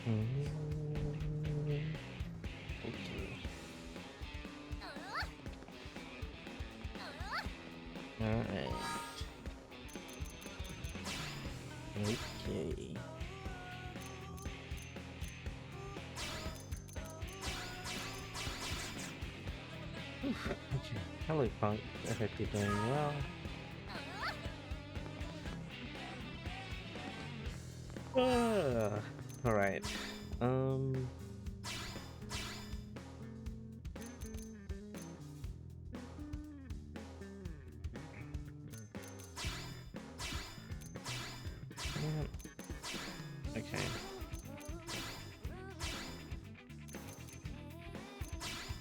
Mm, okay. Alright. Okay. Okay. Hello, Punk. I hope you're doing well. Alright. Um. yeah, Okay.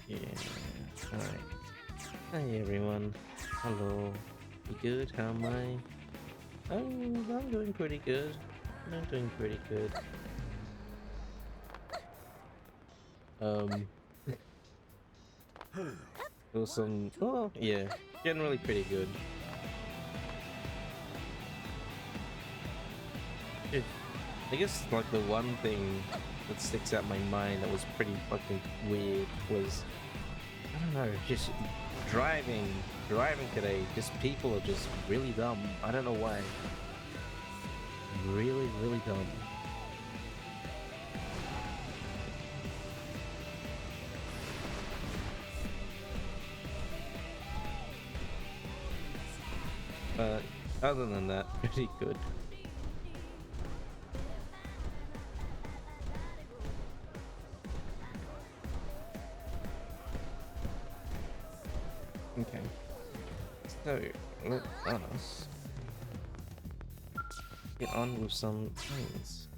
Yeah. Alright. Hi, everyone. Hello. You good? How am I? Oh, I'm doing pretty good. I'm doing pretty good. Um. There was some. Oh, yeah. Generally pretty good. It, I guess like the one thing that sticks out in my mind that was pretty fucking weird was I don't know, just driving today. Just people are just really dumb. I don't know why. Really, really dumb. But other than that, pretty good. Okay, so let us get on with some things.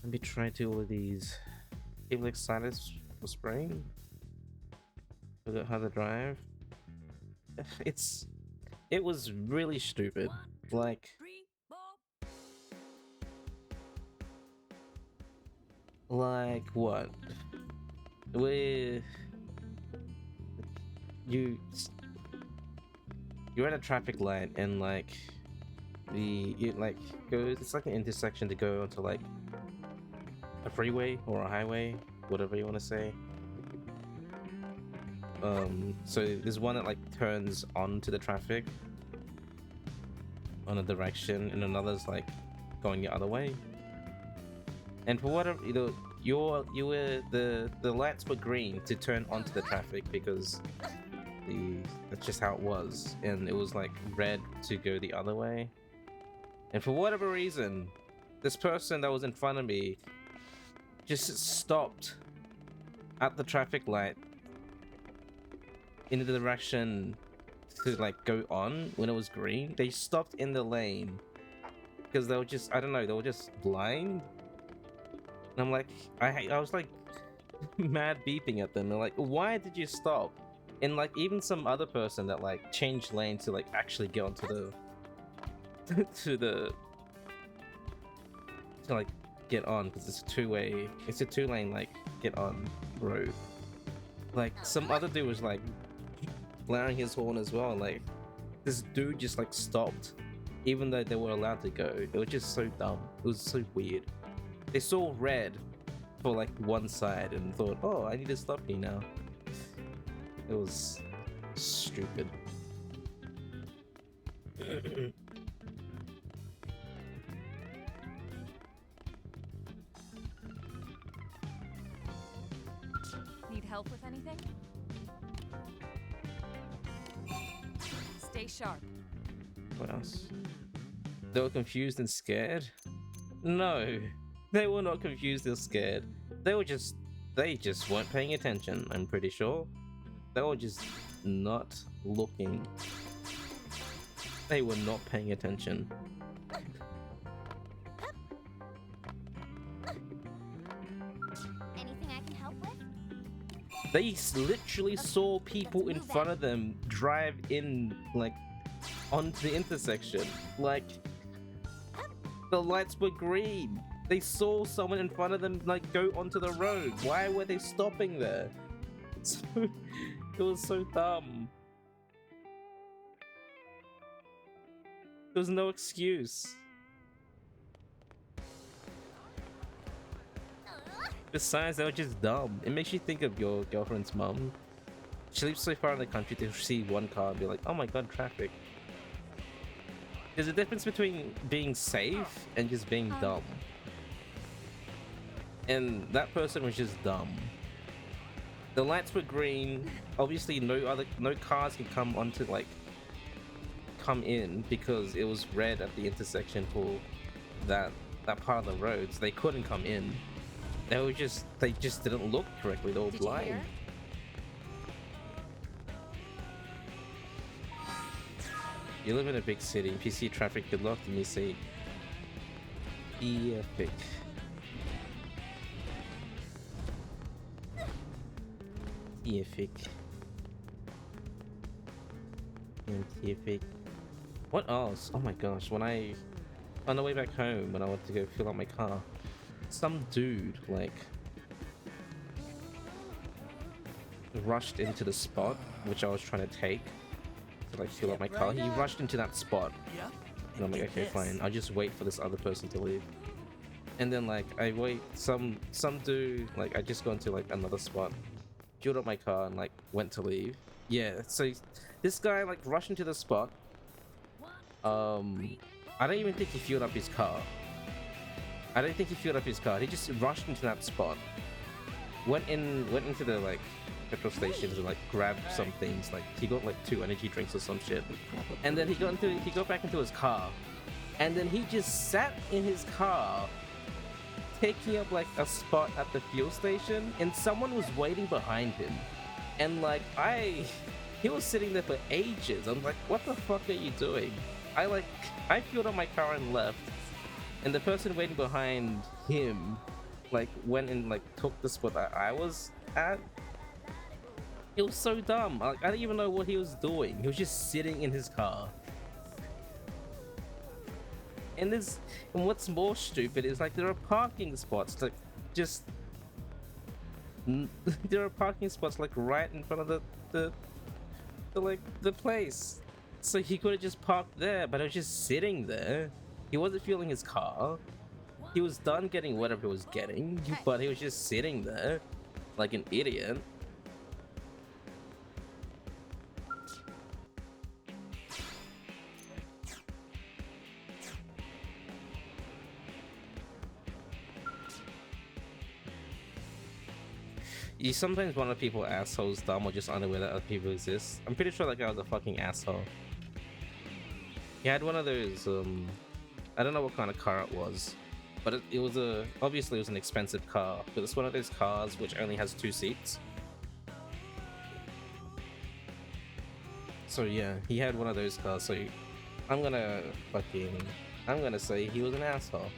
Let me try to all of these. People excited for spring? Forgot how to drive. It's it was really stupid. Like what? Where you you're at a traffic light and like the it like goes it's like an intersection to go onto like a freeway or a highway, whatever you want to say. So there's one that like turns onto the traffic on a direction and another's like going the other way. And for whatever you were the lights were green to turn onto the traffic because that's just how it was, and it was like red to go the other way. And for whatever reason, this person that was in front of me just stopped at the traffic light in the direction to like go on when it was green. They stopped in the lane because they were just I don't know, they were just blind. And I'm like I was like mad beeping at them. They're like, why did you stop? And like even some other person that like changed lane to like actually get onto the to the to like get on because it's a two-way, it's a two-lane like get on road. Like some other dude was like blaring his horn as well. Like this dude just like stopped, even though they were allowed to go. It was just so dumb. It was so weird. They saw red for like one side and thought, "Oh, I need to stop you now." It was stupid. Need help with anything? Stay sharp. What else? They were confused and scared? No, they were not confused or scared. They were just, they just weren't paying attention, I'm pretty sure. They were just not looking. They were not paying attention. Anything I can help with? They literally saw people in front of them drive in, like, onto the intersection. Like, the lights were green. They saw someone in front of them, like, go onto the road. Why were they stopping there? So, it was so dumb. There was no excuse. Besides, they were just dumb. It makes you think of your girlfriend's mum. She lives so far in the country to see one car and be like, oh my god, traffic. There's a difference between being safe and just being dumb. And that person was just dumb. The lights were green. Obviously no cars can come in because it was red at the intersection for that part of the road, so they couldn't come in. They just didn't look correctly. They were blind. You live in a big city. If you see traffic, good luck. And you see epic. Scientific. What else? Oh my gosh, on the way back home, when I went to go fill up my car, some dude like rushed into the spot which I was trying to take to like fill up my car. He rushed into that spot, and I'm like, okay, fine, I'll just wait for this other person to leave. And then like I wait, some dude, like I just go into like another spot, fueled up my car, and like went to leave. Yeah, so this guy like rushed into the spot. I don't even think he fueled up his car. He just rushed into that spot. Went into the like petrol stations and like grabbed some things. Like he got like 2 energy drinks or some shit. And then he got back into his car. And then he just sat in his car, taking up like a spot at the fuel station, and someone was waiting behind him. And like he was sitting there for ages. I'm like, what the fuck are you doing? I fueled up my car and left, and the person waiting behind him like went and like took the spot that I was at. It was so dumb. Like, I didn't even know what he was doing. He was just sitting in his car. And what's more stupid is like there are parking spots like just there are parking spots like right in front of the place. So he could have just parked there, but I was just sitting there. He wasn't fueling his car. He was done getting whatever he was getting, but he was just sitting there like an idiot. You sometimes wonder if people are assholes, dumb, or just unaware that other people exist. I'm pretty sure that guy was a fucking asshole. He had one of those, I don't know what kind of car it was, but it was obviously it was an expensive car, but it's one of those cars which only has 2 seats. So yeah, he had one of those cars, so I'm gonna say he was an asshole.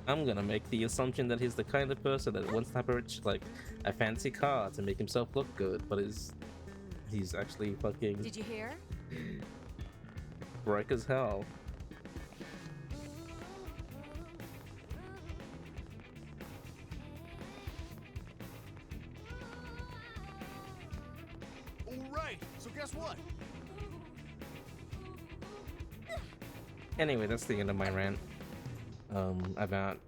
I'm gonna make the assumption that he's the kind of person that wants to have a fancy car to make himself look good, but he's actually fucking. Did you hear? Broke as hell. Alright, so guess what? Anyway, that's the end of my rant. About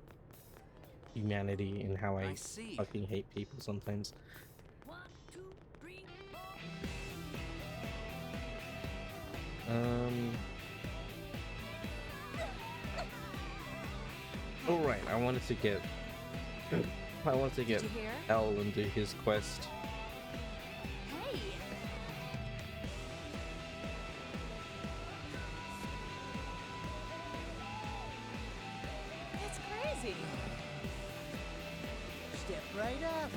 humanity and how I fucking hate people sometimes. 1, 2, 3, 4. Alright, I wanted to get Did you hear? L and do his quest. Hey. That's crazy. Step right up.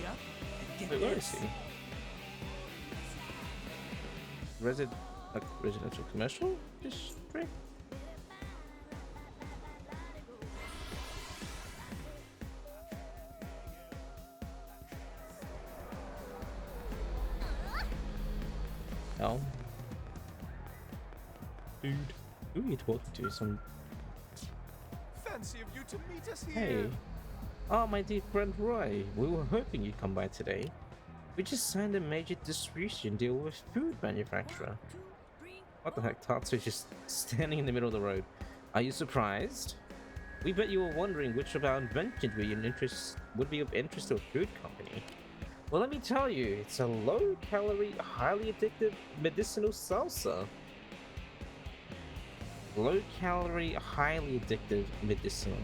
Yep. And get Wait, where is this. he? Residential commercial district? Oh. Dude. Who are you talking to? Some. Fancy of you to meet us here. Hey. Oh, my dear friend Roy. We were hoping you'd come by today. We just signed a major distribution deal with food manufacturer. What the heck? Tatsu's just standing in the middle of the road. Are you surprised? We bet you were wondering which of our inventions would be of interest to a food company. Well, let me tell you, it's a low-calorie, highly addictive medicinal salsa. Low-calorie, highly addictive medicinal.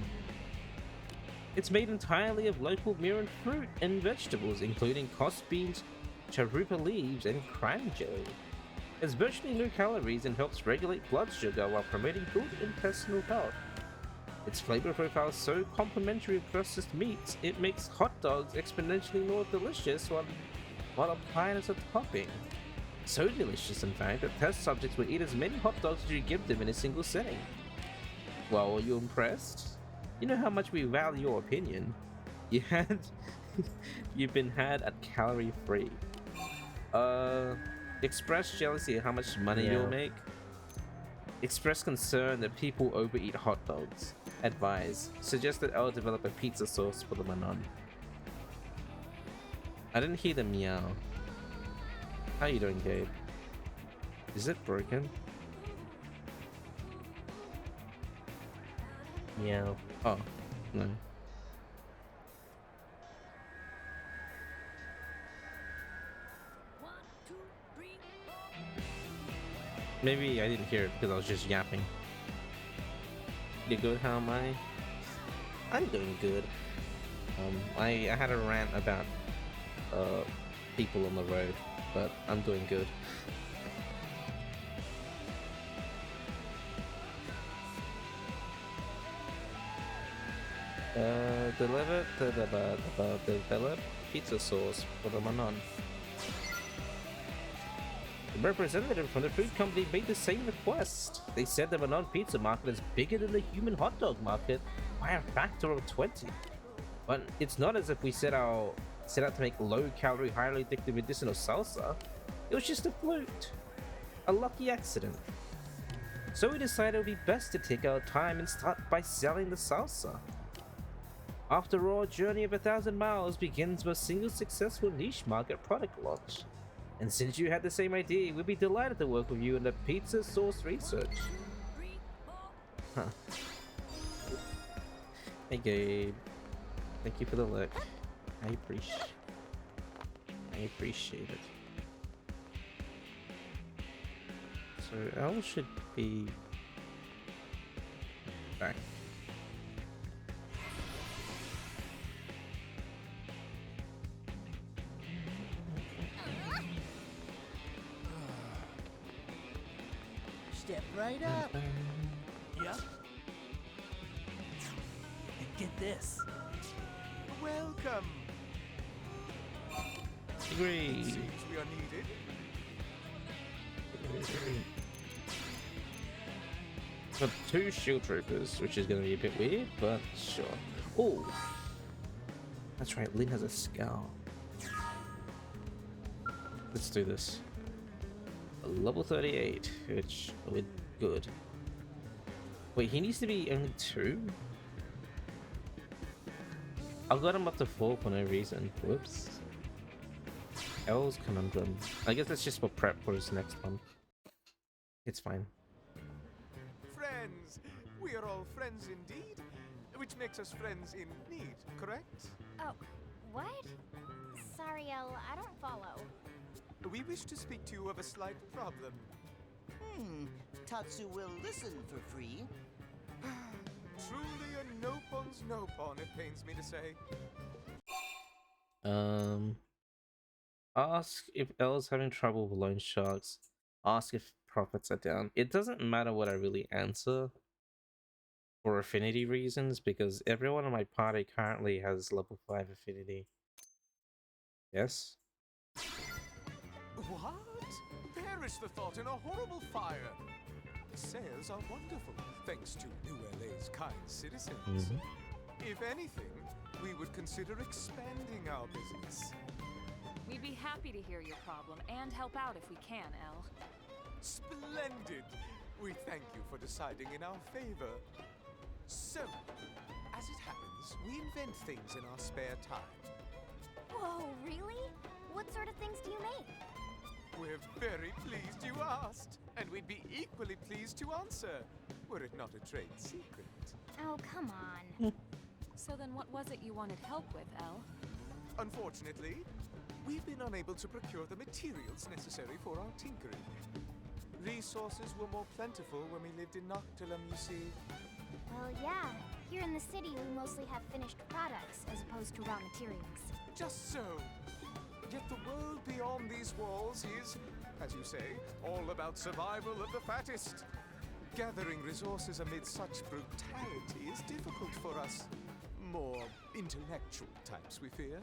It's made entirely of local Miran fruit and vegetables, including cos beans, charupa leaves, and cran jelly. It's virtually no calories and helps regulate blood sugar while promoting good intestinal health. Its flavor profile is so complementary of processed meats, it makes hot dogs exponentially more delicious while applied as a topping. So delicious, in fact, that test subjects would eat as many hot dogs as you give them in a single setting. Well, are you impressed? You know how much we value your opinion. You've been had at calorie free. Express jealousy at how much money you'll make. Express concern that people overeat hot dogs. Advise. Suggest that I'll develop a pizza sauce for the Manon. I didn't hear the meow. How you doing, Gabe? Is it broken? Meow. Oh, no. Maybe I didn't hear it because I was just yapping. You good? How am I? I'm doing good. I had a rant about people on the road, but I'm doing good. Develop pizza sauce for the Manon. The representative from the food company made the same request. They said the Manon pizza market is bigger than the human hot dog market by a factor of 20. But it's not as if we set out to make low-calorie, highly addictive medicinal salsa. It was just a fluke. A lucky accident. So we decided it would be best to take our time and start by selling the salsa. After all, a journey of 1,000 miles begins with a single successful niche market product launch. And since you had the same idea, we'd be delighted to work with you in the pizza sauce research. Huh. Hey Gabe. Thank you for the look. I appreciate it. So L should be back. Step right up. Yep. And get this. Welcome. Agree. Seems we are needed. Got 2 shield troopers, which is going to be a bit weird, but sure. Oh, that's right. Lynn has a scowl. Let's do this. Level 38, which we're good. Wait, he needs to be only 2? I got him up to 4 for no reason. Whoops. L's conundrum. I guess that's just for prep for his next one. It's fine. Friends. We are all friends indeed. Which makes us friends in need, correct? Oh, what? Sorry, Elle, I don't follow. We wish to speak to you of a slight problem. Tatsu will listen for free. Truly a no-pon's no-pon, it pains me to say. Ask if L's having trouble with loan sharks. Ask if profits are down. It doesn't matter what I really answer for affinity reasons, because everyone in my party currently has level 5 affinity. Yes? What? Perish the thought in a horrible fire. Sales are wonderful, thanks to New LA's kind citizens. If anything, we would consider expanding our business. We'd be happy to hear your problem and help out if we can, Elle. Splendid! We thank you for deciding in our favor. So, as it happens, we invent things in our spare time. Whoa, really? What sort of things do you make? We're very pleased you asked. And we'd be equally pleased to answer, were it not a trade secret. Oh, come on. So then what was it you wanted help with, Elle? Unfortunately, we've been unable to procure the materials necessary for our tinkering. Resources were more plentiful when we lived in Noctilum, you see. Well, yeah. Here in the city, we mostly have finished products as opposed to raw materials. Just so. Yet the world beyond these walls is, as you say, all about survival of the fattest. Gathering resources amid such brutality is difficult for us. More intellectual types, we fear.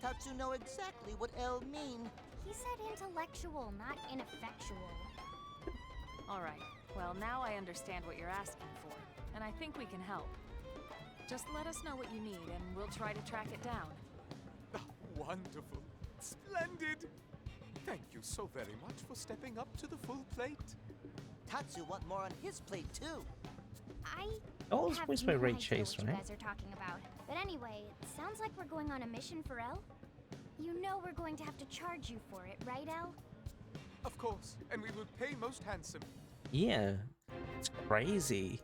Tatsu know exactly what L mean. He said intellectual, not ineffectual. All right. Well, now I understand what you're asking for, and I think we can help. Just let us know what you need, and we'll try to track it down. Wonderful. Splendid. Thank you so very much for stepping up to the full plate. Tatsu want more on his plate too. I Oh, it's have voiced no by Ray idea Chase, what right? you guys are talking about. But anyway, it sounds like we're going on a mission for Elle. You know we're going to have to charge you for it, right, Elle? Of course, and we will pay most handsome. Yeah, it's crazy.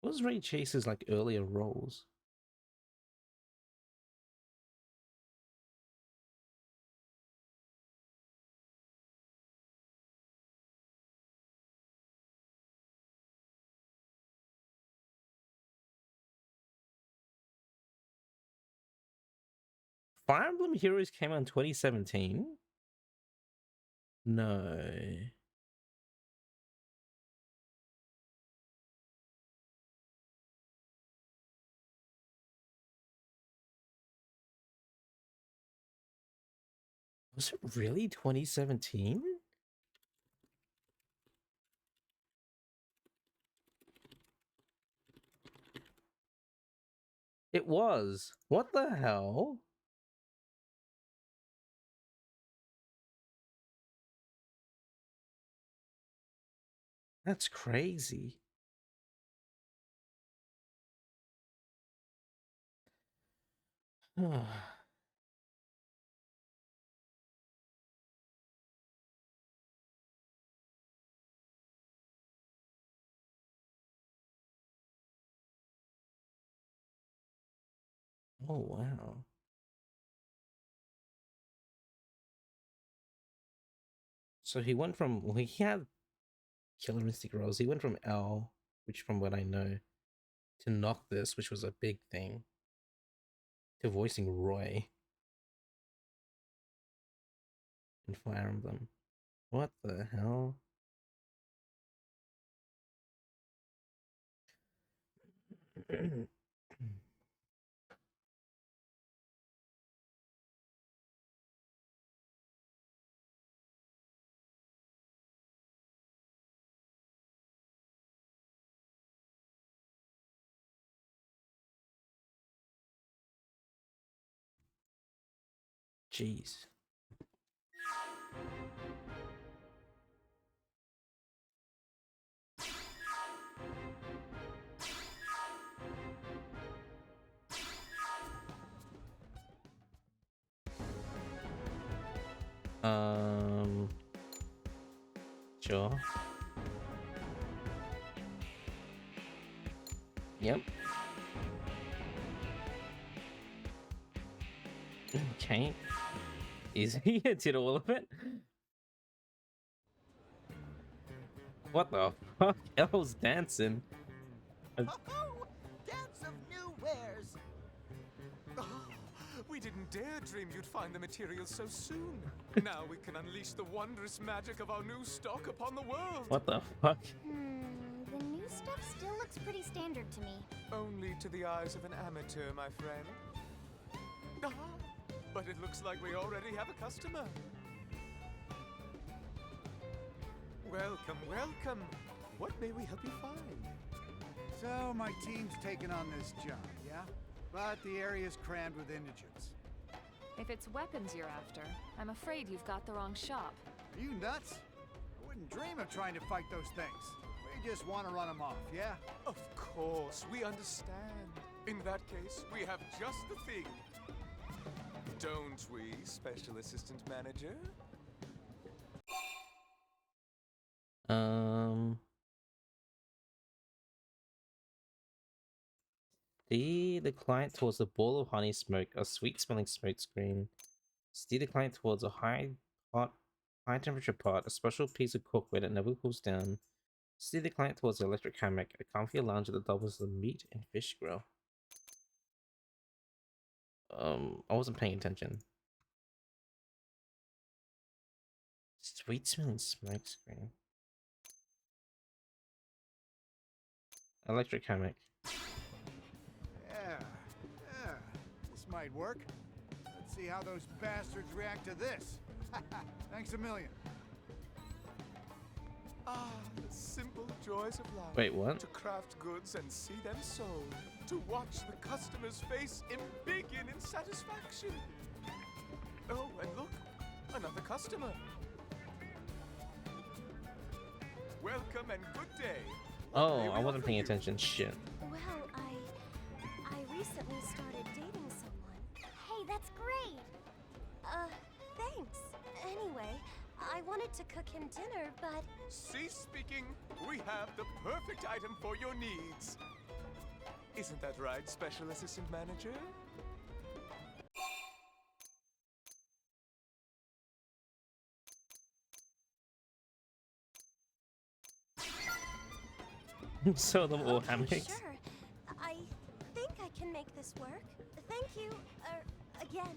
What was Ray Chase's like earlier roles? Fire Emblem Heroes came out in 2017? No. Was it really 2017? It was. What the hell? That's crazy. Oh, wow. So he went from, well, he had Killer Mystic Rose. He went from L, which from what I know, to Noctis, which was a big thing, to voicing Roy in Fire Emblem. What the hell? Jeez. Sure. Yep. Okay. Easy. Did all of it. What the fuck? Elle's dancing. Oh, dance of new wares. Oh, we didn't dare dream you'd find the materials so soon. Now we can unleash the wondrous magic of our new stock upon the world. What the fuck? The new stuff still looks pretty standard to me. Only to the eyes of an amateur, my friend. Ah, but it looks like we already have a customer. Welcome, welcome. What may we help you find? So, my team's taken on this job, yeah? But the area's crammed with indigents. If it's weapons you're after, I'm afraid you've got the wrong shop. Are you nuts? I wouldn't dream of trying to fight those things. We just want to run them off, yeah? Of course, we understand. In that case, we have just the thing. Don't we, Special Assistant Manager? Steer the client towards a ball of honey smoke, a sweet-smelling smoke screen. Steer the client towards a high temperature pot, a special piece of cookware that never cools down. Steer the client towards the electric hammock, a comfy lounge that doubles as a meat and fish grill. I wasn't paying attention. Sweet-smelling smoke screen. Electric hammock. Yeah, yeah. This might work. Let's see how those bastards react to this. Thanks a million. Ah, the simple joys of life. Wait, what? To craft goods and see them sold. To watch the customer's face embiggen in satisfaction. Oh, and look, another customer. Welcome and good day. Oh, I wasn't paying attention. Shit. Well, I recently started dating someone. Hey, that's great. Thanks. Anyway, I wanted to cook him dinner, but... Cease speaking. We have the perfect item for your needs. Isn't that right, Special Assistant Manager? So them all Okay, hammocks. sure. I think I can make this work. Thank you, again.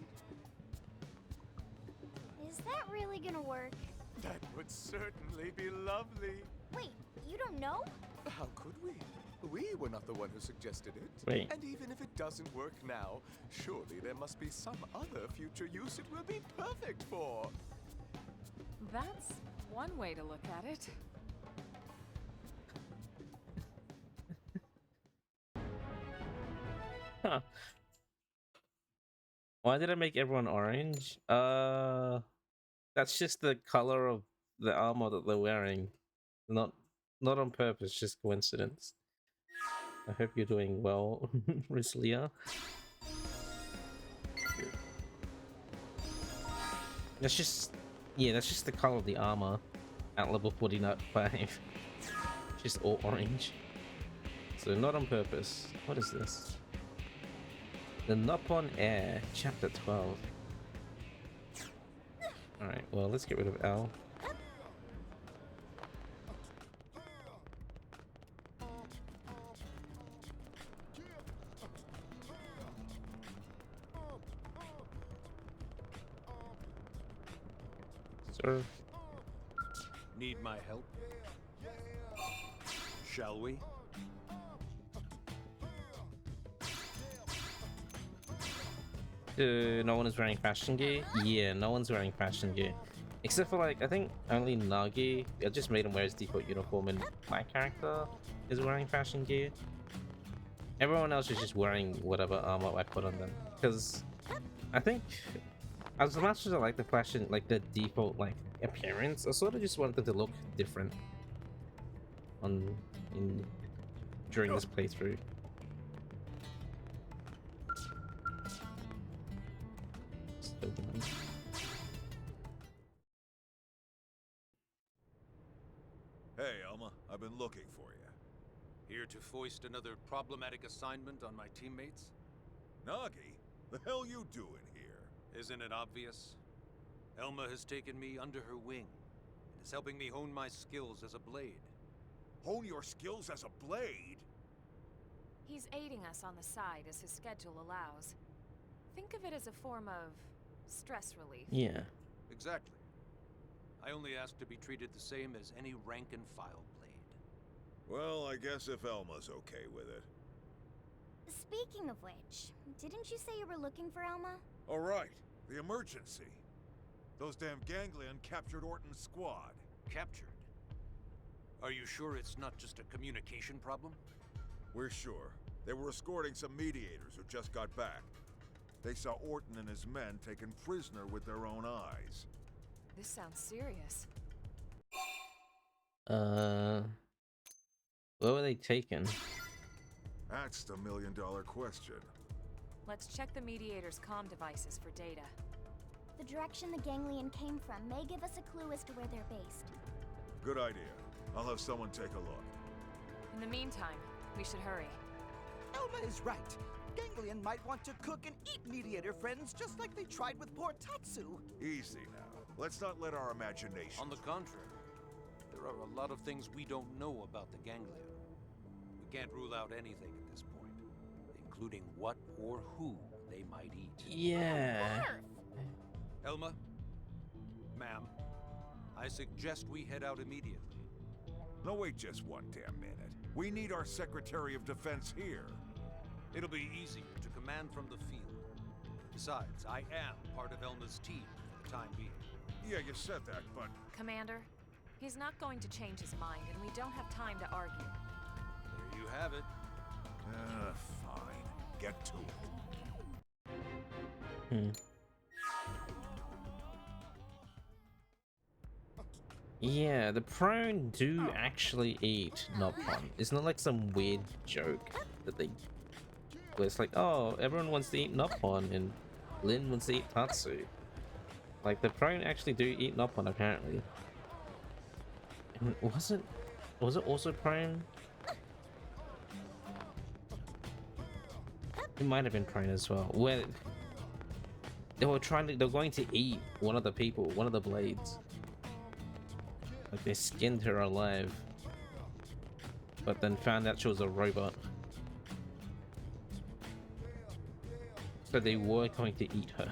Is that really gonna work? That would certainly be lovely. Wait, you don't know? How could we? We were not the one who suggested it. Wait. And even if it doesn't work now, surely there must be some other future use it will be perfect for. That's one way to look at it. Huh. Why did I make everyone orange? That's just the color of the armor that they're wearing. Not on purpose, just coincidence. I hope you're doing well, Rislia. That's just the color of the armor at level 45. Just all orange. So not on purpose. What is this? The Nippon Air, Chapter 12. Alright, well, let's get rid of L. Sir. Need my help? Shall we? No one is wearing fashion gear? Yeah, no one's wearing fashion gear. Except for, like, I think only Nagi. I just made him wear his default uniform, and my character is wearing fashion gear. Everyone else is just wearing whatever armor I put on them. Because I think, as much as I like the fashion, like the default like appearance, I sort of just wanted them to look different during this playthrough. Hey, Elma, I've been looking for you. Here to foist another problematic assignment on my teammates? Nagi, the hell you doing here? Isn't it obvious? Elma has taken me under her wing and is helping me hone my skills as a blade. Hone your skills as a blade? He's aiding us on the side as his schedule allows. Think of it as a form of stress relief. Yeah. Exactly. I only ask to be treated the same as any rank-and-file blade. Well, I guess if Elma's okay with it. Speaking of which, didn't you say you were looking for Alma? All right, the emergency. Those damn ganglion captured Orton's squad. Captured? Are you sure it's not just a communication problem? We're sure. They were escorting some mediators who just got back. They saw Orton and his men taken prisoner with their own eyes. This sounds serious. Where were they taken? That's the million-dollar question. Let's check the Mediator's comm devices for data. The direction the ganglion came from may give us a clue as to where they're based. Good idea. I'll have someone take a look. In the meantime, we should hurry. Elma is right. Ganglion might want to cook and eat Mediator friends just like they tried with poor Tatsu. Easy now. Let's not let our imagination... On the contrary, there are a lot of things we don't know about the Ganglia. We can't rule out anything at this point, including what or who they might eat. Yeah. Elma? Ma'am, I suggest we head out immediately. No, wait just one damn minute. We need our Secretary of Defense here. It'll be easier to command from the field. Besides, I am part of Elma's team for the time being. Yeah, you said that, but... Commander, he's not going to change his mind, and we don't have time to argue. There you have it. Fine. Get to it. Yeah, the prone do actually eat Nopon. It's not like some weird joke that they... where it's like, oh, everyone wants to eat Nopon and Lin wants to eat Tatsu. Like, the prone actually do eat Nopon, apparently. And was it also prone? It might have been prone as well. Where they're going to eat one of the people, one of the blades. Like, they skinned her alive, but then found out she was a robot. So they were going to eat her.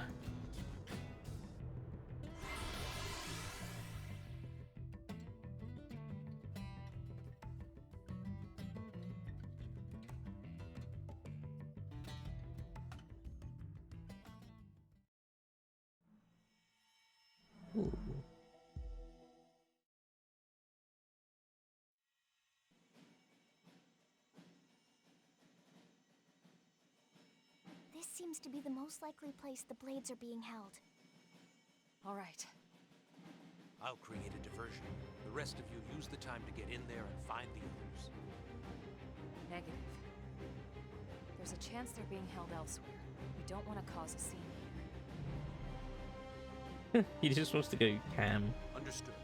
Ooh. This seems to be the most likely place the blades are being held. All right. I'll create a diversion. The rest of you use the time to get in there and find the others. Negative. There's a chance they're being held elsewhere. We don't want to cause a scene here. He just wants to go ham. Understood.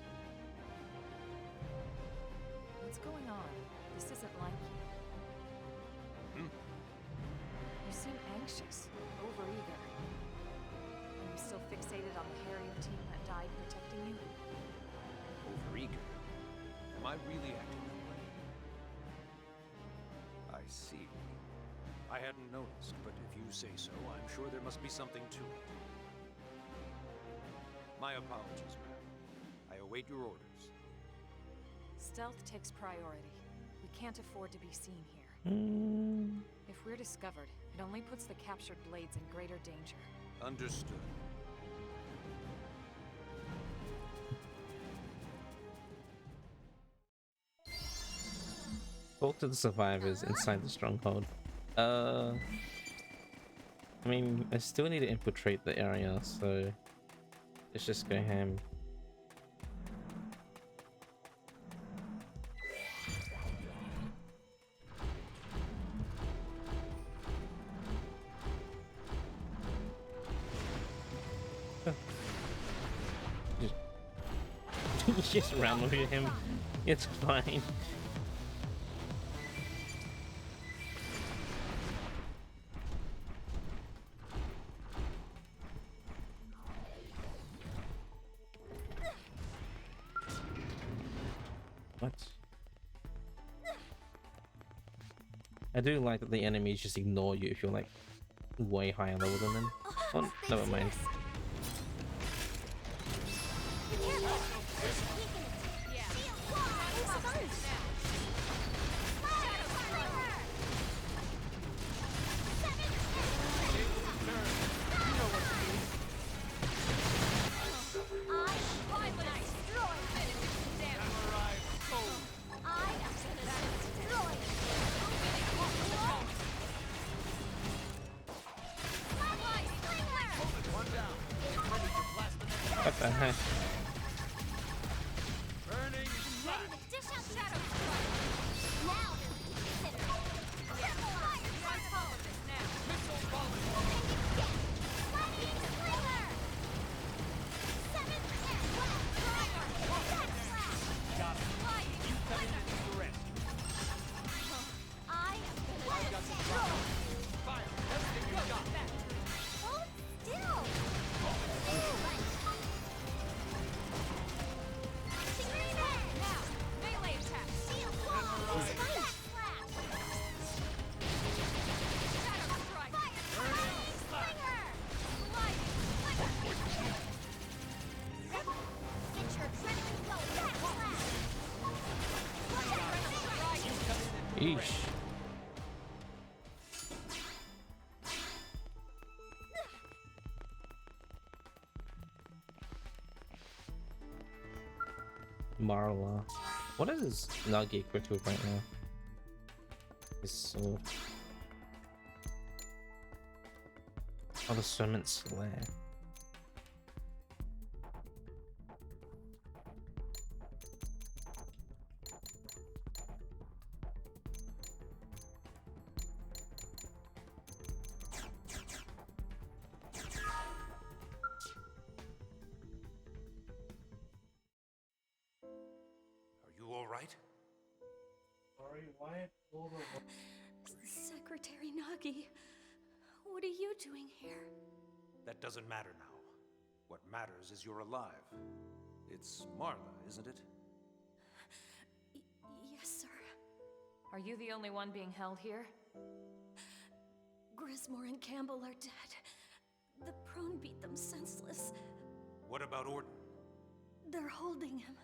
What's going on? This isn't like you. You seem anxious, overeager. Are you still fixated on the Harrier team that died protecting you? Overeager? Am I really acting that way? I see. I hadn't noticed, but if you say so, I'm sure there must be something to it. My apologies, ma'am. I await your orders. Stealth takes priority. We can't afford to be seen here. If we're discovered, it only puts the captured blades in greater danger. Understood. Talk to the survivors inside the stronghold. I mean, I still need to infiltrate the area, so let's just go ham. Just run with him. It's fine. What? I do like that the enemies just ignore you if you're like way higher level than them. Oh, never mind. What the heck? Eesh. Marla. What is Nagi equipped with right now? His sword. Oh, the Serpent Slayer. Are you all right? Sorry, why all the Secretary Nagi, what are you doing here? That doesn't matter now. What matters is you're alive. It's Marla, isn't it? Yes, sir. Are you the only one being held here? Grismore and Campbell are dead. The prone beat them senseless. What about Orton? They're holding him.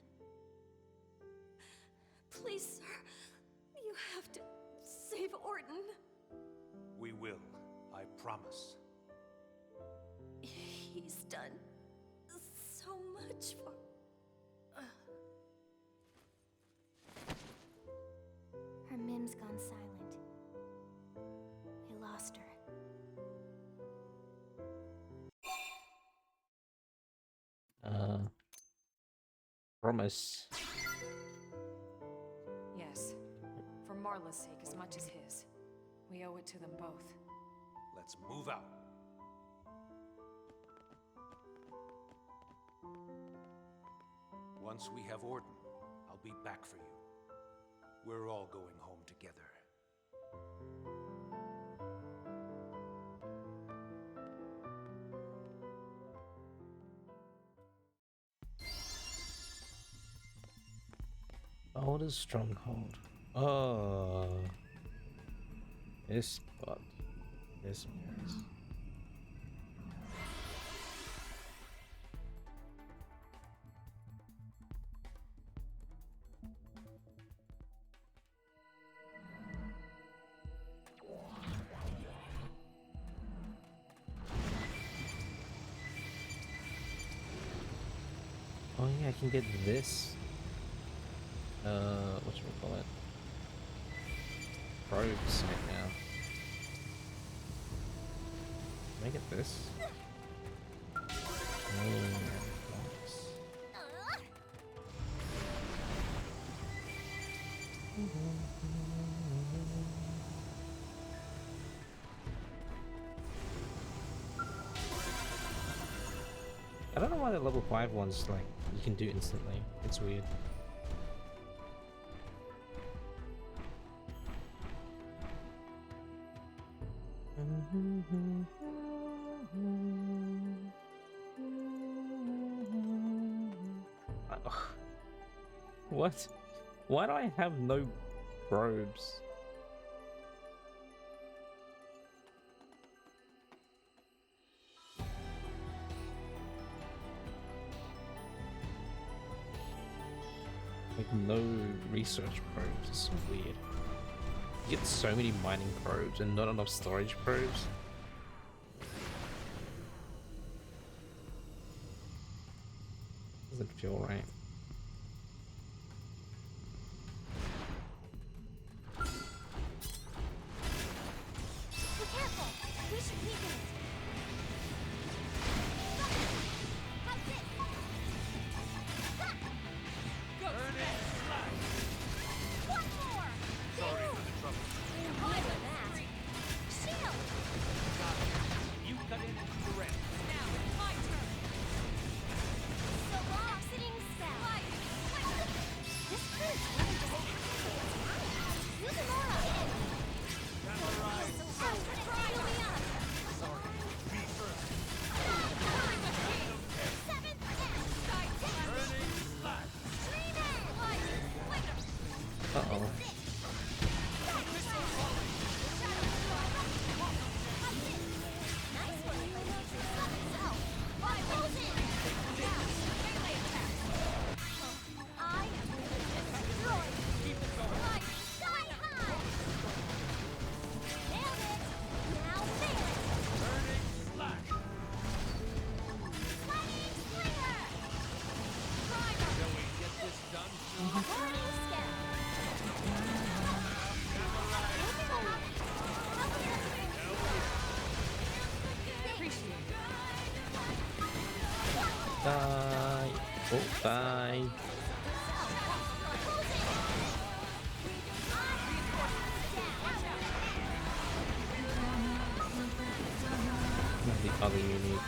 Please, sir, you have to save Orton. We will, I promise. He's done so much for... Her Mim's gone silent. We lost her. Promise. Yes. For Marla's sake as much as his. We owe it to them both. Let's move out. Once we have Orton, I'll be back for you. We're all going home together. Oldest stronghold. Oh, this spot. This place. Oh yeah, I can get this. Whatchamacallit? Probes right now. Can I get this? Oh, nice. I don't know why the level 5 ones like you can do instantly. It's weird. What? Why do I have no probes? Like no research probes. It's so weird. You get so many mining probes and not enough storage probes. Doesn't feel right. Be careful! We should weaken it! How's this? One more! Sorry for the trouble. More than that! Shield! You cut in and correct. Now it's my turn! So long! Exiting cell. Die. Oh, die. Not the other unit.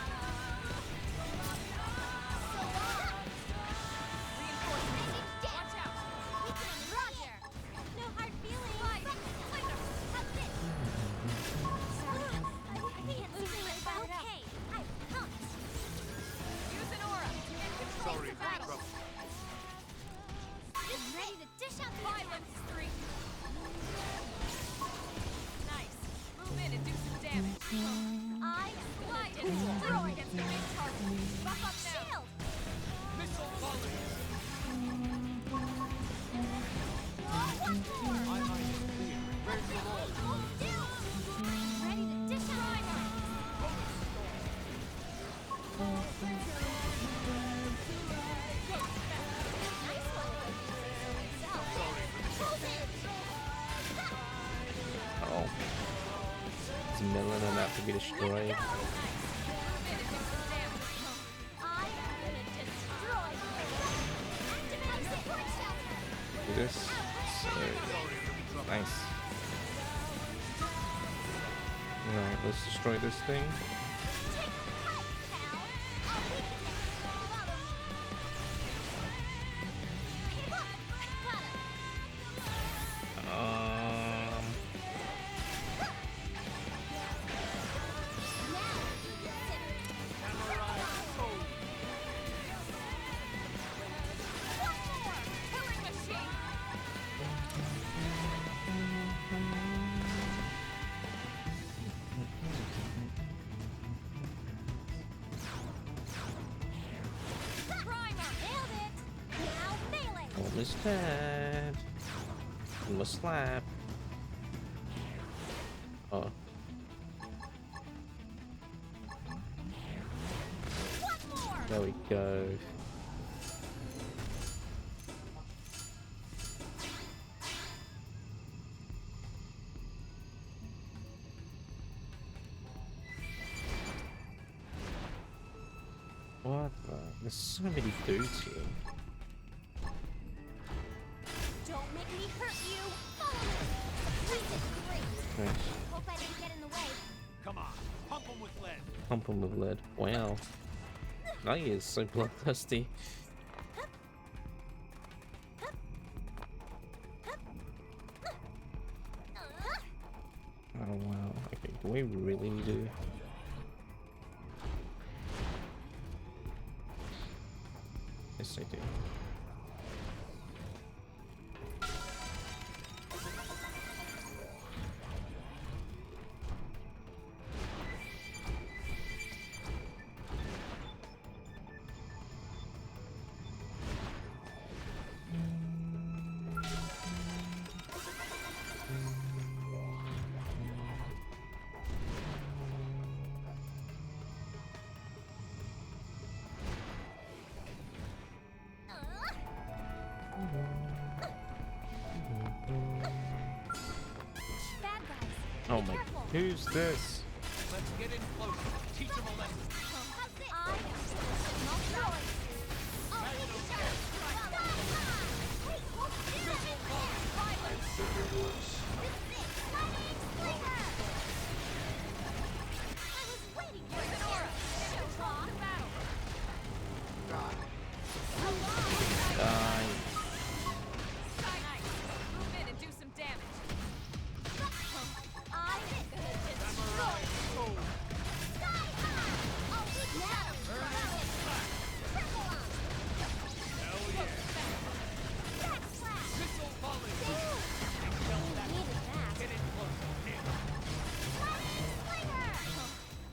Melon and that to be destroyed. Do this. So nice. Alright, let's destroy this thing. Almost dead. Almost slap. Oh. There we go. What the? There's so many dudes here. Don't make me hurt you. Follow me. This is great. Nice. Hope I didn't get in the way. Come on, pump him with lead. Pump him with lead. Wow. Now he is so bloodthirsty. Oh wow. Okay, do we really need to? Yes, I do. Bad guys. Oh Be my. careful. Who's this? Let's get in closer. Teach him a lesson. How's it? I am not going. Oh, we can show it. Hey, won't do that in there. Violence. This is it. Lightning Slinger. I was waiting for it. Aura. Show off the battle. Die. Nice. Move in and do some damage. I'm gonna destroy you. Sky high. I'll be shadow. Triple on. Hell yeah. Backslash. Missile volley. Needed that. Get in closer. Lightning Slinger.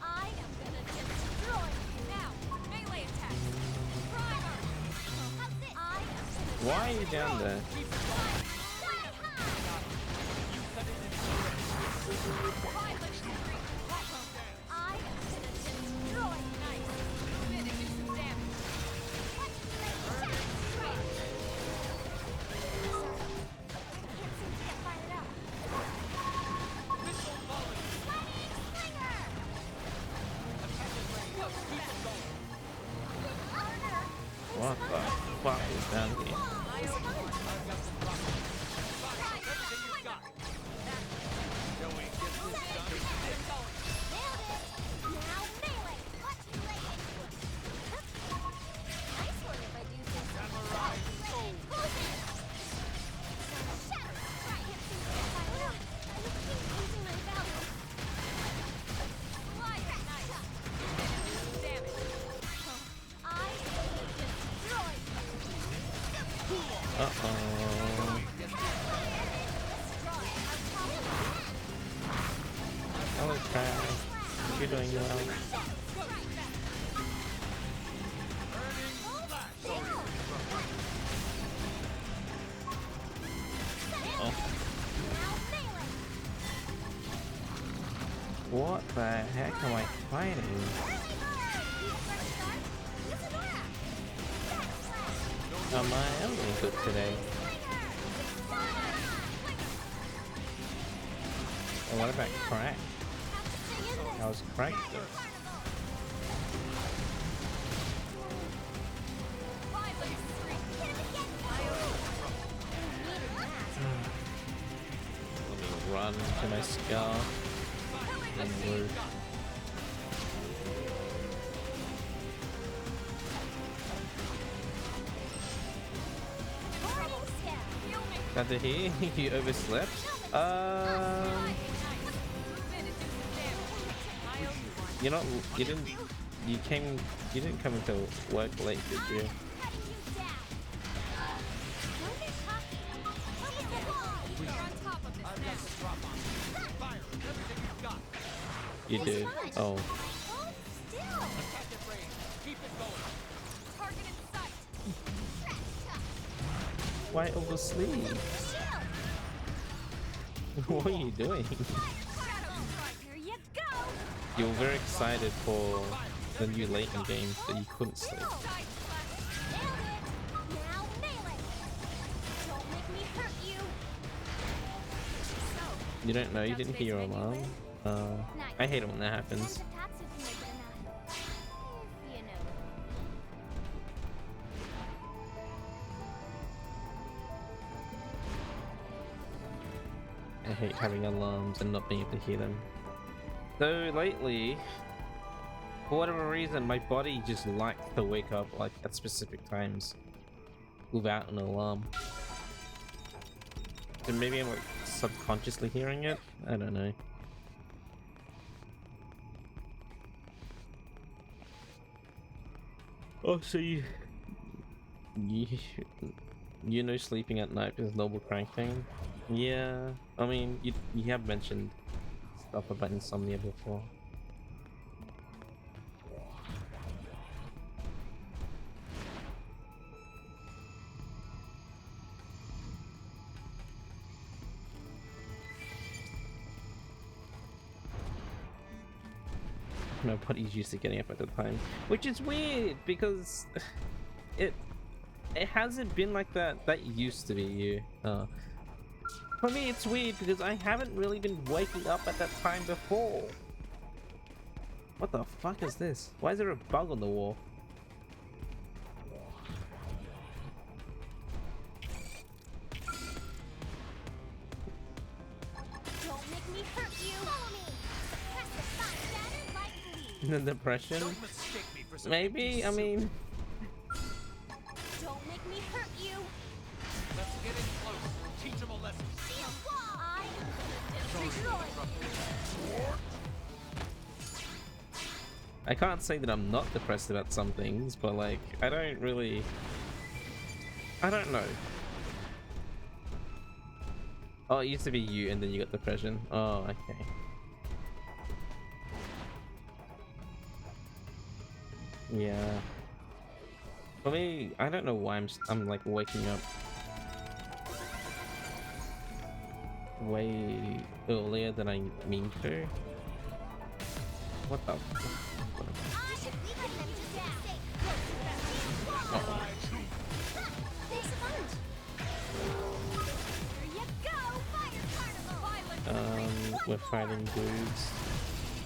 I am gonna destroy you. Now, melee attack. Primer. How's it? I am gonna Why are you down there? Sky high. Violence degree. I am gonna destroy you. Nice. Move in and do some damage. Let's play Shadow Strike. Uh-oh. Hello, Crash. You're doing well. Oh. What the heck am I fighting? Am I doing good today? And what about crack? How's crack doing? Let me run to my scarf and move. Glad to hear you overslept. You're not. You didn't. You came. You didn't come until work late, did you? You did. Oh. Why oversleep? What are you doing? You were very excited for the new Layton game that you couldn't sleep. You don't know? You didn't hear your alarm? I hate it when that happens. I hate having alarms and not being able to hear them. So lately, for whatever reason, my body just likes to wake up like at specific times without an alarm. So maybe I'm like subconsciously hearing it? I don't know. Oh, so you know sleeping at night is a normal crank thing? Yeah, I mean, you have mentioned stuff about insomnia before. Nobody's used to getting up at the time, which is weird because it hasn't been like that. That used to be you. For me, it's weird because I haven't really been waking up at that time before. What the fuck is this? Why is there a bug on the wall? Don't make me hurt you. Follow me. Press the fire banner lightly. The depression? Don't mistake me for some Maybe, I mean... Don't make me hurt you. Let's get in close. Teach him a lesson. Shield wall. I am destroyed. I can't say that I'm not depressed about some things, but like, I don't really... I don't know. Oh, it used to be you and then you got depression. Oh, okay. Yeah. For me, I don't know why I'm like waking up way earlier than I mean to. What the fuck? I should leave them just down. Uh-oh. There's a bunch. Here you go, fire carnival. We're fighting dudes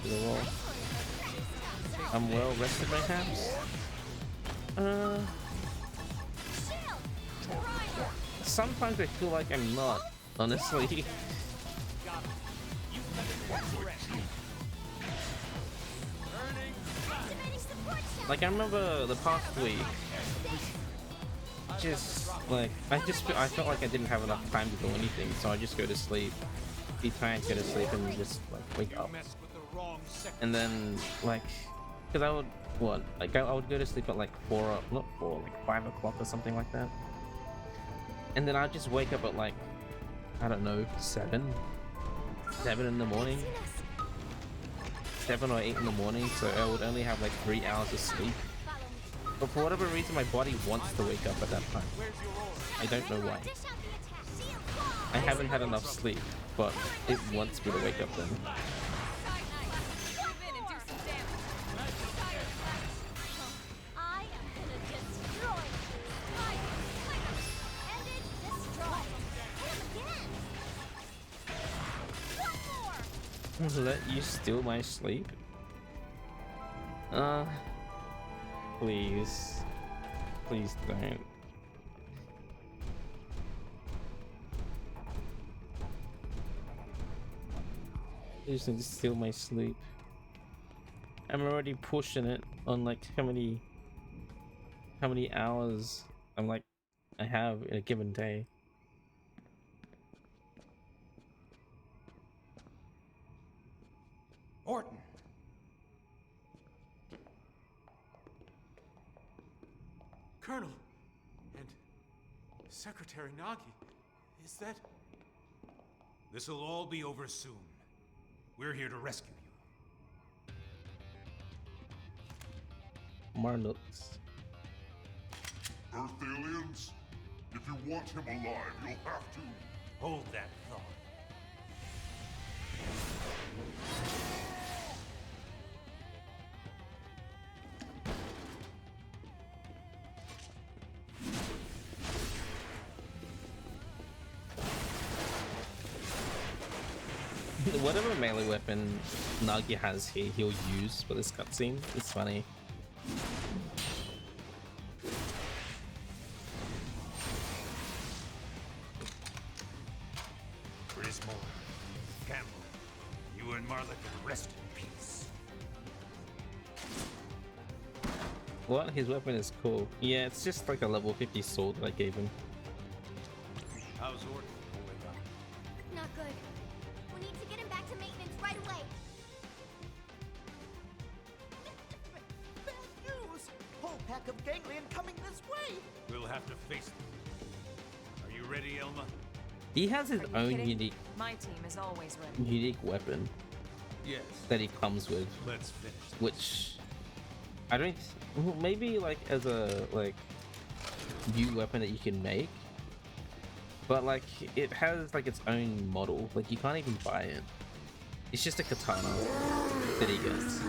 to the wall. I'm well rested, perhaps. Sometimes I feel like I'm not, honestly. Like I remember the past week, just like I felt like I didn't have enough time to do anything, so I just go to sleep, be tired, go to sleep, and just like wake up. And then like, because I would I would go to sleep at like 4, not 4, like 5 o'clock or something like that. and then I just wake up at like, I don't know, 7 in the morning, 7 or 8 in the morning, so I would only have like 3 hours of sleep. But for whatever reason, my body wants to wake up at that time. I don't know why. I haven't had enough sleep, but it wants me to wake up then. I am gonna destroy you. End it, destroy. Hit him again. One more. Let you steal my sleep? Please. Please don't. You just need to steal my sleep. I'm already pushing it on like how many hours I have in a given day. Orton! Colonel! And Secretary Nagi, is that... This'll all be over soon. We're here to rescue you. Marlux. Earth aliens? If you want him alive, you'll have to... Hold that thought. Whatever melee weapon Nagi has here, he'll use for this cutscene. It's funny. Grismore, Campbell, you and Marla can rest in peace. What? His weapon is cool. Yeah, it's just like a level 50 sword that I gave him. How's Orton holding up? Not good. We need to get him back to maintenance right away. Bad news! Whole pack of ganglion coming this way! We'll have to face them. Are you ready, Elma? He has his Are you own kidding? My team is always ready. unique weapon Yes. that he comes with, Let's finish this. which I don't. Maybe like as a new weapon that you can make, but like it has like its own model. Like you can't even buy it. It's just a katana that he gets.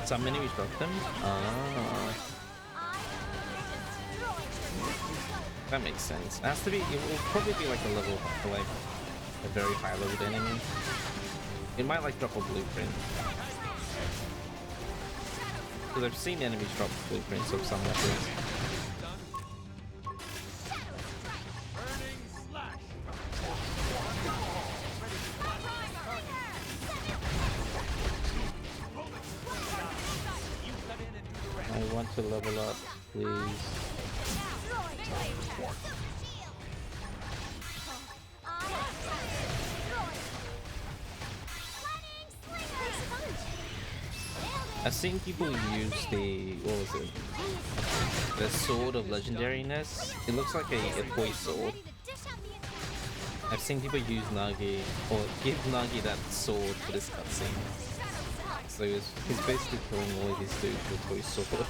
Some enemies drop them. Ah, that makes sense. It has to be. It will probably be like a level, like a very high level enemy. It might like drop a blueprint. Because I've seen enemies drop blueprints of some weapons. I want to level up, please. I've seen people use the, what was it? The sword of legendariness. It looks like a toy sword. I've seen people use Nagi, or give Nagi that sword for this cutscene. So he's basically killing all of these dudes with a toy sword.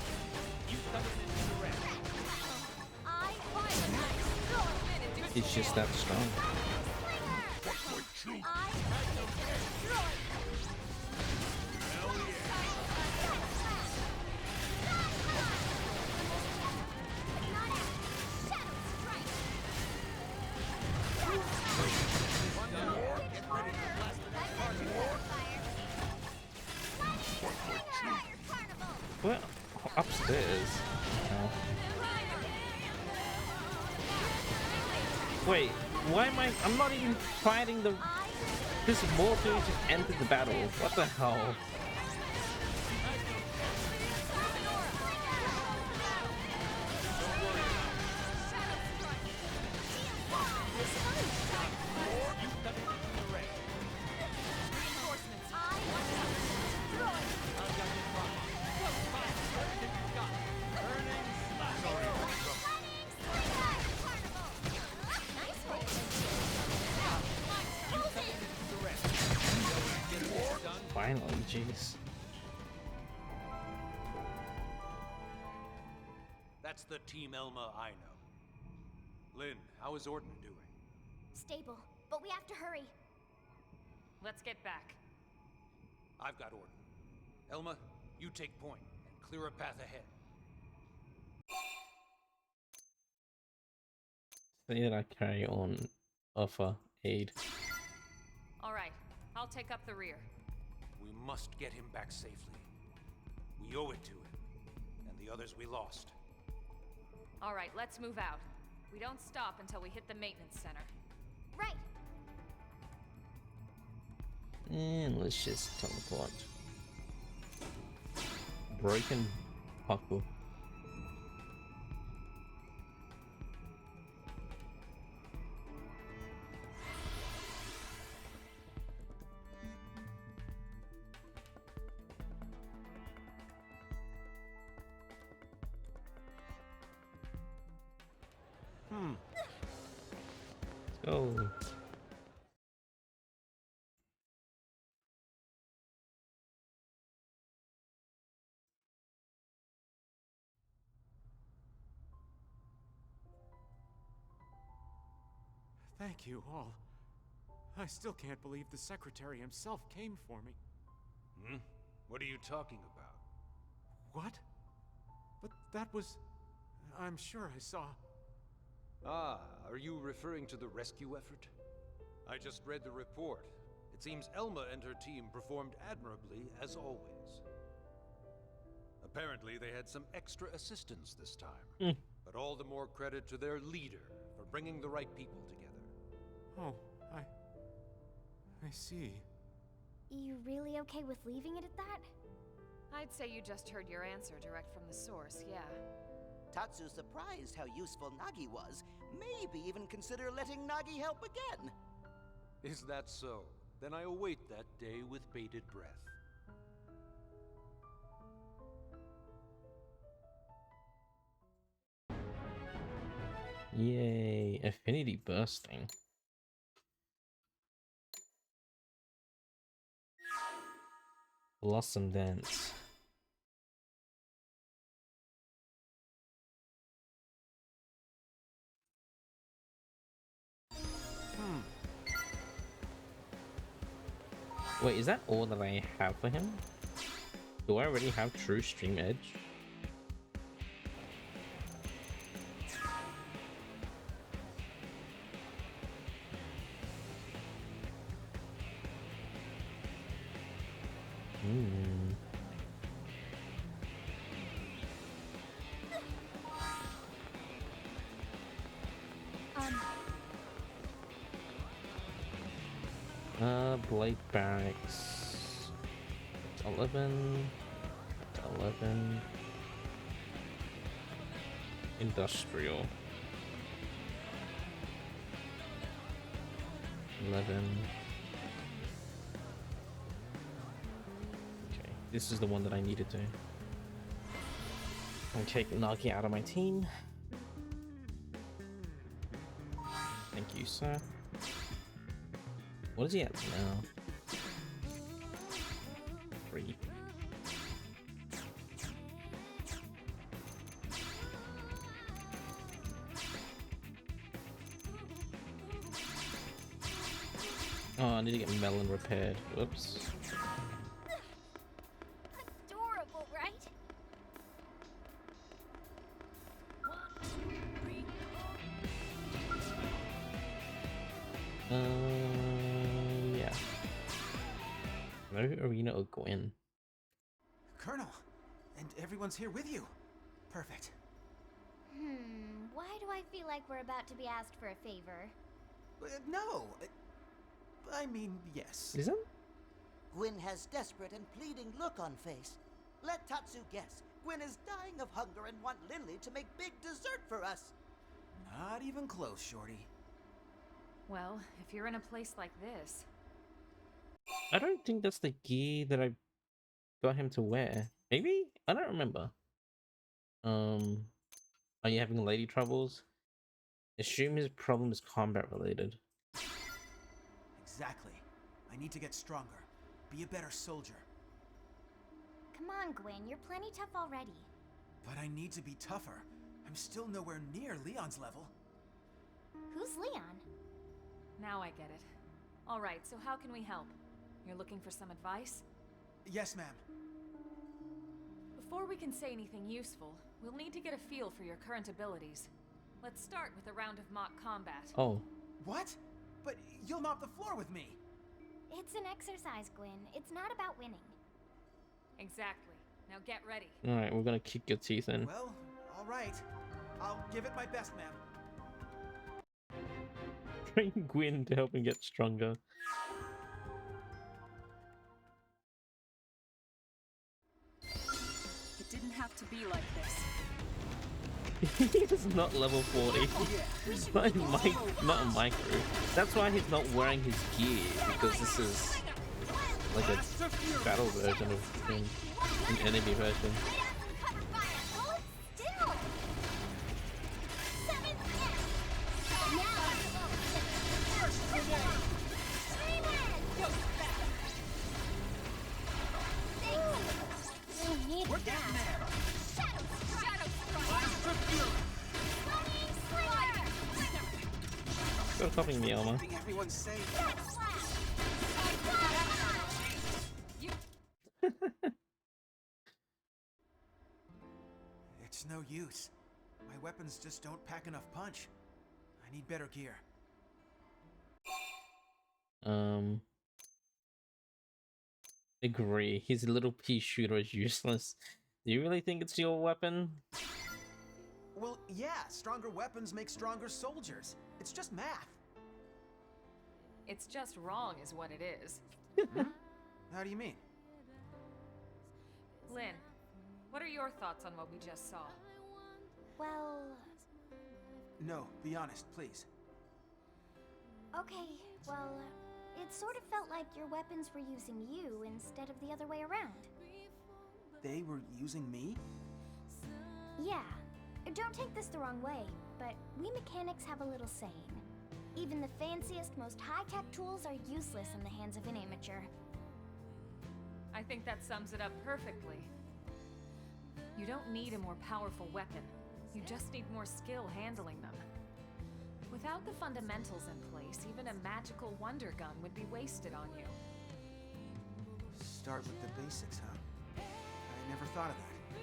He's just that strong. Well, upstairs. Oh. Wait, why am I? I'm not even fighting the. This more dude just entered the battle. What the hell? Finally, jeez. That's the Team Elma I know. Lynn, how is Orton doing? Stable, but we have to hurry. Let's get back. I've got Orton. Elma, you take point and clear a path ahead. Say that I carry on, offer aid. All right, I'll take up the rear. We must get him back safely. We owe it to him, and the others we lost. All right, let's move out. We don't stop until we hit the maintenance center. Right. And let's just teleport. Broken Paku. Let's go. Thank you all. I still can't believe the Secretary himself came for me. Hmm? What are you talking about? What? But that was... I'm sure I saw... Ah, are you referring to the rescue effort? I just read the report. It seems Elma and her team performed admirably, as always. Apparently, they had some extra assistance this time. But all the more credit to their leader for bringing the right people together. Oh, I see. You really okay with leaving it at that? I'd say you just heard your answer direct from the source, yeah. Tatsu's surprised how useful Nagi was. Maybe even consider letting Nagi help again. Is that so? Then I await that day with bated breath. Yay, affinity bursting. Blossom dance. Wait, is that all that I have for him? Do I already have True Stream Edge? Blade Barracks. 11. 11. Industrial. 11. Okay, this is the one that I needed to. I'll take Nagi out of my team. Thank you, sir. What is he at now? 3. Oh, I need to get Melon repaired. Whoops. Adorable, right? Yeah. No arena or Gwen. Colonel, and everyone's here with you. Perfect. Why do I feel like we're about to be asked for a favor? No. I mean, yes. Is it? Gwyn has desperate and pleading look on face. Let Tatsu guess. Gwyn is dying of hunger and want Lily to make big dessert for us. Not even close, Shorty. Well, if you're in a place like this... I don't think that's the gear that I got him to wear. Maybe? I don't remember. Are you having lady troubles? Assume his problem is combat related. Exactly. I need to get stronger. be a better soldier. Come on, Gwyn, you're plenty tough already. But I need to be tougher. I'm still nowhere near Leon's level. Who's Leon? Now I get it. All right, so how can we help? You're looking for some advice? Yes, ma'am. Before we can say anything useful, we'll need to get a feel for your current abilities. Let's start with a round of mock combat. Oh. What? But you'll mop the floor with me. It's an exercise, Gwyn. It's not about winning. Exactly. Now get ready. Alright, we're gonna kick your teeth in. Well, all right. I'll give it my best, ma'am. Train Gwyn to help him get stronger. It didn't have to be like this. He's not level 40. He's not a micro. That's why he's not wearing his gear, because this is like a battle version of thing, an enemy version. We're getting there. Stop copying me, Elma. Keeping everyone safe. It's no use. My weapons just don't pack enough punch. I need better gear. Agree. His little pea shooter is useless. Do you really think it's your weapon? Well, yeah, stronger weapons make stronger soldiers. It's just math. It's just wrong is what it is. How do you mean? Lynn, what are your thoughts on what we just saw? Well, No, be honest, please. okay, well, it sort of felt like your weapons were using you instead of the other way around. They were using me? Yeah, don't take this the wrong way, but we mechanics have a little saying. Even the fanciest, most high-tech tools are useless in the hands of an amateur. I think that sums it up perfectly. You don't need a more powerful weapon. You just need more skill handling them. Without the fundamentals in place, even a magical wonder gun would be wasted on you. Start with the basics, huh? I never thought of that.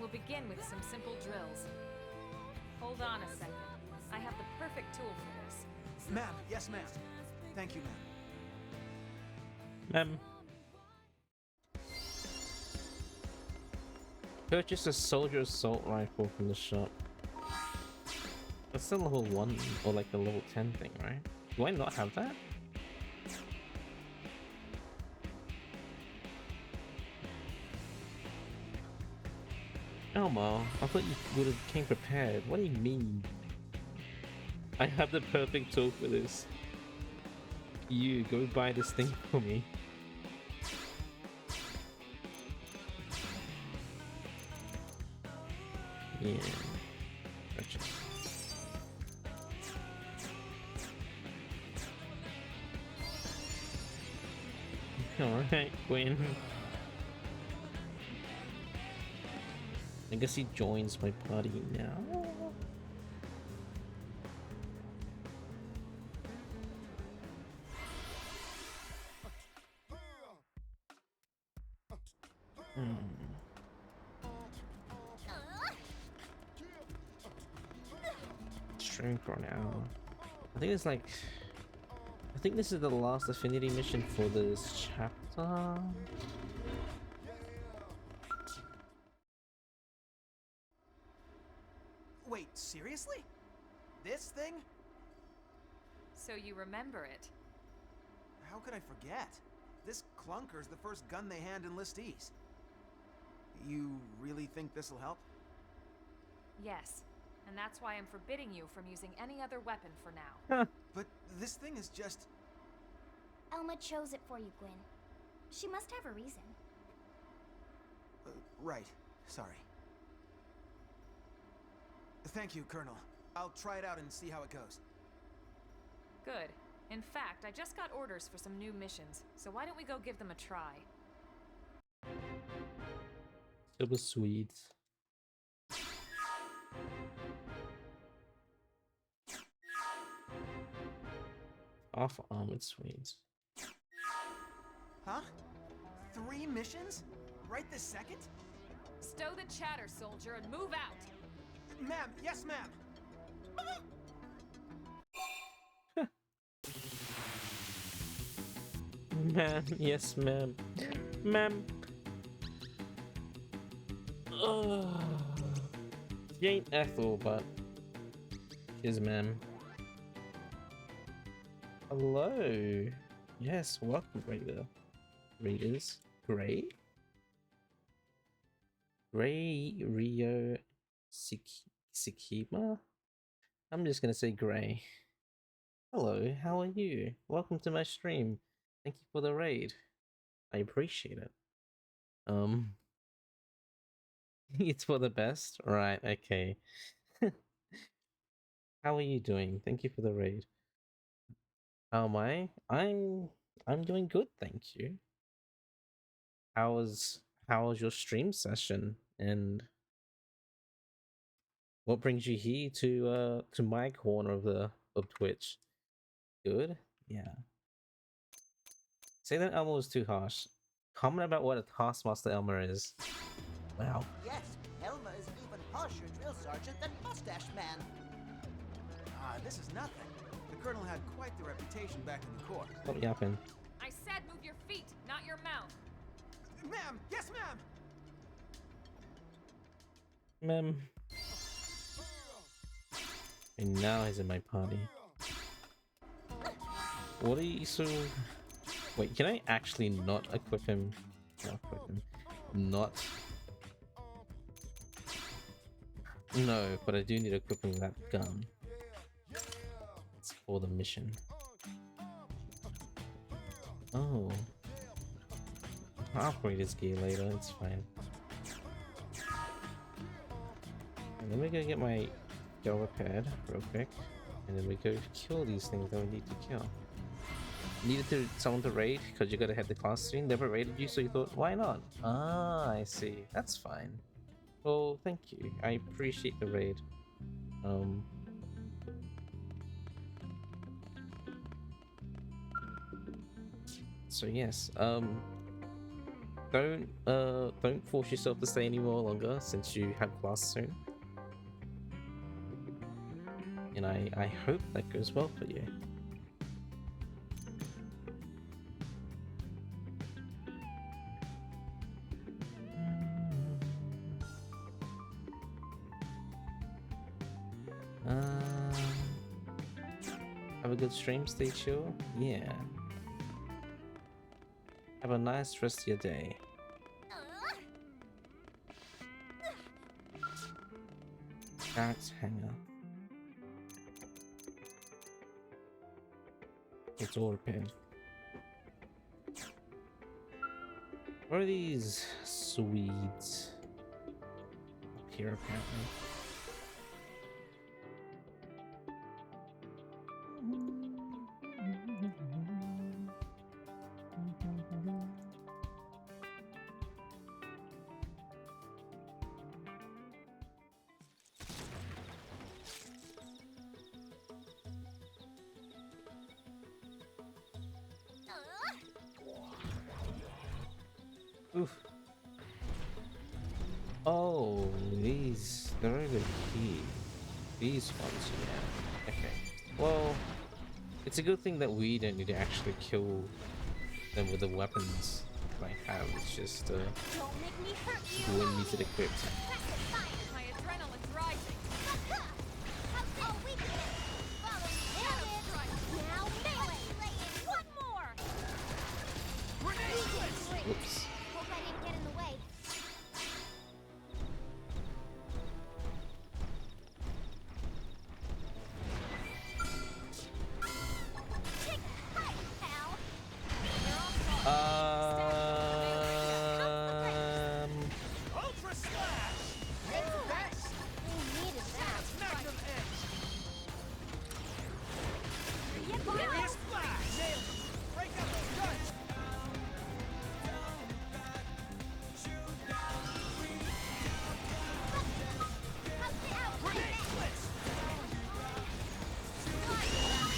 We'll begin with some simple drills. Hold on a second. I have the perfect tool for this. Ma'am, yes, ma'am. Thank you, Ma'am. Purchase a soldier assault rifle from the shop. That's a level 1 or like a level 10 thing, right? Do I not have that? Elmo, I thought you would have came prepared. What do you mean? I have the perfect tool for this. You go buy this thing for me. Yeah. Gotcha. Alright, Gwyn. I guess he joins my party now. Stream for an hour. I think it's like, I think this is the last affinity mission for this chapter. Wait, seriously? This thing? So you remember it. How could I forget? This clunker's the first gun they hand enlistees. You really think this'll help? Yes. And that's why I'm forbidding you from using any other weapon for now. But this thing is just... Elma chose it for you, Gwyn. She must have a reason. Right. Sorry. Thank you, Colonel. I'll try it out and see how it goes. Good. In fact, I just got orders for some new missions, so why don't we go give them a try? It was sweet. Off armored Swedes. Huh? 3 missions? Right this second? Stow the chatter, soldier, and move out! Ma'am, yes, ma'am! Ma'am, yes, ma'am. Ma'am. She ain't Ethel, but she's ma'am. Hello. Yes, welcome, readers. Gray? Gray Rio Sikima? I'm just gonna say Gray. Hello, how are you? Welcome to my stream. Thank you for the raid. I appreciate it. It's for the best? Right, okay. How are you doing? Thank you for the raid. How am I? I'm doing good, thank you. How was your stream session, and what brings you here to my corner of Twitch? Good? Yeah. Say that Elmer was too harsh. Comment about what a Taskmaster Elmer is. Wow. Yes, Elmer is an even harsher drill sergeant than Mustache Man. Ah, this is nothing. The Colonel had quite the reputation back in the Corps. Stop yapping. I said move your feet, not your mouth. Ma'am! Yes, ma'am! Ma'am. And now he's in my party. What are you so... Wait, can I actually not equip him? Not equip him. Not... No, but I do need to equip him that gun. It's for the mission. Oh. I'll upgrade his gear later, it's fine. And let me go get my gun repaired real quick. And then we go kill these things that we need to kill. Needed someone to raid because you gotta head the class soon. Never raided you, so you thought, why not? Ah, I see. That's fine. Well, thank you. I appreciate the raid. So yes, don't force yourself to stay any more longer since you have class soon. And I hope that goes well for you. Have a good stream, stay chill. Yeah. Have a nice rest of your day. Barracks hangar. It's all repaired. What are these Swedes? Up here, apparently. Oof. Oh, they're over here. These ones, yeah. Okay. Well, it's a good thing that we don't need to actually kill them with the weapons I have. It's just Don't make me hurt you. when needs it equipped. My adrenaline's rising. Oh, we did it. Follow me. There it is. Now melee. One more. Whoops. Hope I didn't get in the way. Take a fight, pal. Um. Ultra Slash!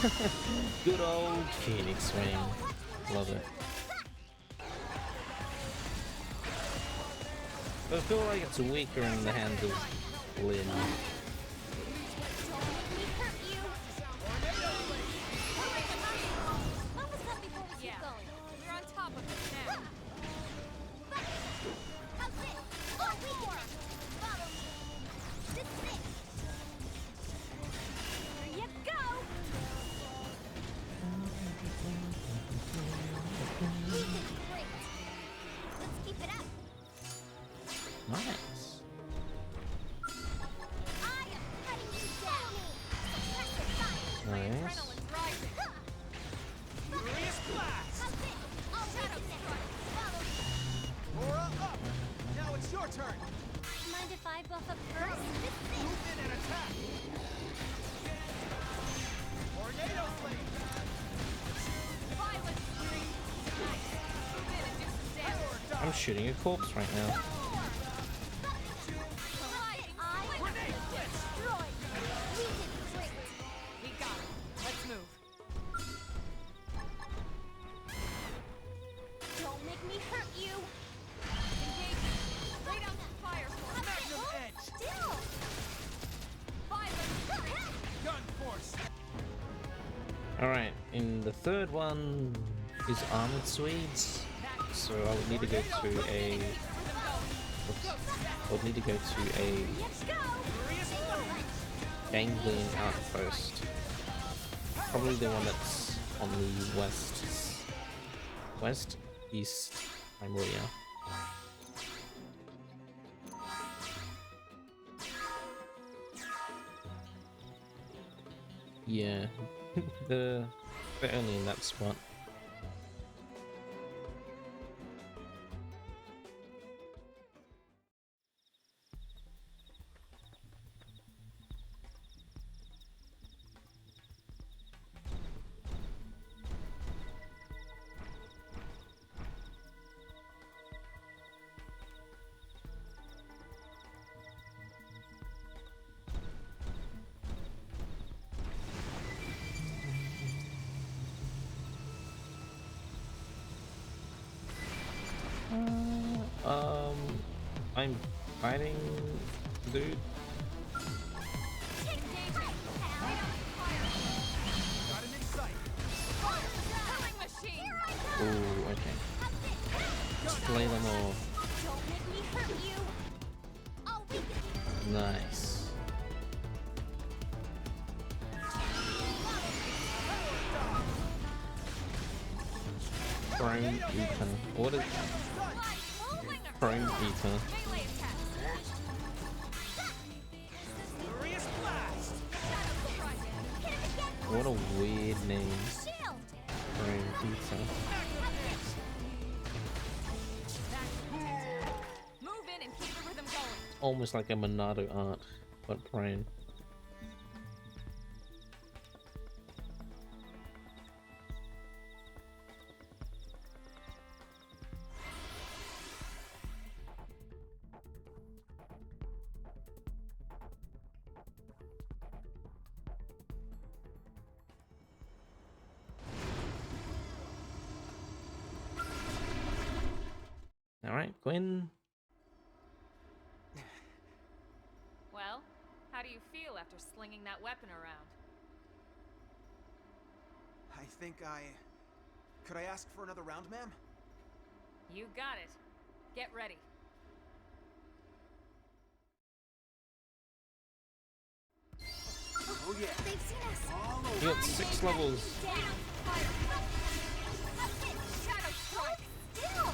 Good old Phoenix Wing. Love it. But I feel like it's weaker in the hands of Lynn. Yeah, we're on top of it now. Here you go! We did great. Let's keep it up. Nice. I am cutting you down. Suppressive fire. My Nice. adrenaline's rising. Furious blast! How's it? I'll shadow strike. Follow me. Aura up! Now it's your turn! Mind if I buff up first? Move in and attack! Tornado flame! Violent scream. Nice. Move in and do some damage. I'm shooting a corpse right now. Grenade destroyed. We did great. We got it. Let's move. Don't make me hurt you. Engage. Straight out the fire force. Magnum edge! Still. Violent scream. Gun force! Alright, in the third one is Armored Swedes. So I would need to go to a... Oops. I would need to go to a Let's go. ganglion outpost. Probably the one that's on the west-east Primordia. Yeah, they're only in that spot. I'm fighting, dude. Got him in sight! Killing machine. Oh, okay. Slay them all. Don't make me hurt you. I'll weaken. Nice. Chrome Eater. What is Chrome Eater? Melee attack. Furious blast! Shadow strike. What a weird name. Shield. Chrome Eater. Move in and keep the rhythm going. Almost like a Monado art, but prone. Alright, Gwen. Well, how do you feel after slinging that weapon around? I think Could I ask for another round, ma'am? You got it. Get ready. Oh yeah! They've seen us. All over! You got 6 levels. Down. Fire. Shadow strike. Still.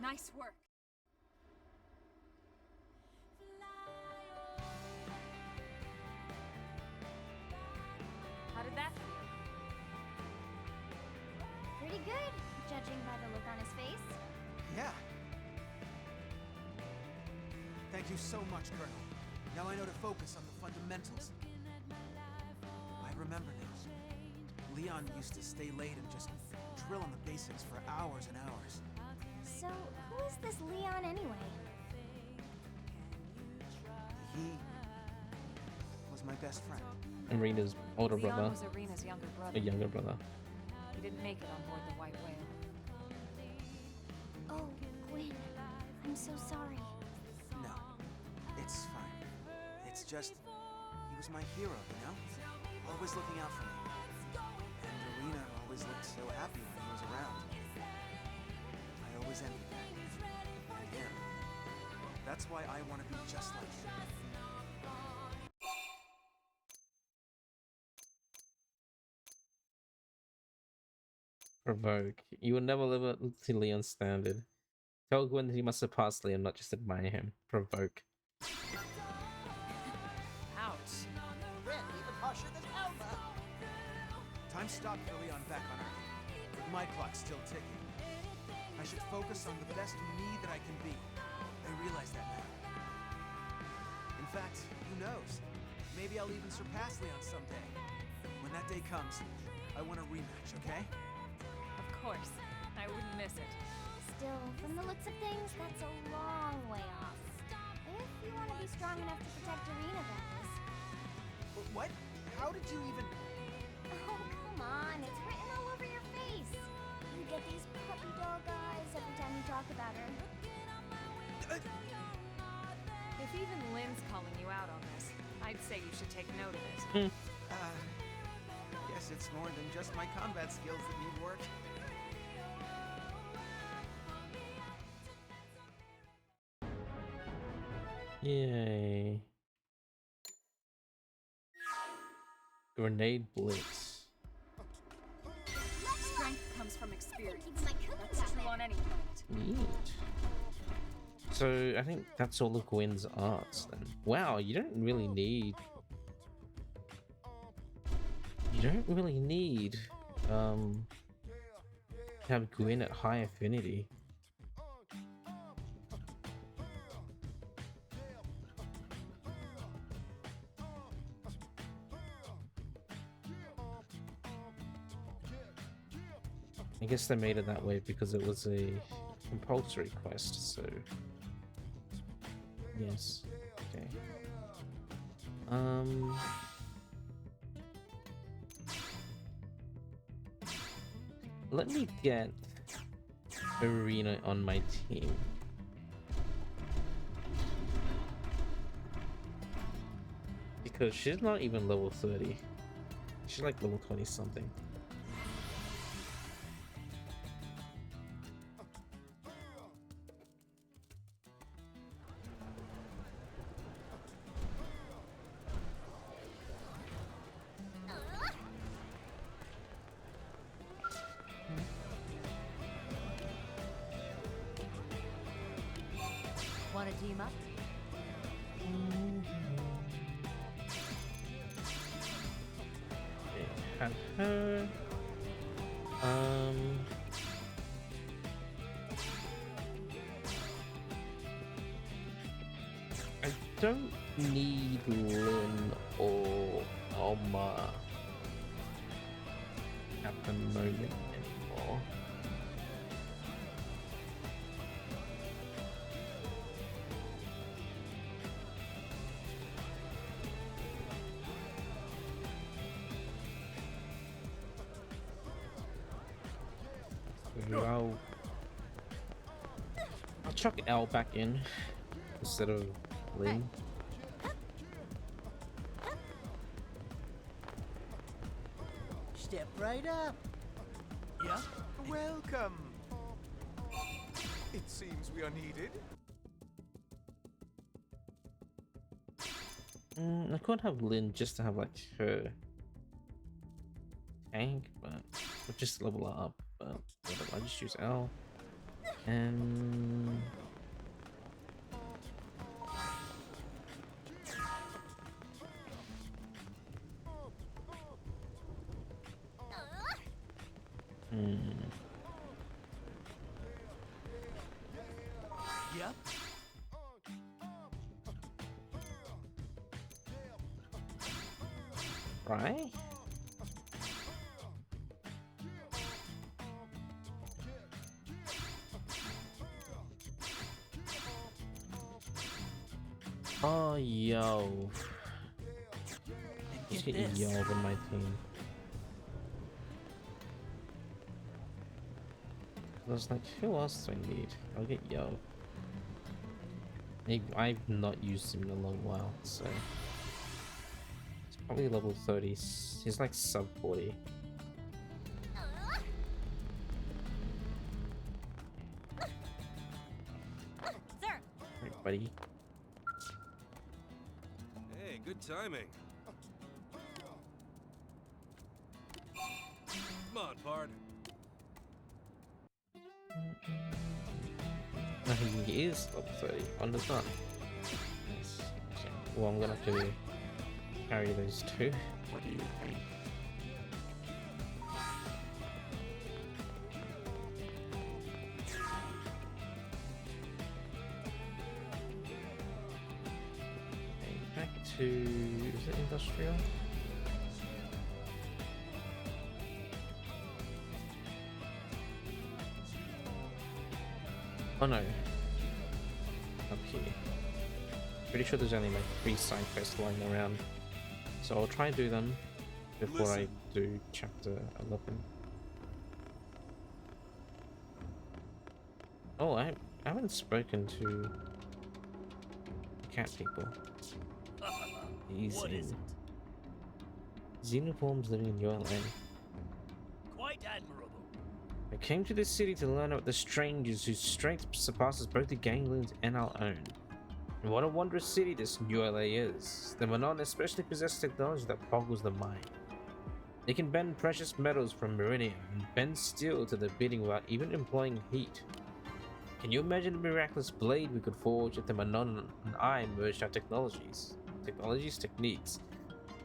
Nice work. How did that feel? Pretty good, judging by the look on his face. Yeah. Thank you so much, Colonel. Now I know to focus on the fundamentals. I remember now. Leon used to stay late and just drill on the basics for hours and hours. So, who is this Leon anyway? He was my best friend. Arena's older Leon brother. was Arena's younger brother. A younger brother. He didn't make it on board the White Whale. Oh, Gwen. I'm so sorry. No, it's fine. It's just, he was my hero, you know? Always looking out for me. And Arena always looked so happy when he was around. I always envied that. And him. That's why I want to be just like him. Provoke. You will never live up to Leon's standard. Tell Gwen that he must surpass Leon, not just admire him. Provoke. Ouch. Gwen even harsher than Alma. Time stopped for Leon back on Earth. But my clock's still ticking. I should focus on the best me that I can be. I realize that now. In fact, who knows? Maybe I'll even surpass Leon someday. When that day comes, I want a rematch, okay? Of course. I wouldn't miss it. Still, from the looks of things, that's a long way off. If you want to be strong enough to protect Arena, that is. What? How did you even... Oh, come on. It's written all over your face. You get these puppy dog eyes every time you talk about her. If even Lynn's calling you out on this, I'd say you should take note of it. Guess it's more than just my combat skills that need work. Yay. Grenade Blitz. Strength comes from experience. Keeping my cookie That's down true on there. any planet. Neat. So I think that's all of Gwen's arts then. Wow, you don't really need to have Gwen at high affinity. I guess they made it that way because it was a compulsory quest, so yes. Okay. Let me get Arena on my team. Because she's not even level 30. She's like level 20 something. Want to team up? Have her. I don't need Lynn or Alma at the moment anymore. I'll chuck L back in instead of Lynn. Step right up. Yeah? Welcome. It seems we are needed. I could have Lynn just to have like her tank, but we'll just level her up. But whatever, I just use L. And Yep. right? Oh, yo. Let's get Yelp on my team. I was like, who else do I need? I'll get Yo. I've not used him in a long while, so he's probably level 30. He's like sub 40. Right, buddy. Hey, good timing. Come on, pard. He is level 30 on the sun. Well, I'm gonna have to carry those two. What do you think? Okay, back to, is it industrial? Oh no. Up here. Pretty sure there's only like 3 side quests lying around. So I'll try and do them before I do chapter 11. Oh, I haven't spoken to the cat people. Easy. What is it? Xenoforms living in your land. Quite admirable. I came to this city to learn about the strangers whose strength surpasses both the ganglions and our own. And what a wondrous city this New LA is. The Manon especially possess technology that boggles the mind. They can bend precious metals from Meridian and bend steel to the bidding without even employing heat. Can you imagine the miraculous blade we could forge if the Manon and I merged our techniques? It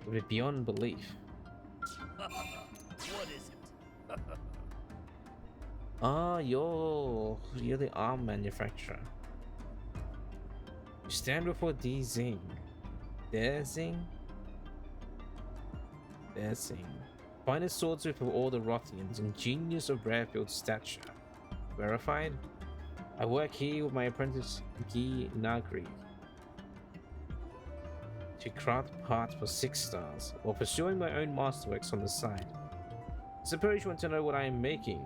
would be beyond belief. What is it? Ah, you're the arm manufacturer. You stand before D Zing. There Zing? There Zing. Finest swordsmith of all the Rothians and genius of Rarefield stature. Verified? I work here with my apprentice Guy Nagri to craft parts for 6 stars, while pursuing my own masterworks on the side. Suppose you want to know what I am making.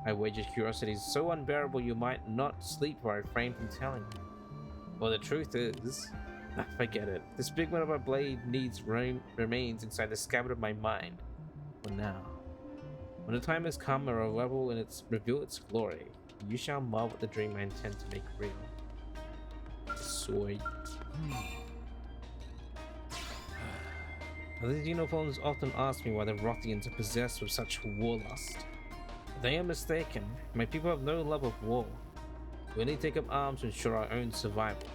I wager curiosity is so unbearable you might not sleep or I refrain from telling you. Well, the truth is, forget it. This pigment of a blade remains inside the scabbard of my mind. For now. When the time has come and revel in reveal its glory, you shall marvel at the dream I intend to make real. Sweet. The Xenoforms often ask me why the Rothians are possessed with such warlust. They are mistaken. My people have no love of war. We only take up arms to ensure our own survival.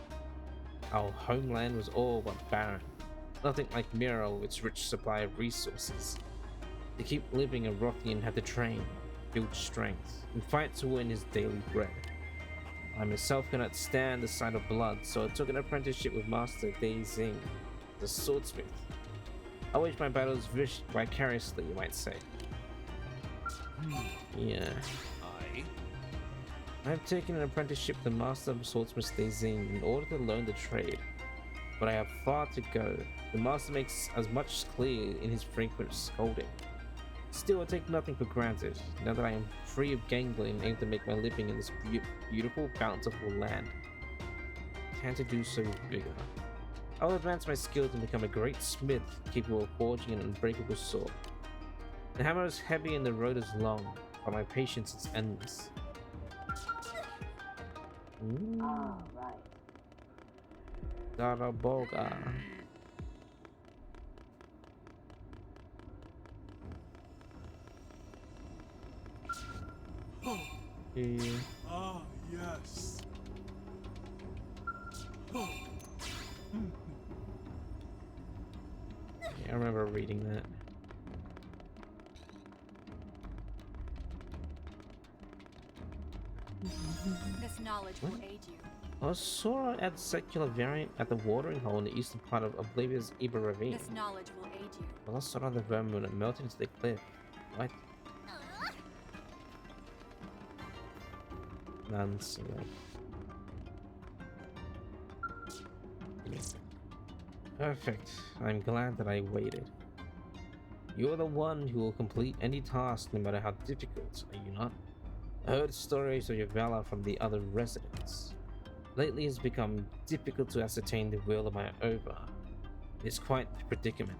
Our homeland was all but barren. Nothing like Mira with its rich supply of resources. To keep living, a Rothian had to train, build strength, and fight to win his daily bread. I myself cannot stand the sight of blood, so I took an apprenticeship with Master Dei Zing, the swordsmith. I wage my battles vicariously, you might say. Yeah. I've taken an apprenticeship to Master of Swordsmith Dei Zing in order to learn the trade, but I have far to go. The Master makes as much clear in his frequent scolding. Still, I take nothing for granted, now that I am free of gangling and aim to make my living in this beautiful, bountiful land. I plan to do so with vigor. I will advance my skills and become a great smith capable of forging an unbreakable sword. The hammer is heavy and the road is long, but my patience is endless. Daraboga. Ah, yes. Yeah, I remember reading that. This knowledge will aid you. I saw at the secular variant at the watering hole in the eastern part of Oblivion's Iber Ravine. This knowledge will aid you. Well, I saw the vermin and melted into the cliff. What? Nonsense. Perfect. I'm glad that I waited. You're the one who will complete any task no matter how difficult, are you not? I heard stories of your valor from the other residents. Lately it's become difficult to ascertain the will of my Ova. It's quite the predicament.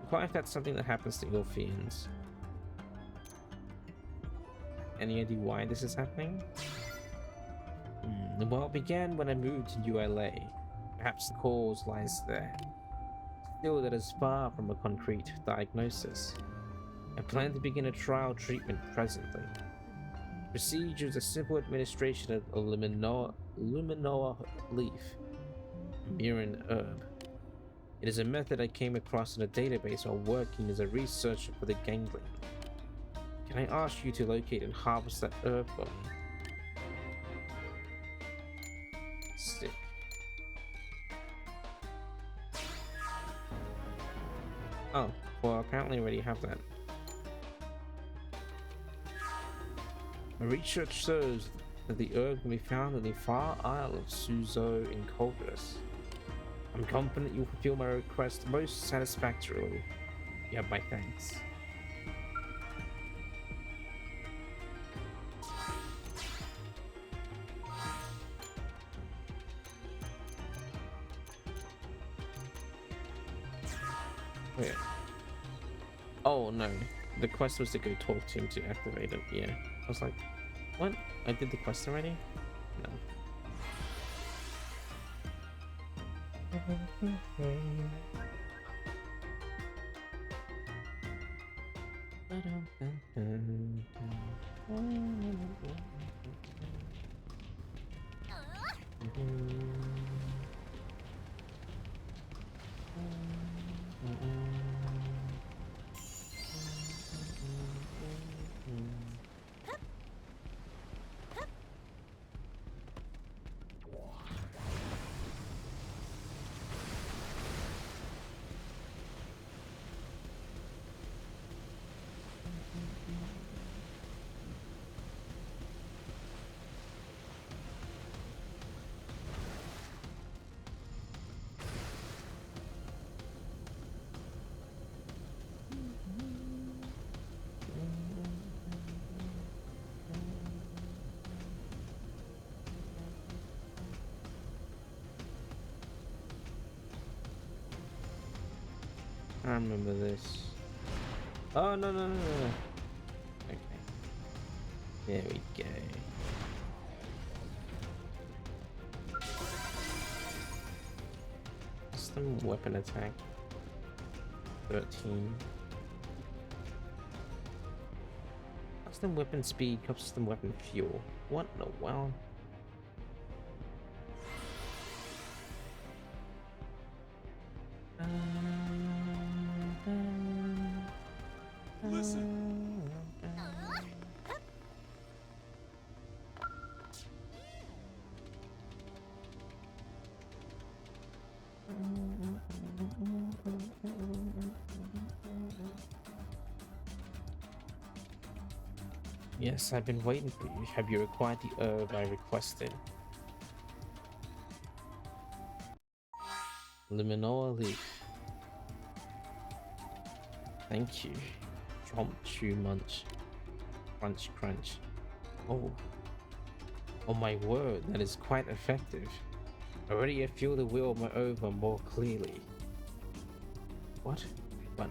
Inquire if that's something that happens to Ilfians. Any idea why this is happening? Well, it began when I moved to ULA. Perhaps the cause lies there. Still, that is far from a concrete diagnosis. I plan to begin a trial treatment presently. Procedure is a simple administration of a luminoa leaf, a Miran herb. It is a method I came across in a database while working as a researcher for the ganglion. Can I ask you to locate and harvest that herb for me? Sick. Oh, well, apparently I already have that. My research shows that the herb can be found in the far isle of Suzo in Coldress. I'm confident you'll fulfill my request most satisfactorily. You have my thanks. Wait. Oh no, the quest was to go talk to him to activate it. Yeah, I was like, what? I did the quest already? No. I remember this. Oh, no, no, no, no. Okay. There we go. Custom weapon attack. 13. Custom weapon speed, custom weapon fuel. What in the world? Listen. Yes, I've been waiting for you. Have you acquired the herb I requested? Luminoa leaf. Thank you. Chomp, chew, munch. Crunch, crunch. Oh. Oh my word, that is quite effective. Already I feel the will of my Ova more clearly. What? But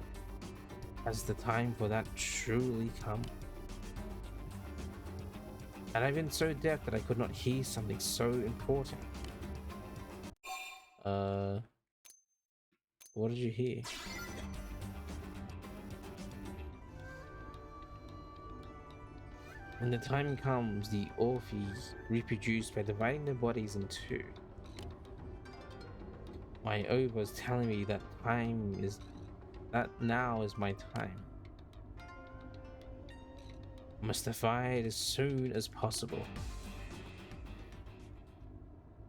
has the time for that truly come? And I've been so deaf that I could not hear something so important. What did you hear? When the time comes, the Orpheus reproduce by dividing their bodies in two. My Ova is telling me that now is my time. I must defy it as soon as possible.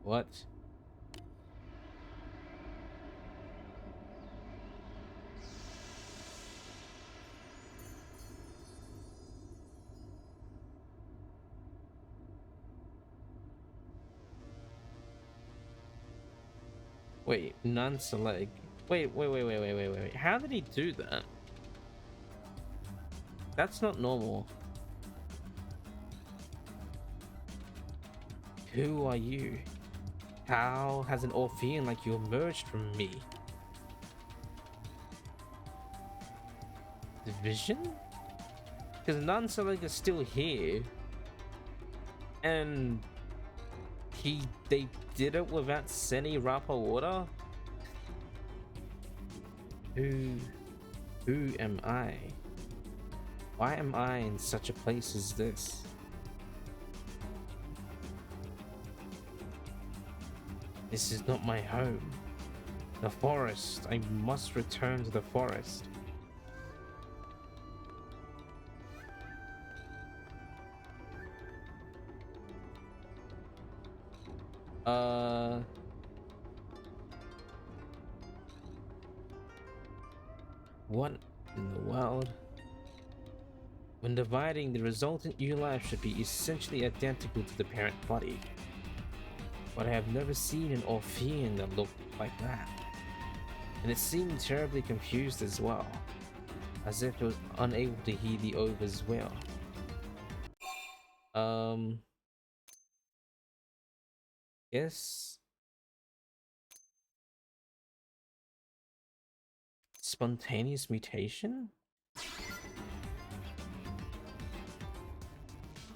What? Wait, non-select. Wait. How did he do that? That's not normal. Who are you? How has an Orphean like you emerged from me? Division? Because non-select is still here. And they did it without sending Rapa order? Who am I? Why am I in such a place as this? This is not my home. The forest. I must return to the forest. What in the world? When dividing, the resultant new life should be essentially identical to the parent body. But I have never seen an Orphean that looked like that. And it seemed terribly confused as well, as if it was unable to hear the Over's will. Yes. Spontaneous mutation?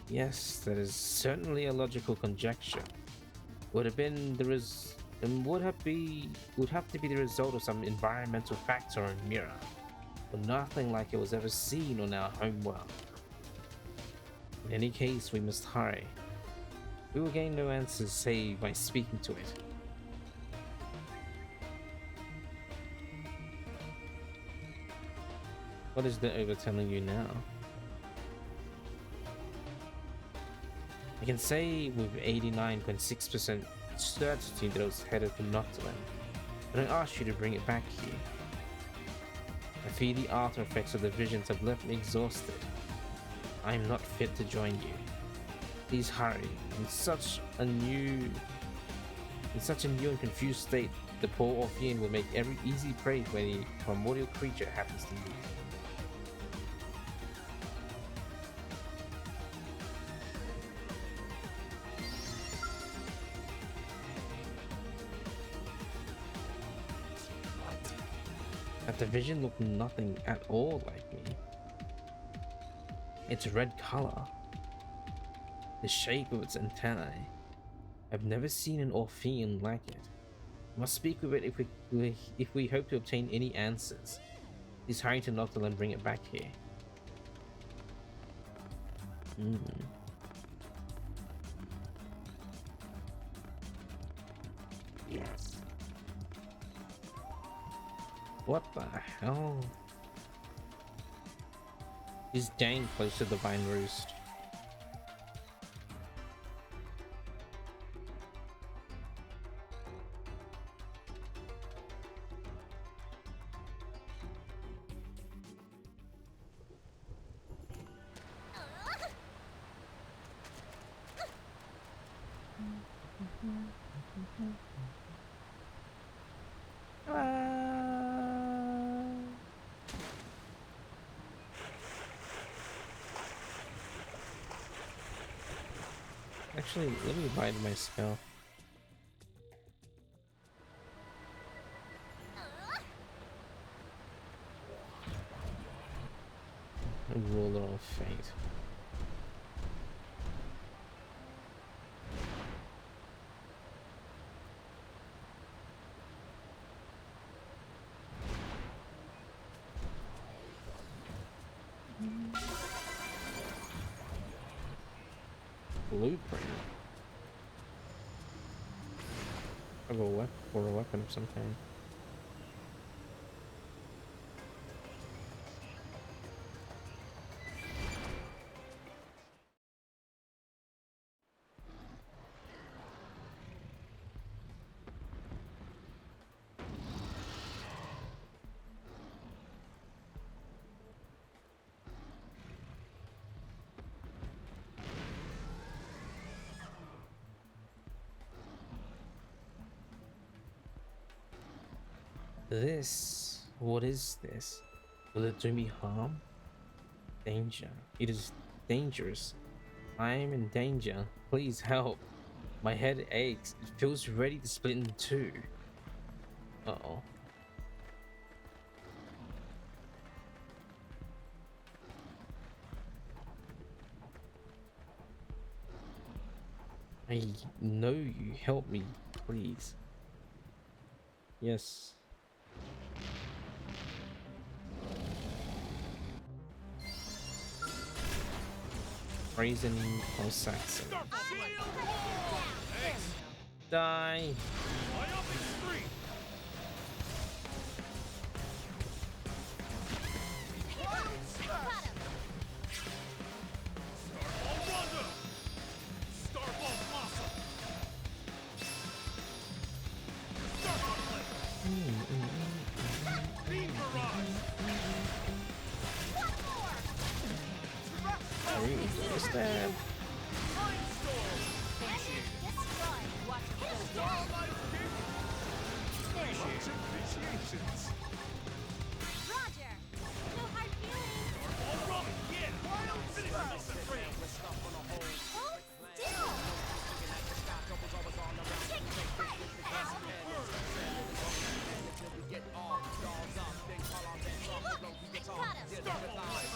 Yes, that is certainly a logical conjecture. Would have been would have to be the result of some environmental factor in Mira, but nothing like it was ever seen on our home world. In any case, we must hurry. We will gain no answers save by speaking to it. What is the Over telling you now? I can say with 89.6% certainty that it was headed for Nocturne, but I asked you to bring it back here. I fear the after effects of the visions have left me exhausted. I am not fit to join you. Please hurry. In such a new and confused state, the poor Orphean will make every easy prey for any primordial creature happens to meet. That division looked nothing at all like me. Its red color, the shape of its antennae. I've never seen an Orphean like it. I must speak with it if we hope to obtain any answers. Please hurry to Nocturne and bring it back here. Yes. What the hell? He's dang close to the Vine Roost. Actually, let me bite my spell. Ruler of Fate. Blueprint. Of a weapon of some kind. This. What is this? Will it do me harm? Danger. It is dangerous. I am in danger. Please help. My head aches. It feels ready to split in two. Uh-oh. I know you. Help me, please. Yes. Raisin or Saxon. Die. Stab. Roger. No hard feelings.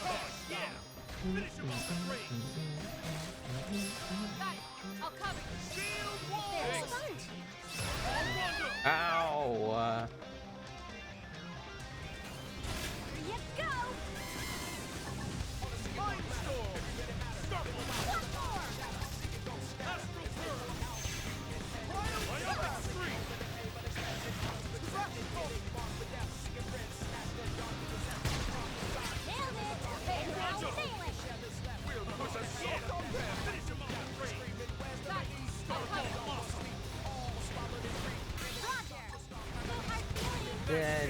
Hold still. Finish him off the range. Got it. I'll cover you. Shield wall. There's sponge. Ow! Here you go. Mind storm. Starfall. One more. Astral curve. Biotic stream. Nailed it. Now sailing. Push us again. Finish him off the range. Got it. I'll cover you. Roger. No hard feelings. Dead.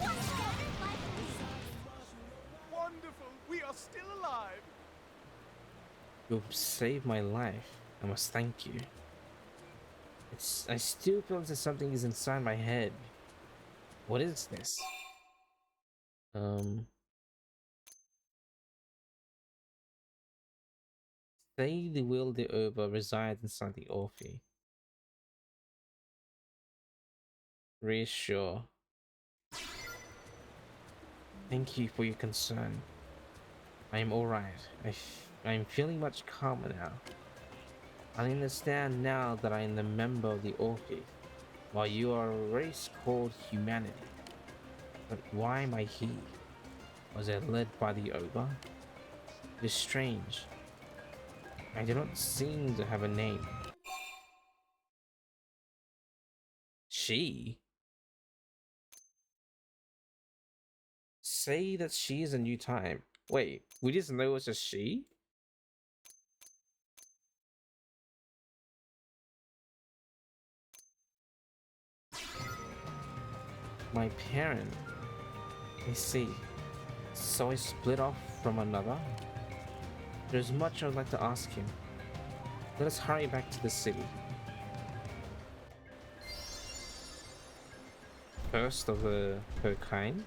One standard life resource. Wonderful! We are still alive! You saved my life. I must thank you. I still feel that something is inside my head. What is this? Say the will the Oba resides inside the Orphe. Reassure. Thank you for your concern. I am alright. I am feeling much calmer now. I understand now that I am a member of the Orphe, while you are a race called humanity. But why am I here? Was I led by the Oba? It is strange. I do not seem to have a name. She? Say that she is a new time. Wait, we just know it's a she? My parent. I see. So I split off from another? There's much I'd like to ask him. Let us hurry back to the city. First of her kind?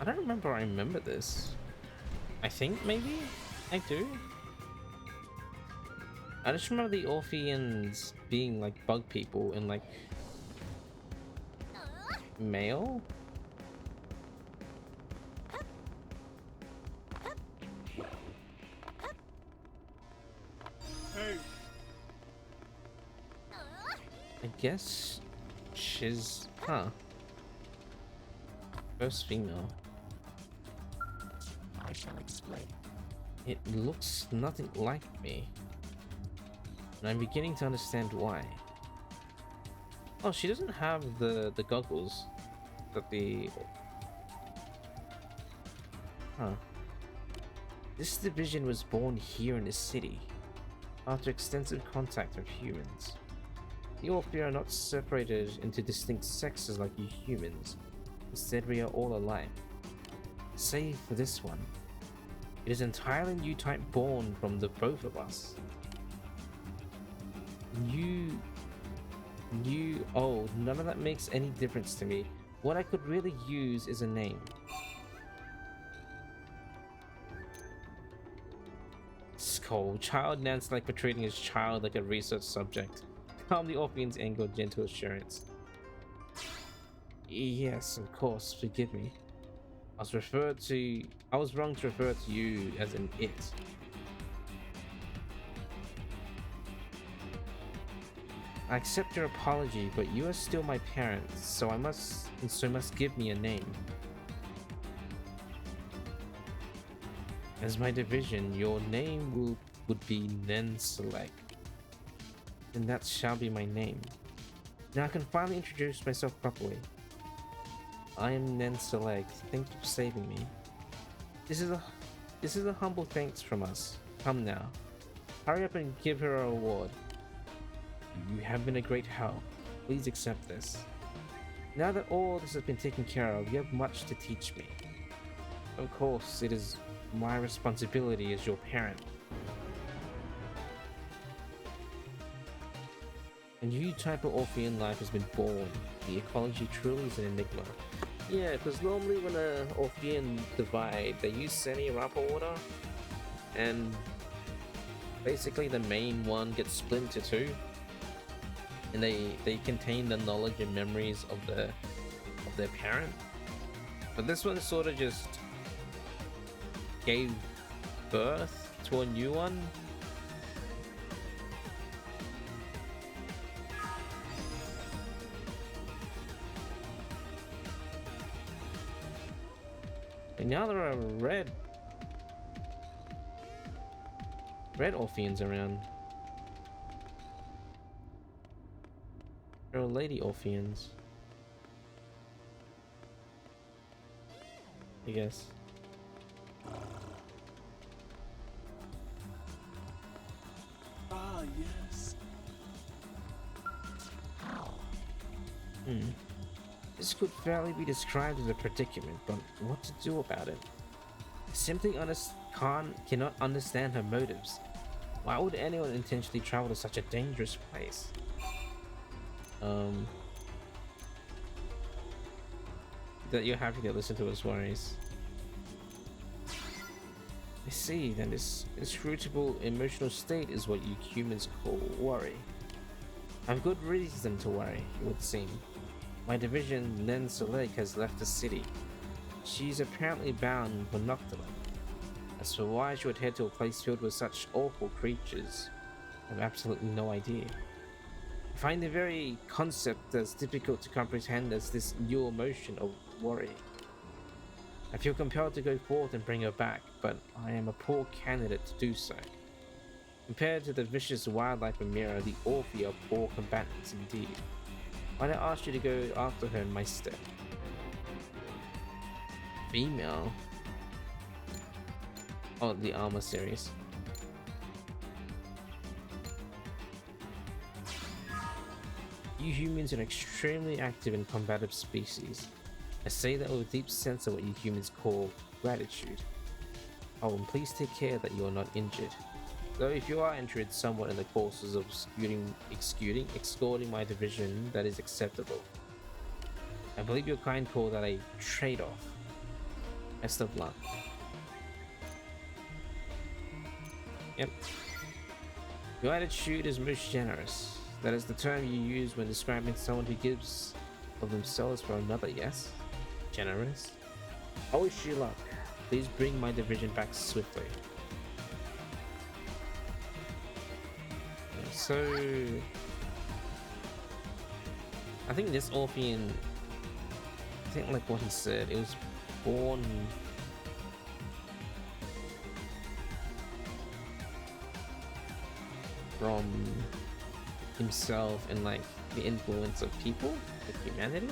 I don't remember this. I think maybe I do. I just remember the Orpheans being like bug people and like male. Hey! I guess she's first female. I shall explain. It looks nothing like me. And I'm beginning to understand why. Oh, she doesn't have the goggles that the... This division was born here in the city, after extensive contact with humans. The Orphe are not separated into distinct sexes like you humans. Instead, we are all alike. Save for this one. It is entirely new type born from the both of us. Oh, none of that makes any difference to me. What I could really use is a name. Skull. Child Nance like portraying his child like a research subject. Calm the Orphean's anger, gentle assurance. Yes, of course, forgive me. I was wrong to refer to you as an it. I accept your apology, but you are still my parents, so must give me a name. As my division, your name would be Nen Select. And that shall be my name. Now I can finally introduce myself properly. I am Nen Select. Thank you for saving me. This is a humble thanks from us. Come now. Hurry up and give her a reward. You have been a great help. Please accept this. Now that all this has been taken care of, you have much to teach me. Of course, it is my responsibility as your parent. A new type of Orphean life has been born. The ecology truly is an enigma. Yeah, because normally when a Orphean divide, they use semi-rapid order, and basically the main one gets split into two, and they contain the knowledge and memories of their parent. But this one sort of just gave birth to a new one. And now there are red Orpheans around. There are lady Orpheans, I guess. Ah, yes. This could fairly be described as a predicament, but what to do about it? I simply cannot understand her motives. Why would anyone intentionally travel to such a dangerous place? That you're happy to listen to his worries. I see, then this inscrutable emotional state is what you humans call worry. I've good reason to worry, it would seem. My division, Len Select, has left the city. She's apparently bound for Noctula. As for why she would head to a place filled with such awful creatures, I have absolutely no idea. I find the very concept as difficult to comprehend as this new emotion of worry. I feel compelled to go forth and bring her back, but I am a poor candidate to do so. Compared to the vicious wildlife of Mira, the Orphe are poor combatants indeed. Why'd I ask you to go after her in my stead? Female? Oh, the armor series. You humans are an extremely active and combative species. I say that with a deep sense of what you humans call gratitude. Oh, and please take care that you are not injured. Though if you are injured somewhat in the courses of escorting my division, that is acceptable. I believe your kind call that a trade-off. Best of luck. Yep. Your attitude is most generous. That is the term you use when describing someone who gives of themselves for another, yes? Generous? I wish you luck. Please bring my division back swiftly. So I think this Orphean, I think like what he said, it was born from himself and like the influence of people, like humanity.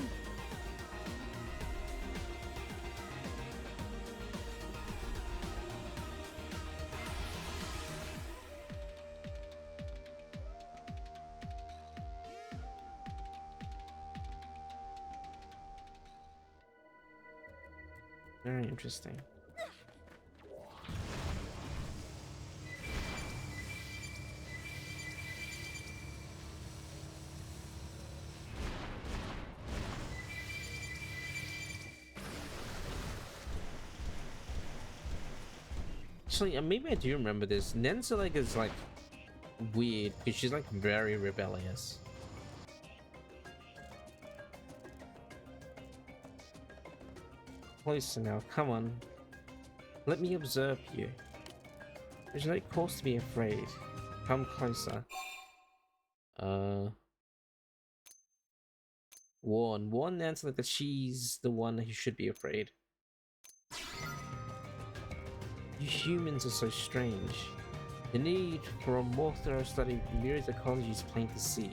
Very interesting. Actually, maybe I do remember this. Nancy like is like weird because she's like very rebellious. Closer now, come on. Let me observe you. There's no cause to be afraid. Come closer. Warn Nancy like that she's the one who should be afraid. You humans are so strange. The need for a more thorough study of myriad ecology is plain to see.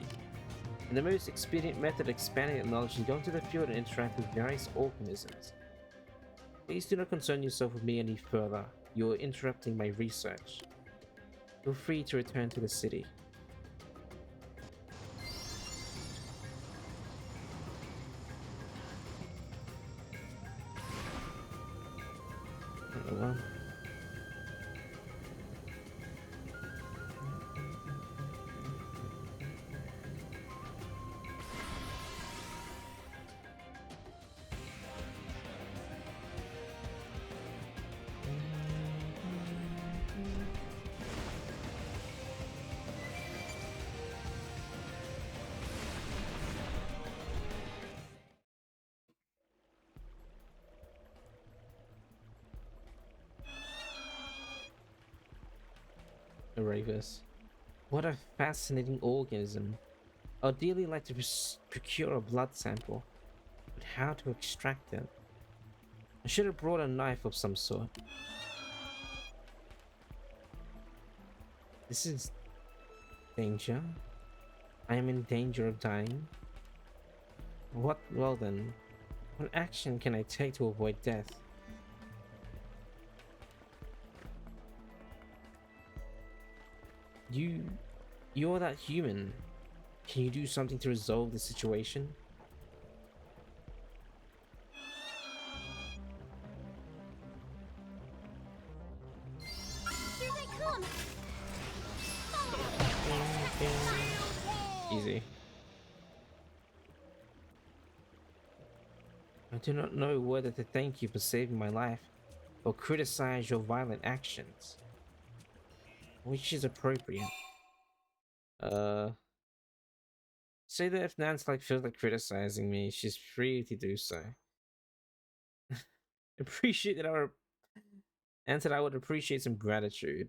And the most expedient method of expanding that knowledge is go into the field and interact with various organisms. Please do not concern yourself with me any further. You are interrupting my research. Feel free to return to the city. Well. Ravus. What a fascinating organism. I'd dearly like to procure a blood sample, but how to extract it? I should have brought a knife of some sort. This is danger. I am in danger of dying. What? Well then, what action can I take to avoid death? You're that human. Can you do something to resolve the situation? Here they come! Easy. I do not know whether to thank you for saving my life or criticize your violent actions. Which is appropriate? Say that if Nance like feels like criticizing me, she's free to do so. Appreciate that I would appreciate some gratitude.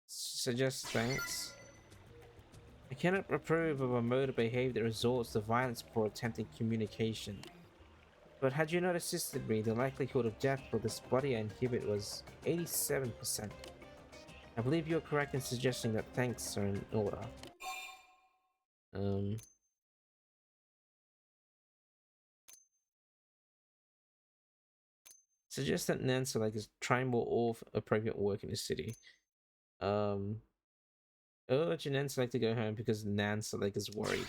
Suggest thanks. I cannot approve of a mode of behavior that resorts to violence before attempting communication. But had you not assisted me, the likelihood of death for this body I inhabit was 87%. I believe you are correct in suggesting that thanks are in order. Suggest that Nancy like is trying more all appropriate work in the city. Urge Nancy like to go home because Nancy like is worried.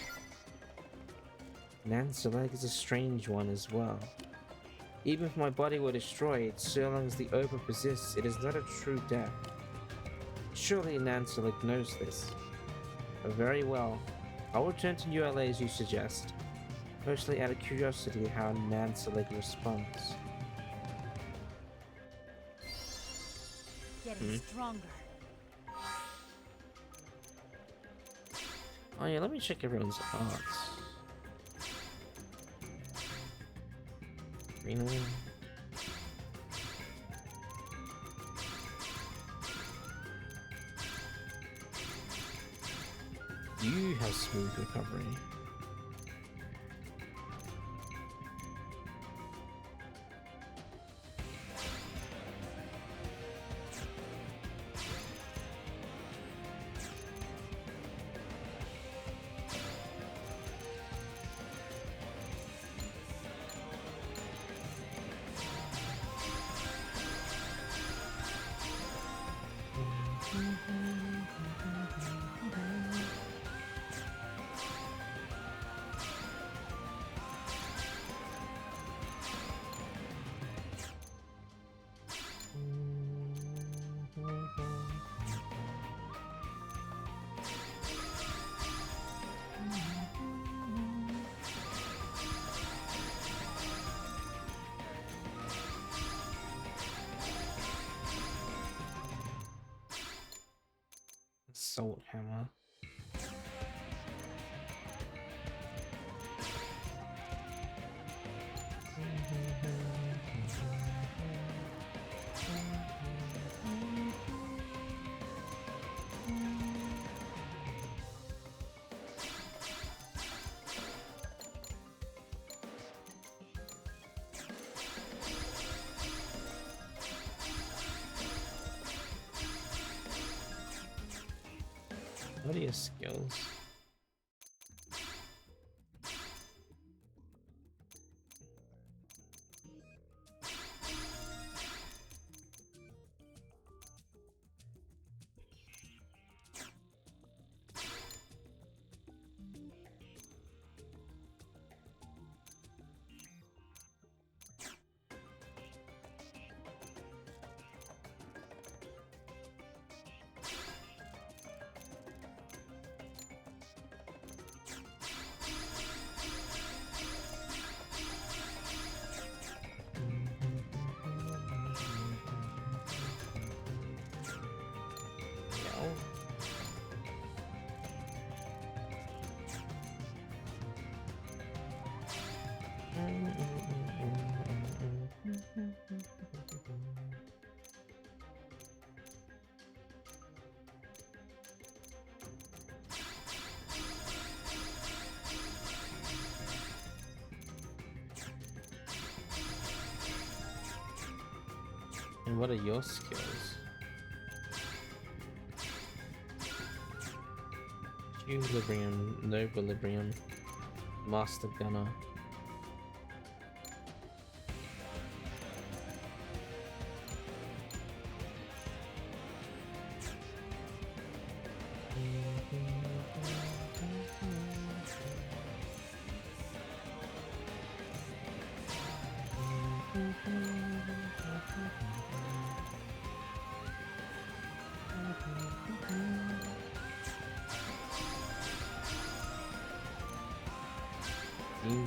Nancy like is a strange one as well. Even if my body were destroyed, so long as the open persists, it is not a true death. Surely Nancy like knows this. Very well. I'll return to New LA as you suggest. Mostly out of curiosity how Nancy like responds. Getting stronger. Oh yeah, let me check everyone's arts. Green one. You have smooth recovery. Salt hammer. What are your skills? And what are your skills? Equilibrium, no equilibrium, master gunner.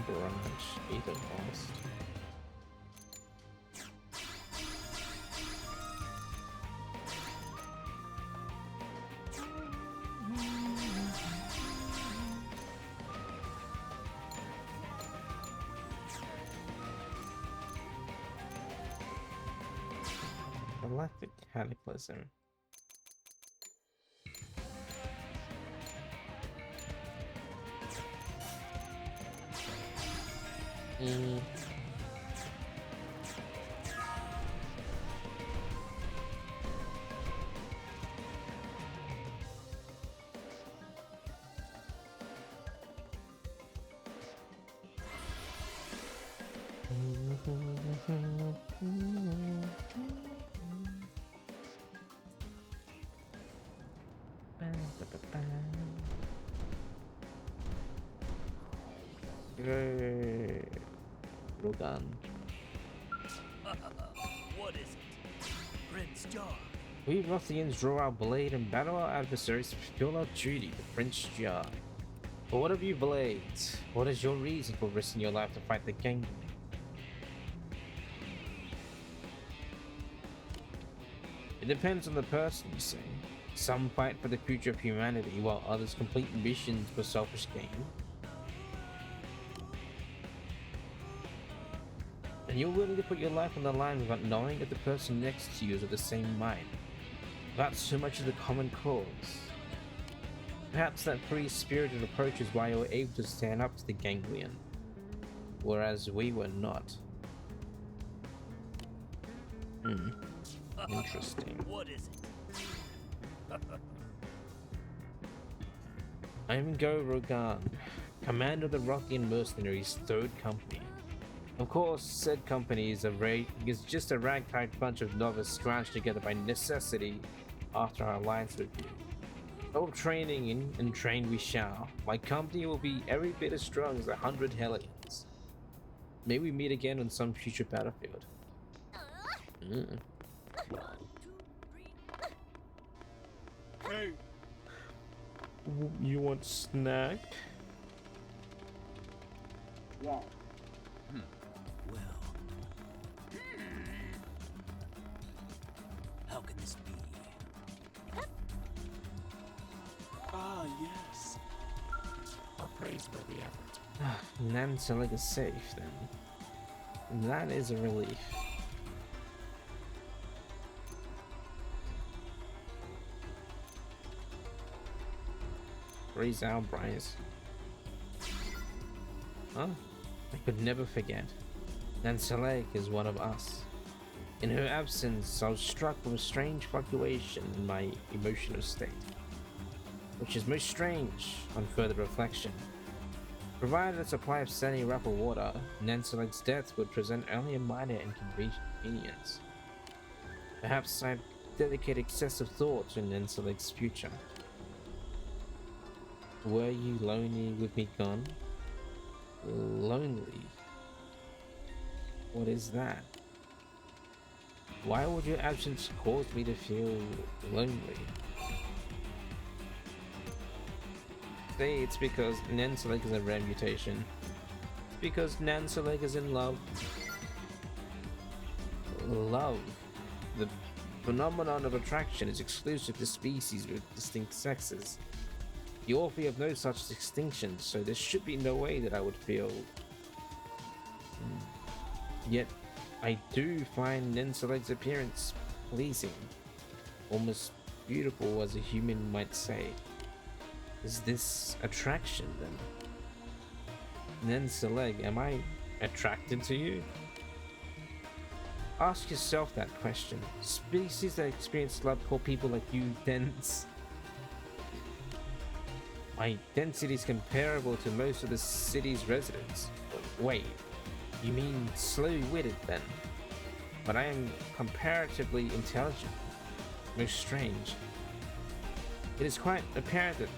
Barrage, either lost. Galactic Cataclysm. Rogan. What is it? Prince Jar. We Rothians draw our blade and battle our adversaries to fulfill our duty to Prince Jar. But what of you blades? What is your reason for risking your life to fight the Ganglion? It depends on the person, you see. Some fight for the future of humanity, while others complete missions for selfish gain. And you're willing to put your life on the line without knowing if the person next to you is of the same mind, without so much as a common cause. Perhaps that free-spirited approach is why you were able to stand up to the Ganglion, whereas we were not. Interesting. What is it? I am Go Rogan, commander of the Rothian Mercenaries' 3rd Company. Of course, said company is just a ragtag bunch of novices scratched together by necessity after our alliance with you. Oh, training in and train we shall. My company will be every bit as strong as 100 Hellions. May we meet again on some future battlefield. Hey! You want snack? Yeah. Well, how can this be? praised for the effort. Nanteleg is safe then. That is a relief. Raise our Bryce. Huh? I could never forget. Nanteleg is one of us. In her absence, I was struck with a strange fluctuation in my emotional state, which is most strange on further reflection. Provided a supply of sandy rapid water, Nanteleg's death would present only a minor inconvenience. Perhaps I've dedicated excessive thought to Nanteleg's future. Were you lonely with me gone? Lonely? What is that? Why would your absence cause me to feel lonely? Say it's because Nanteleg is a rare mutation. Because Nanteleg is in love. Love. The phenomenon of attraction is exclusive to species with distinct sexes. The Orphe have no such distinctions, so there should be no way that I would feel. Yet, I do find Nanteleg's appearance pleasing, almost beautiful as a human might say. Is this attraction then? Nanteleg, am I attracted to you? Ask yourself that question. Species that experience love call people like you dense. My density is comparable to most of the city's residents. Wait, you mean slow-witted then? But I am comparatively intelligent. Most strange. It is quite apparent that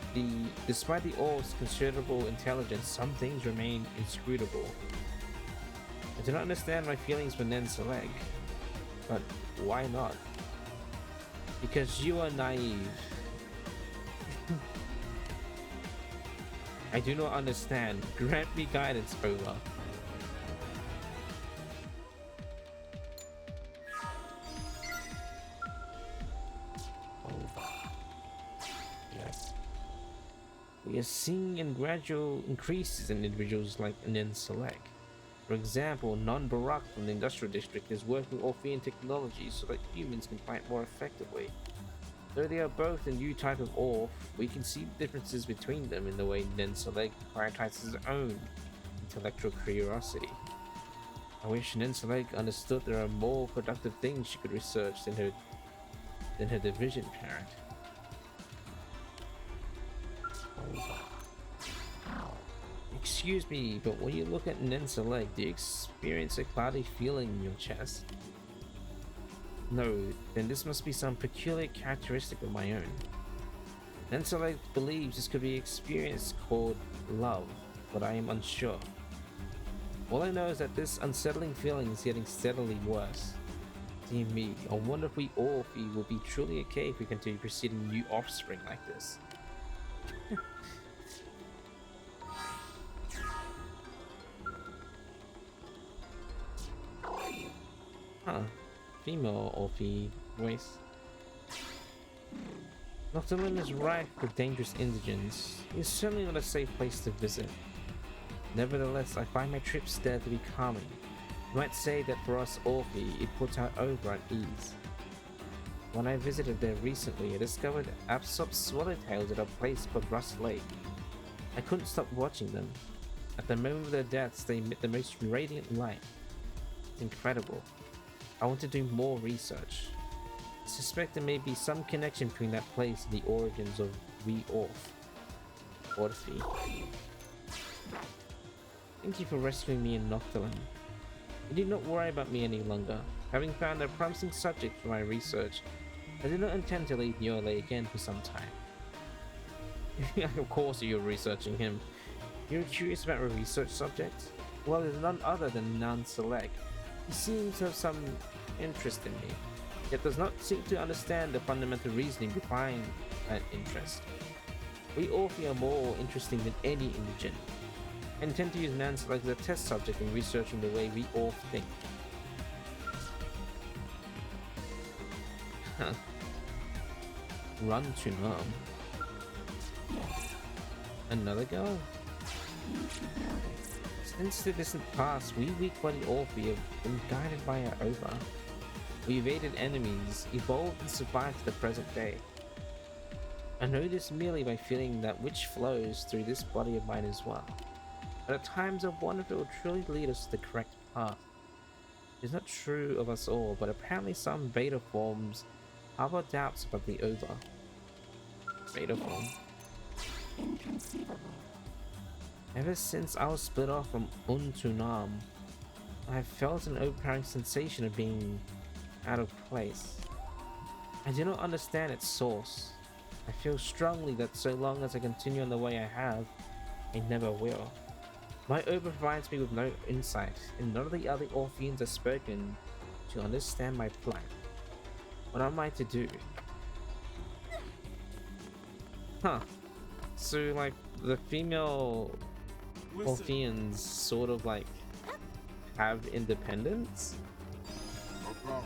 despite the Orph's considerable intelligence, some things remain inscrutable. I do not understand my feelings for Nanteleg, but why not? Because you are naive. I do not understand. Grant me guidance, Ola. Yes. We are seeing in gradual increases in individuals like Nanteleg. For example, Non-Barak from the Industrial District is working Orphean technology so that humans can fight more effectively. Though they are both a new type of Orph, we can see the differences between them in the way Nanteleg prioritizes his own intellectual curiosity. I wish Nanteleg understood there are more productive things she could research than her division parent. Excuse me, but when you look at Nanteleg, do you experience a cloudy feeling in your chest? No, then this must be some peculiar characteristic of my own. Nanteleg believes this could be an experience called love, but I am unsure. All I know is that this unsettling feeling is getting steadily worse. Dear me, I wonder if we Orphe will be truly okay if we continue preceding new offspring like this. Huh. Female Orphe voice. Noctilum is rife with dangerous indigents. It's certainly not a safe place to visit. Nevertheless, I find my trips there to be calming. You might say that for us Orphe, it puts our over at ease. When I visited there recently, I discovered Absop swallowtails at a place called Rust Lake. I couldn't stop watching them. At the moment of their deaths, they emit the most radiant light. It's incredible. I want to do more research. I suspect there may be some connection between that place and the origins of we Orphe. Thank you for rescuing me in Noctilum. You need not worry about me any longer. Having found a promising subject for my research, I do not intend to leave Niole again for some time. Of course you're researching him. You're curious about a research subject? Well, there's none other than Nanteleg. He seems to have some interest in me, yet does not seem to understand the fundamental reasoning behind that interest. We Orphe are more interesting than any indigent. I intend to use Nanteleg as a test subject in researching the way we Orphe think. Huh. Run to Mom. Another girl? Since the distant past, we weak-bodied Orphe have been guided by our Ova. We evaded enemies, evolved and survived to the present day. I know this merely by feeling that which flows through this body of mine as well. But at times I wonder if it will truly lead us to the correct path. It's not true of us all, but apparently some beta forms harbor doubts about the Ova. Beta form. Ever since I was split off from Untunam, I have felt an overpowering sensation of being out of place. I do not understand its source. I feel strongly that so long as I continue on the way I have, I never will. My Ova provides me with no insight, and none of the other Orpheans have spoken to understand my plight. What am I to do? Huh. So, like, the female Orpheans sort of, like, have independence? About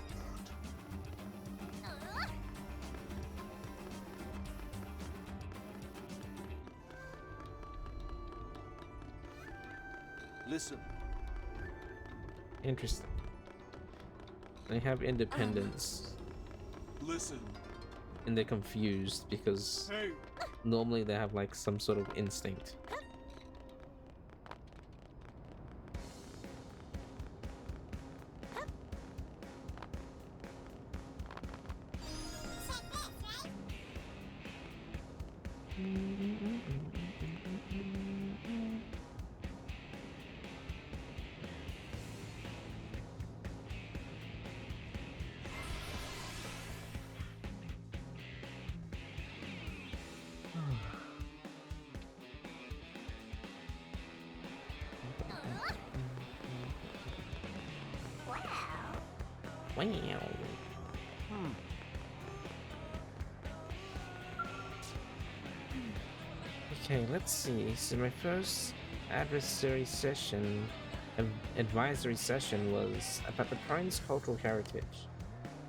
Listen. Interesting. They have independence. Listen. And they're confused because Hey. normally they have like some sort of instinct. Wow. Okay, let's see. So my first adversary session, advisory session was about the Prime's cultural heritage.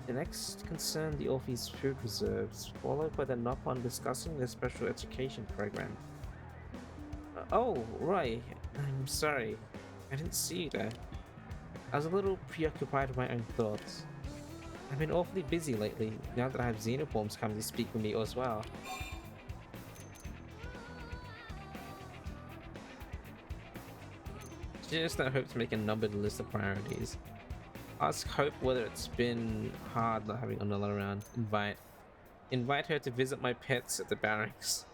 The next concerned the Orphe's food reserves, followed by the knock-on discussing their special education program. Oh, right. I'm sorry. I didn't see you there. I was a little preoccupied with my own thoughts. I've been awfully busy lately, now that I have Xenoforms come to speak with me as well. Just I hope to make a numbered list of priorities. Ask Hope whether it's been hard not having Anula around. Invite her to visit my pets at the barracks.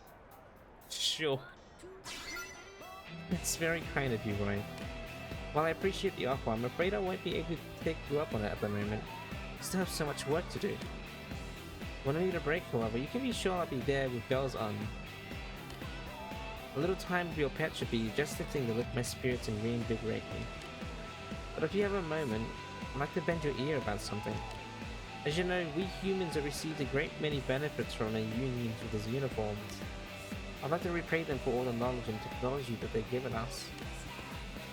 Sure. It's very kind of you, Roy. While I appreciate the offer, I'm afraid I won't be able to take you up on it at the moment. I still have so much work to do. When I need a break, however, you can be sure I'll be there with bells on. A little time with your pet should be just the thing to lift my spirits and reinvigorate me. But if you have a moment, I'd like to bend your ear about something. As you know, we humans have received a great many benefits from our unions with the uniforms. I'd like to repay them for all the knowledge and technology that they've given us.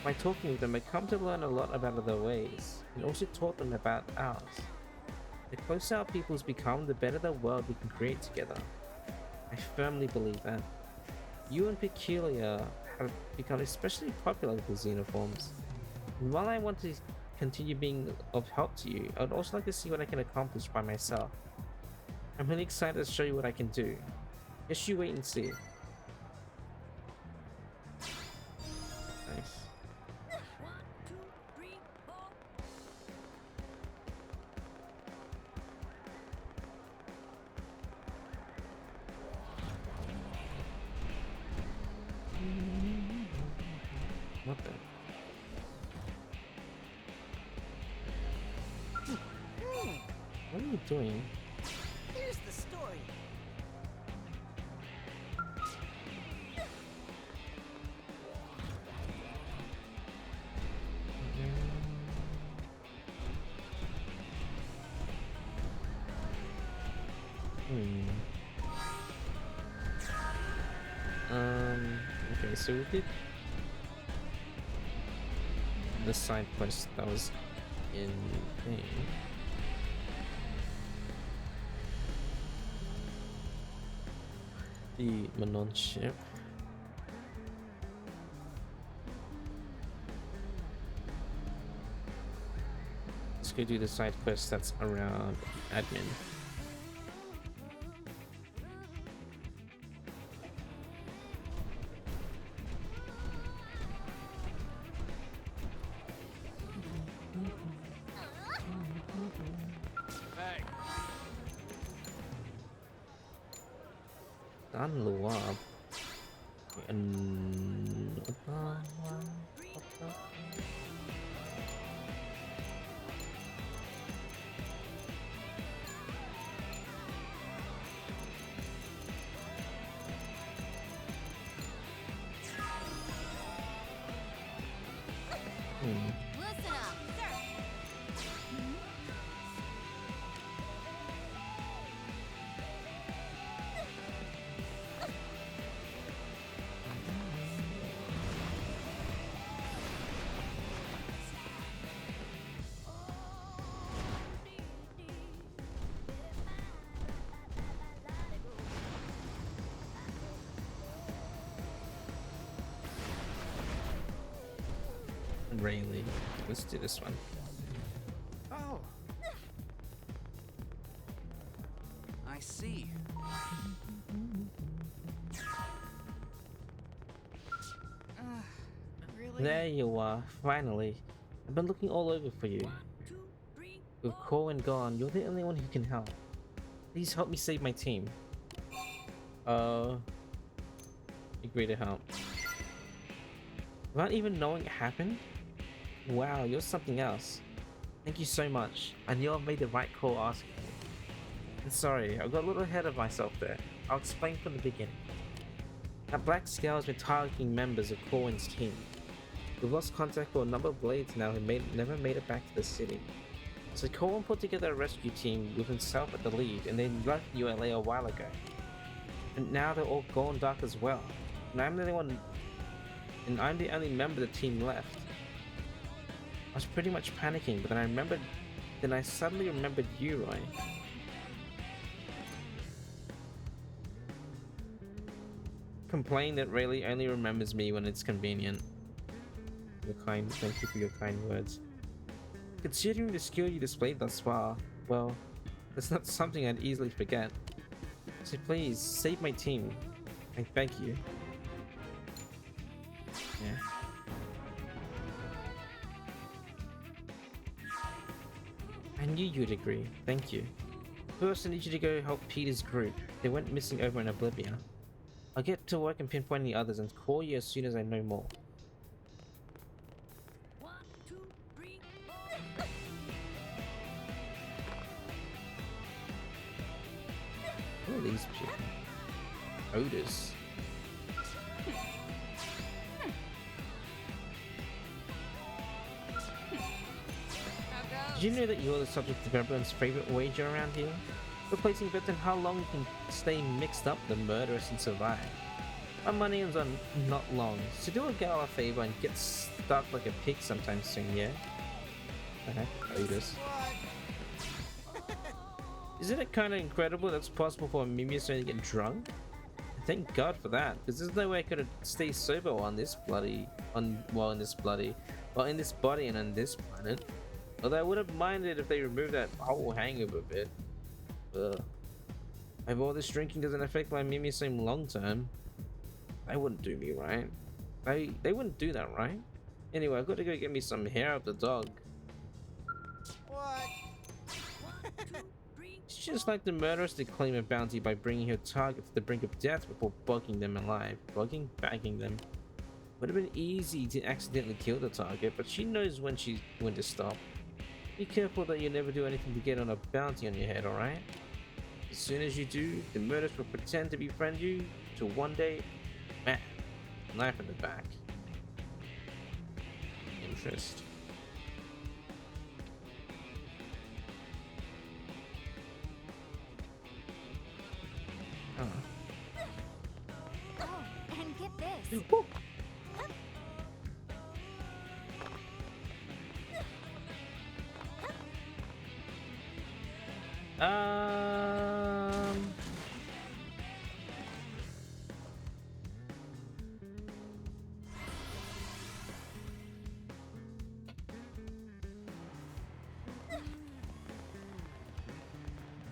By talking with them, I come to learn a lot about their ways, and also taught them about ours. The closer our peoples become, the better the world we can create together. I firmly believe that. You in particular have become especially popular with the Xenoforms. And while I want to continue being of help to you, I would also like to see what I can accomplish by myself. I'm really excited to show you what I can do. Just you wait and see. Nice. What the? What are you doing? Here's the story. Okay, so we did the side quest that was in thing. The Manon ship. Let's go do the side quest that's around admin. Hey. Dan luar. Listen up, sir. Rayleigh. Let's do this one. Oh. I see. Really? There you are, finally. I've been looking all over for you. With Corwin gone, you're the only one who can help. Please help me save my team. Agree to help. Without even knowing it happened? Wow, you're something else. Thank you so much. I knew I made the right call asking you. And sorry, I got a little ahead of myself there. I'll explain from the beginning. That Black Scale has been targeting members of Corwin's team. We've lost contact with a number of blades now who never made it back to the city. So Corwin put together a rescue team with himself at the lead and then left ULA a while ago. And now they're all gone dark as well. And I'm the only member of the team left. I was pretty much panicking, but then I suddenly remembered you, Roy. Complain that Rayleigh only remembers me when it's convenient. Thank you for your kind words. Considering the skill you displayed thus far, well, that's not something I'd easily forget. So please, save my team. I thank you. Yeah. I knew you'd agree. Thank you. First, I need you to go help Peter's group. They went missing over in Oblivion. I'll get to work and pinpoint the others and call you as soon as I know more. 1, 2, 3, 4. Who are these people? Odors. Did you know that you're the subject of everyone's favorite wager around here? Replacing bets on how long you can stay mixed up the murderous and survive. My money is on not long, so do a gal a favor and get stuck like a pig sometime soon, yeah? The heck, Otis. Isn't it kind of incredible that's possible for a Mimius to get drunk? Thank God for that, because there's no way I could stay sober in this body and on this planet. Although I wouldn't mind it if they removed that whole hangover bit. Ugh. If all this drinking doesn't affect my Mimius long term, they wouldn't do me right. They wouldn't do that, right? Anyway, I've got to go get me some hair of the dog. What? It's just like the murderers to claim a bounty by bringing her target to the brink of death before bugging them alive. Bagging them. Would have been easy to accidentally kill the target, but she knows when to stop. Be careful that you never do anything to get on a bounty on your head, alright? As soon as you do, the murderers will pretend to befriend you, till one day, man, knife in the back. Interest. Oh, and get this. Woo.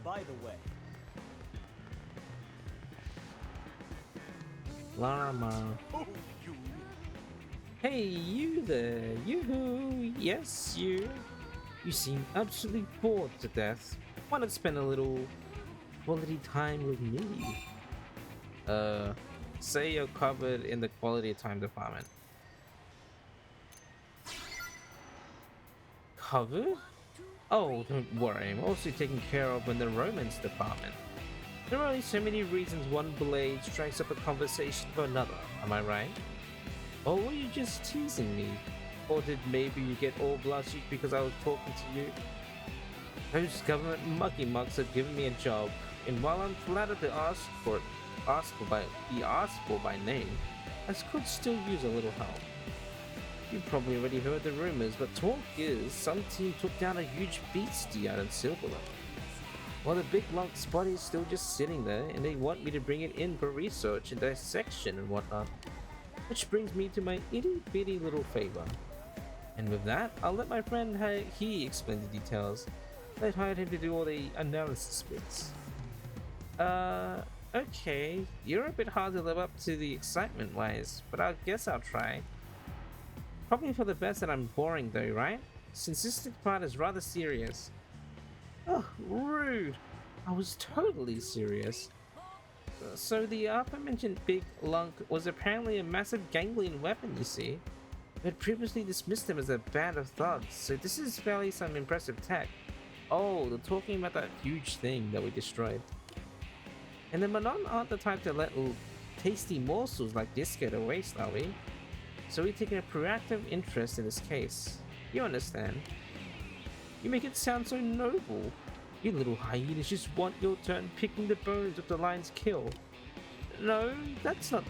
by the way. Llama. Oh, you. Hey, you there. Yoo-hoo. Yes, you. You seem absolutely bored to death. Why not spend a little quality time with me? Say you're covered in the quality time department. Covered? Oh, don't worry. I'm also taken care of in the romance department. There are only so many reasons one blade strikes up a conversation for another, am I right? Or were you just teasing me? Or did maybe you get all blushy because I was talking to you? Those government mucky mucks have given me a job, and while I'm flattered to be asked for by name, I could still use a little help. You probably already heard the rumors, but talk is some team took down a huge beastie out in Silver. While the big lunk's body is still just sitting there, and they want me to bring it in for research and dissection and whatnot. Which brings me to my itty bitty little favor. And with that, I'll let my friend he explain the details. I'd hired him to do all the analysis bits. Okay, you're a bit hard to live up to the excitement wise, but I guess I'll try. Probably for the best that I'm boring though, right? Since this part is rather serious. Oh, rude! I was totally serious. So the aforementioned big lunk was apparently a massive ganglion weapon, you see. We had previously dismissed them as a band of thugs, so this is fairly some impressive tech. Oh, they're talking about that huge thing that we destroyed. And the Manon aren't the type to let tasty morsels like this go to waste, are we? So we've taken a proactive interest in this case. You understand? You make it sound so noble. You little hyenas just want your turn picking the bones of the lion's kill. No, that's not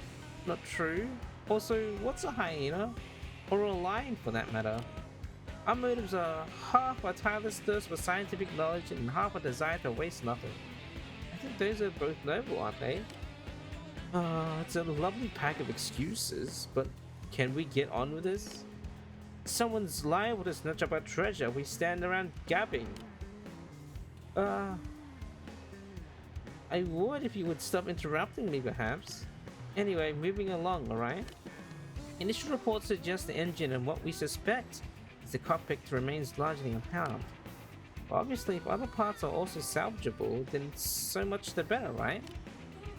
true. Also, what's a hyena? Or a lion for that matter? Our motives are half a tireless thirst for scientific knowledge and half a desire to waste nothing. I think those are both noble, aren't they? It's a lovely pack of excuses, but can we get on with this? Someone's liable to snatch up our treasure. We stand around gabbing. I would if you would stop interrupting me, perhaps. Anyway, moving along, alright? Initial reports suggest the engine and what we suspect is the cockpit remains largely unharmed. Obviously, if other parts are also salvageable, then so much the better, right?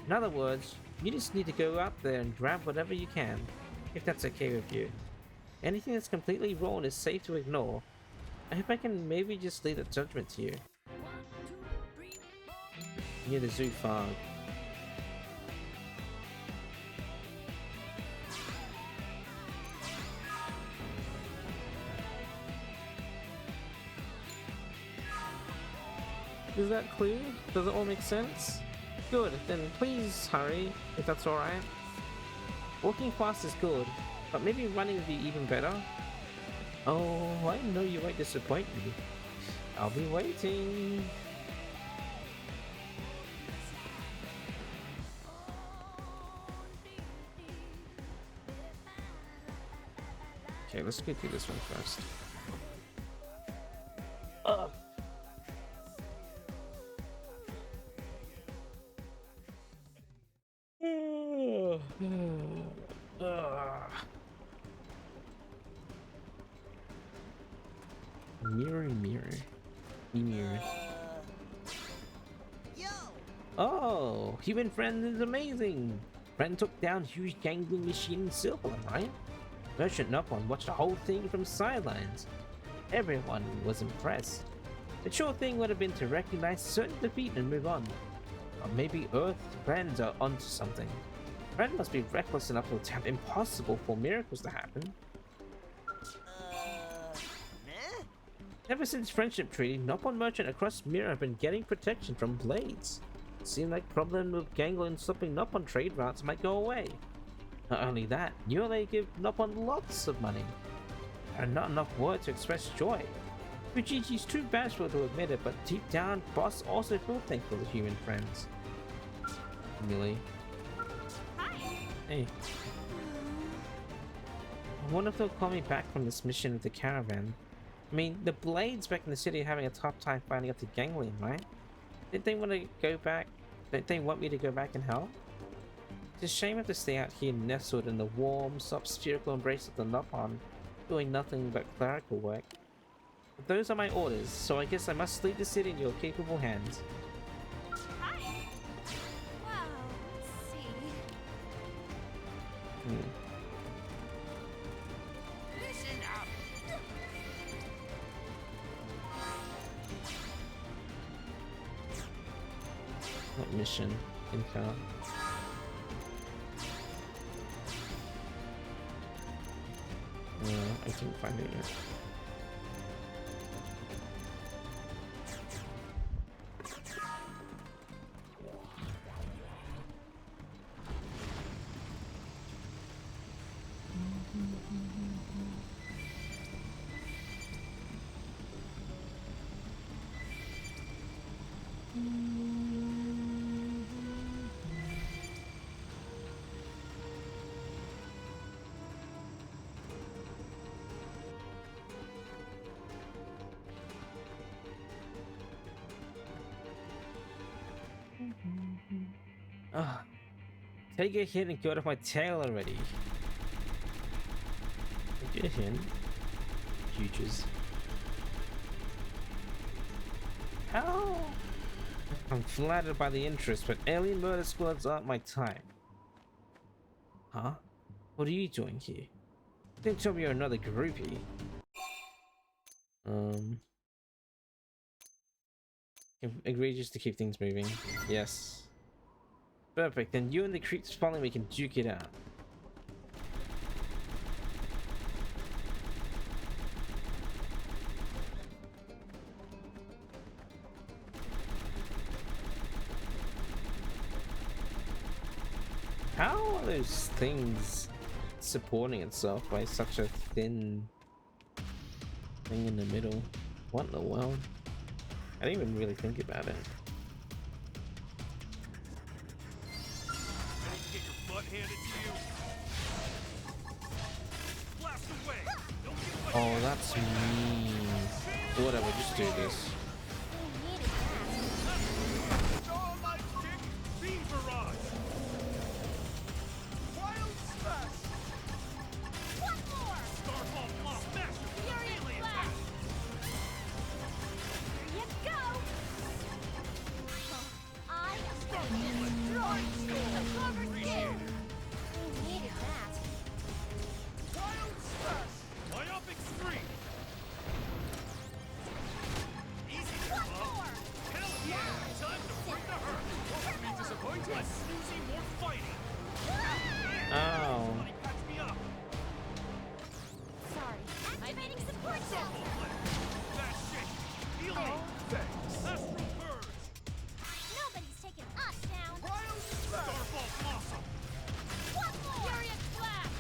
In other words, you just need to go out there and grab whatever you can, if that's okay with you. Anything that's completely wrong is safe to ignore. I hope I can maybe just leave that judgment to you. Near the zoo fog. Is that clear? Does it all make sense? Good, then please hurry, if that's alright. Walking fast is good, but maybe running would be even better. Oh, I know you won't disappoint me. I'll be waiting. Okay, let's go through this one first. Mirror. Yo! Oh, human friend is amazing. Friend took down huge gangling machine in Silver, right? Merchant Nopon watched the whole thing from sidelines. Everyone was impressed. The sure thing would have been to recognize certain defeat and move on. Or maybe Earth friends are onto something. Friend must be reckless enough to attempt impossible for miracles to happen. Ever since Friendship Treaty, Nopon Merchant across Mirror have been getting protection from blades. It seemed like problem with Ganglion stopping Nopon trade routes might go away. Not only that, they give Nopon lots of money. There are not enough words to express joy. Fujiji's too bashful to admit it, but deep down, Boss also feels thankful to human friends. Really? Hi. Hey. I wonder if they'll call me back from this mission with the caravan. I mean, the Blades back in the city are having a tough time finding up to Ganglion, right? Did they want to go back? Don't they want me to go back and help? It's a shame I have to stay out here nestled in the warm, soft spherical embrace of the Nopon, doing nothing but clerical work. But those are my orders, so I guess I must leave the city in your capable hands. Hi. Wow, let's see. Listen up. What mission? Encounter. I can't find it yet. Ah, take a hit and get out of my tail already. Get a hint. Futures. How? I'm flattered by the interest, but alien murder squads aren't my type. Huh? What are you doing here? Don't tell me you're another groupie. Agree just to keep things moving. Yes. Perfect, then you and the creeps following me can duke it out. How are those things supporting itself by such a thin thing in the middle? What in the world? I didn't even really think about it. Ready to get your butt handed to you? Blast away! Don't get Oh, that's mean. Whatever, just do this. Starlight kick, beam barrage! Wild smash! One more! Starfall block, master! Furious Melee blast! attack! Here you go! I am going to destroy the clover skin! We needed that. Wild smash! Myopic scream! Easy there, One bub. more! Hell yeah! Time to bring the hurt! Won't be disappointed! Less snoozing, more fighting! Oh. Somebody patch me up! Sorry. Activating support Double shelter! flip! That shit! Healing! Thanks! Astral purge! Nobody's taking us down! Wild smash! Starfall blossom! One more! Furious blast!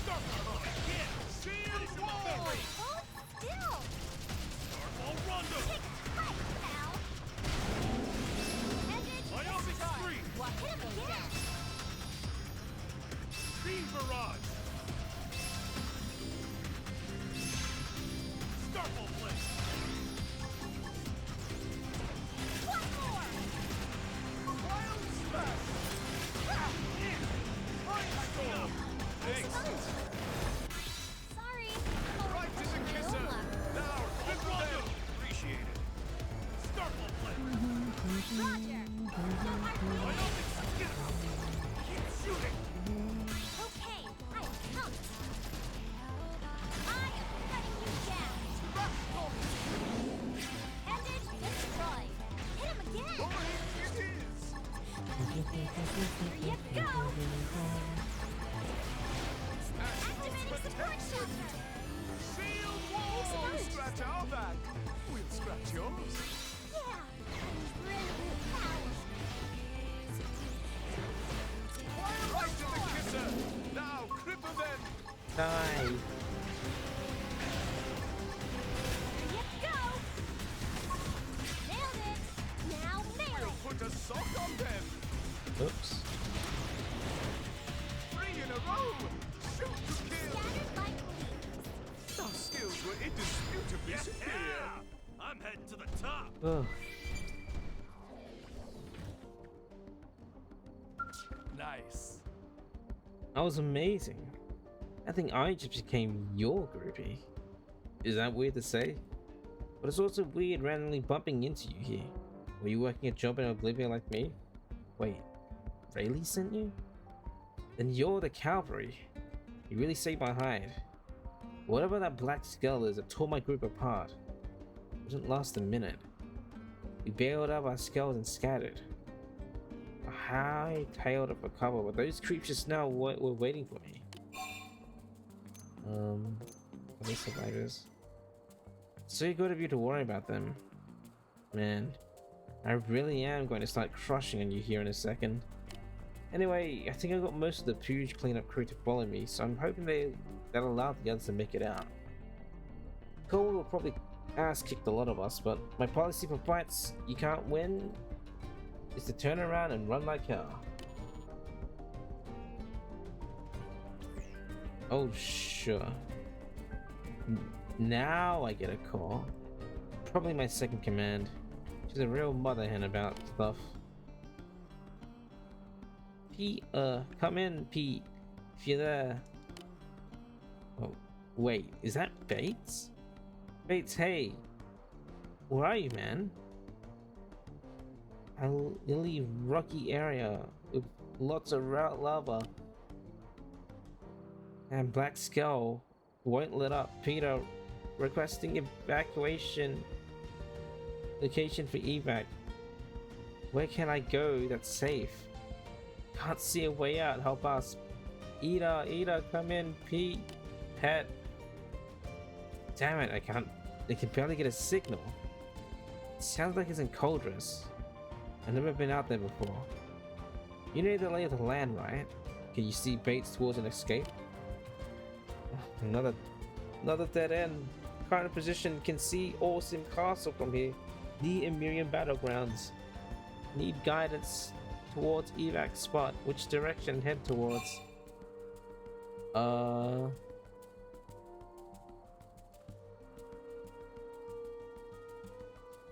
Starfall again! Shield wall! Hold still! Starfall rondo! Take a fight, pal! Ended! Myopic scream! Hit him again! Beam barrage! Starfall blade! One more! Wild smash! Patch me up! Thanks! Sorry! Right to the kisser! Now, flip rondo! Appreciate it! Starfall blade! Roger! No hard feelings. Myopic skin! Keep shooting! Okay, I am coming. I am cutting you down. Ended, destroyed. Hit him again. It is! Here you go. Activating support shelter. Shield wall! Exposed. Scratch our back. We'll scratch yours. Yeah, I'm really power. Right to the kisser. Now, cripple them. Die. Here you go. Nailed it. Now nail it. Put a sock on them. Oops. 3 in a row. Shoot to kill. Scattered like leaves. Our skills were indisputably superior. Ugh. Nice. That was amazing. I think I just became your groupie. Is that weird to say? But it's also weird randomly bumping into you here. Were you working a job in Oblivion like me? Wait, Rayleigh sent you? Then you're the cavalry. You really saved my hide. Whatever that black skull is that tore my group apart, it didn't last a minute. We bailed out our skulls and scattered. I tailed up for cover, but those creeps just now were waiting for me. Are they survivors? So good of you to worry about them. Man, I really am going to start crushing on you here in a second. Anyway, I think I got most of the huge cleanup crew to follow me, so I'm hoping that'll allow the others to make it out. Cole will probably ass-kicked a lot of us, but my policy for fights you can't win is to turn around and run like hell. Oh, sure. Now I get a call. Probably my second command. She's a real mother hen about stuff. Pete, come in, Pete, if you're there. Oh, wait, is that Bates? Bates, hey. Where are you, man? A really rocky area with lots of lava. And Black Skull won't let up. Peter requesting evacuation location for evac. Where can I go that's safe? Can't see a way out. Help us. Ida, come in. Pete, Pet. Damn it, I can barely get a signal. It sounds like it's in Coldress. I've never been out there before. You know the lay of the land, right? Can you see Bates towards an escape? Another dead end. Current position, can see Awesome Castle from here. The Emirian Battlegrounds. Need guidance towards evac spot. Which direction head towards?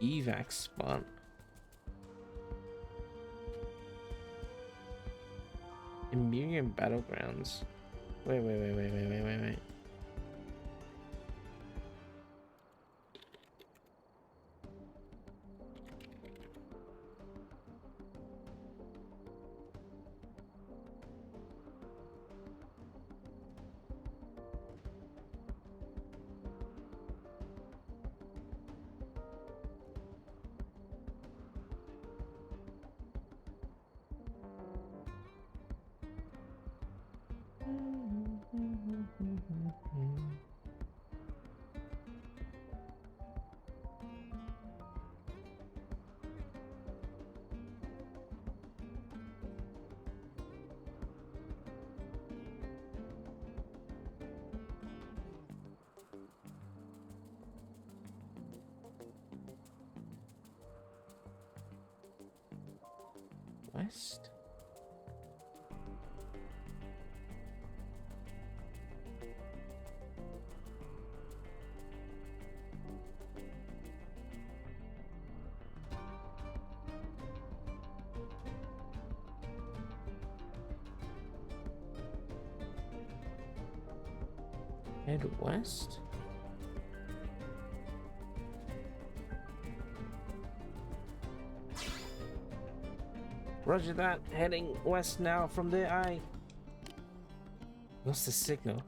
Evac spot. Emirian Battlegrounds. Wait. West? Head west? Roger that, heading west now. From there I lost the signal.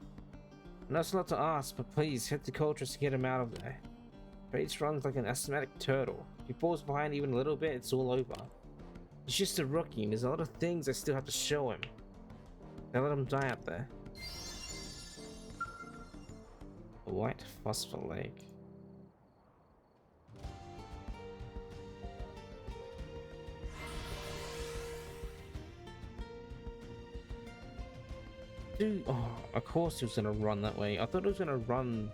Not a lot to ask, but please head to Coltrus to get him out of there. Bates runs like an asthmatic turtle. If he falls behind even a little bit, it's all over. He's just a rookie and there's a lot of things I still have to show him. Don't let him die up there. A white phosphor lake. Dude, oh, of course he was gonna run that way. I thought he was gonna run.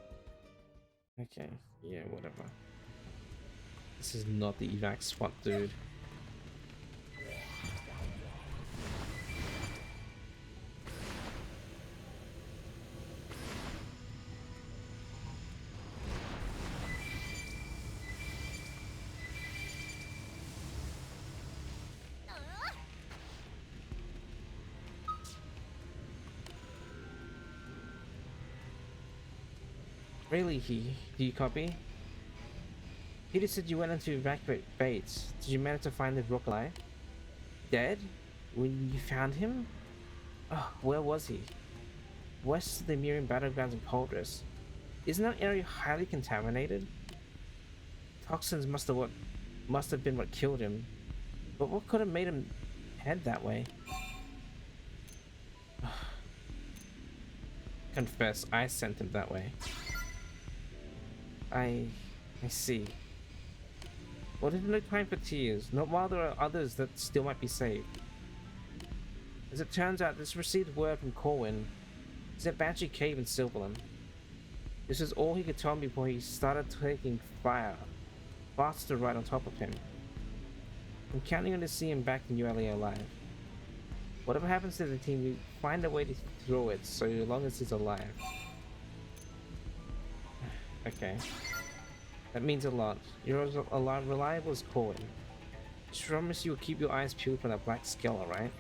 Okay, yeah, whatever. This is not the evac spot, dude. Really, do you copy? Peter said you went into evacuate Bates. Did you manage to find the rook alive? Dead? When you found him? Oh, where was he? West of the Miriam battlegrounds in Poldris. Isn't that area highly contaminated? Toxins must have been what killed him. But what could have made him head that way? Confess, I sent him that way. I see. Well, there's no time for tears, not while there are others that still might be saved. As it turns out, this received word from Corwin. He's at Banshee Cave in Silverland. This is all he could tell me before he started taking fire. Faster right on top of him. I'm counting on to see him back in ULA alive. Whatever happens to the team, we find a way to throw it, so long as he's alive. Okay. That means a lot. You're as reliable as Corwin. Just promise you'll keep your eyes peeled for that black skeleton, right?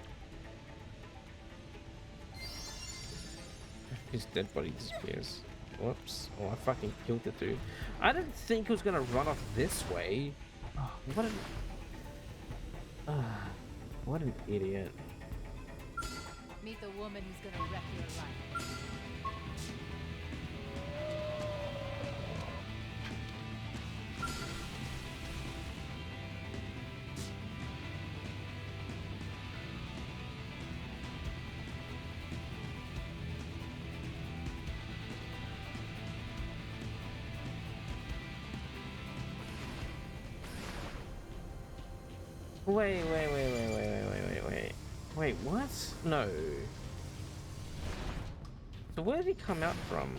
His dead body disappears. Whoops. Oh, I fucking killed the dude. I didn't think he was gonna run off this way. Oh, what an idiot. Meet the woman who's gonna wreck your life. Wait, what? No. So where did he come out from?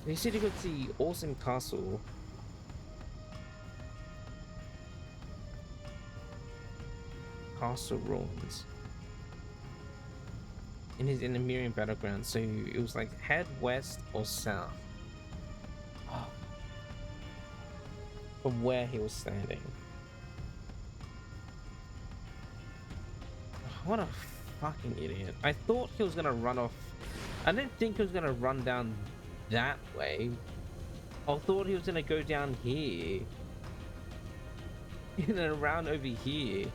So he said he got the awesome castle. Castle ruins. In the Miriam battleground, so it was like head west or south. From where he was standing. What a fucking idiot. I thought he was gonna run off. I didn't think he was gonna run down that way. I thought he was gonna go down here. And then around over here.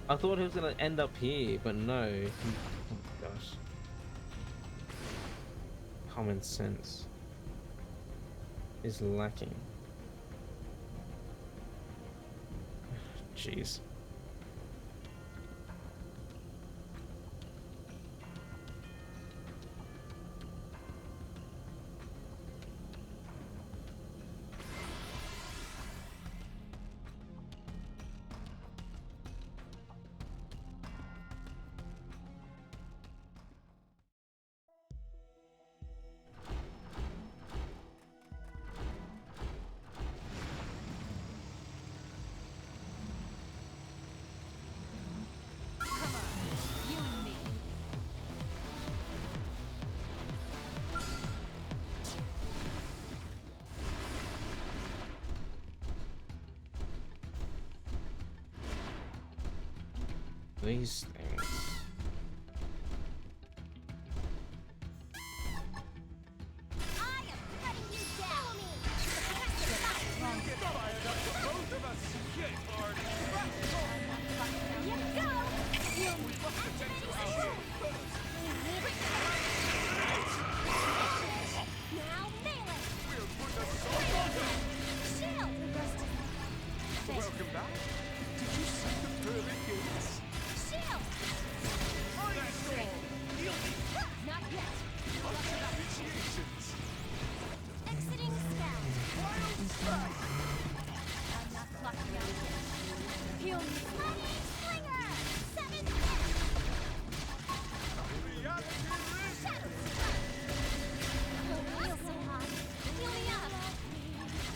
I thought he was gonna end up here, but no. Oh my gosh. Common sense is lacking. Jeez. These things. I am cutting you down. Now melee. Shield. Welcome back. Did you see the pearly gates? Shield. Not yet. Initiations. Exiting spell. Wild strike. I'm not clocking out. Heal me. Lightning slinger. 7 hits. Reality risk. Shadow strike. Heal so high. Heal me up.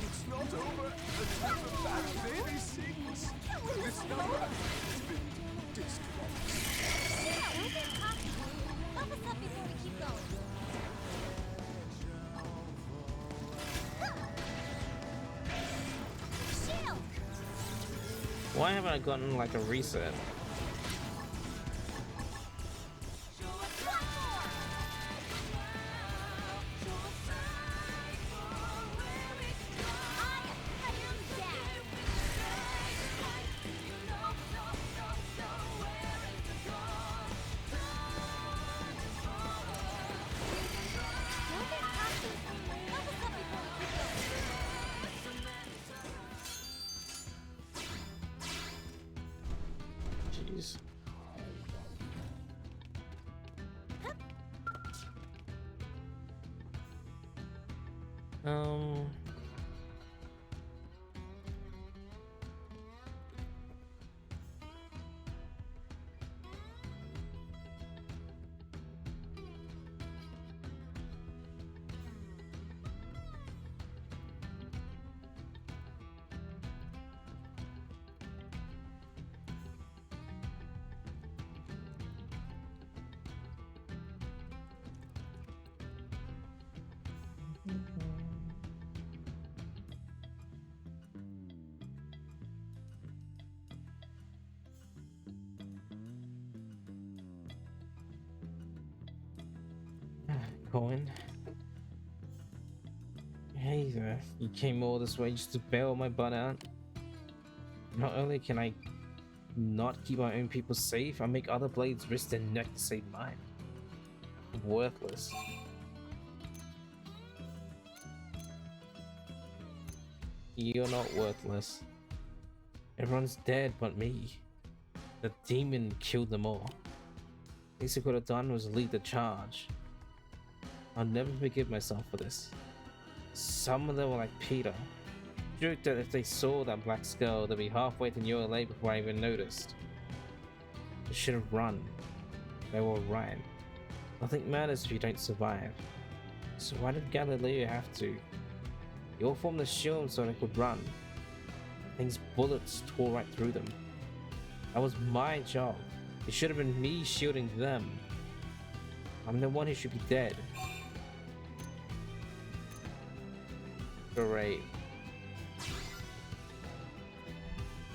It's not over until the battle baby sings. This number has been disconnected. Yeah, we've been talking. Help us up before we keep going. Shield. Why haven't I gotten like a reset? Um. Cohen. Hey there, you came all this way just to bail my butt out. Not only can I not keep my own people safe, I make other blades risk their neck to save mine. Worthless. You're not worthless. Everyone's dead but me. The demon killed them all. Least I could have done was lead the charge. I'll never forgive myself for this. Some of them were like Peter. Joked that if they saw that black skull, they'd be halfway to New LA before I even noticed. I should have run. They were right. Nothing matters if you don't survive. So why did Galileo have to? He all formed the shield so they could run. Things bullets tore right through them. That was my job. It should have been me shielding them. I'm the one who should be dead. Great.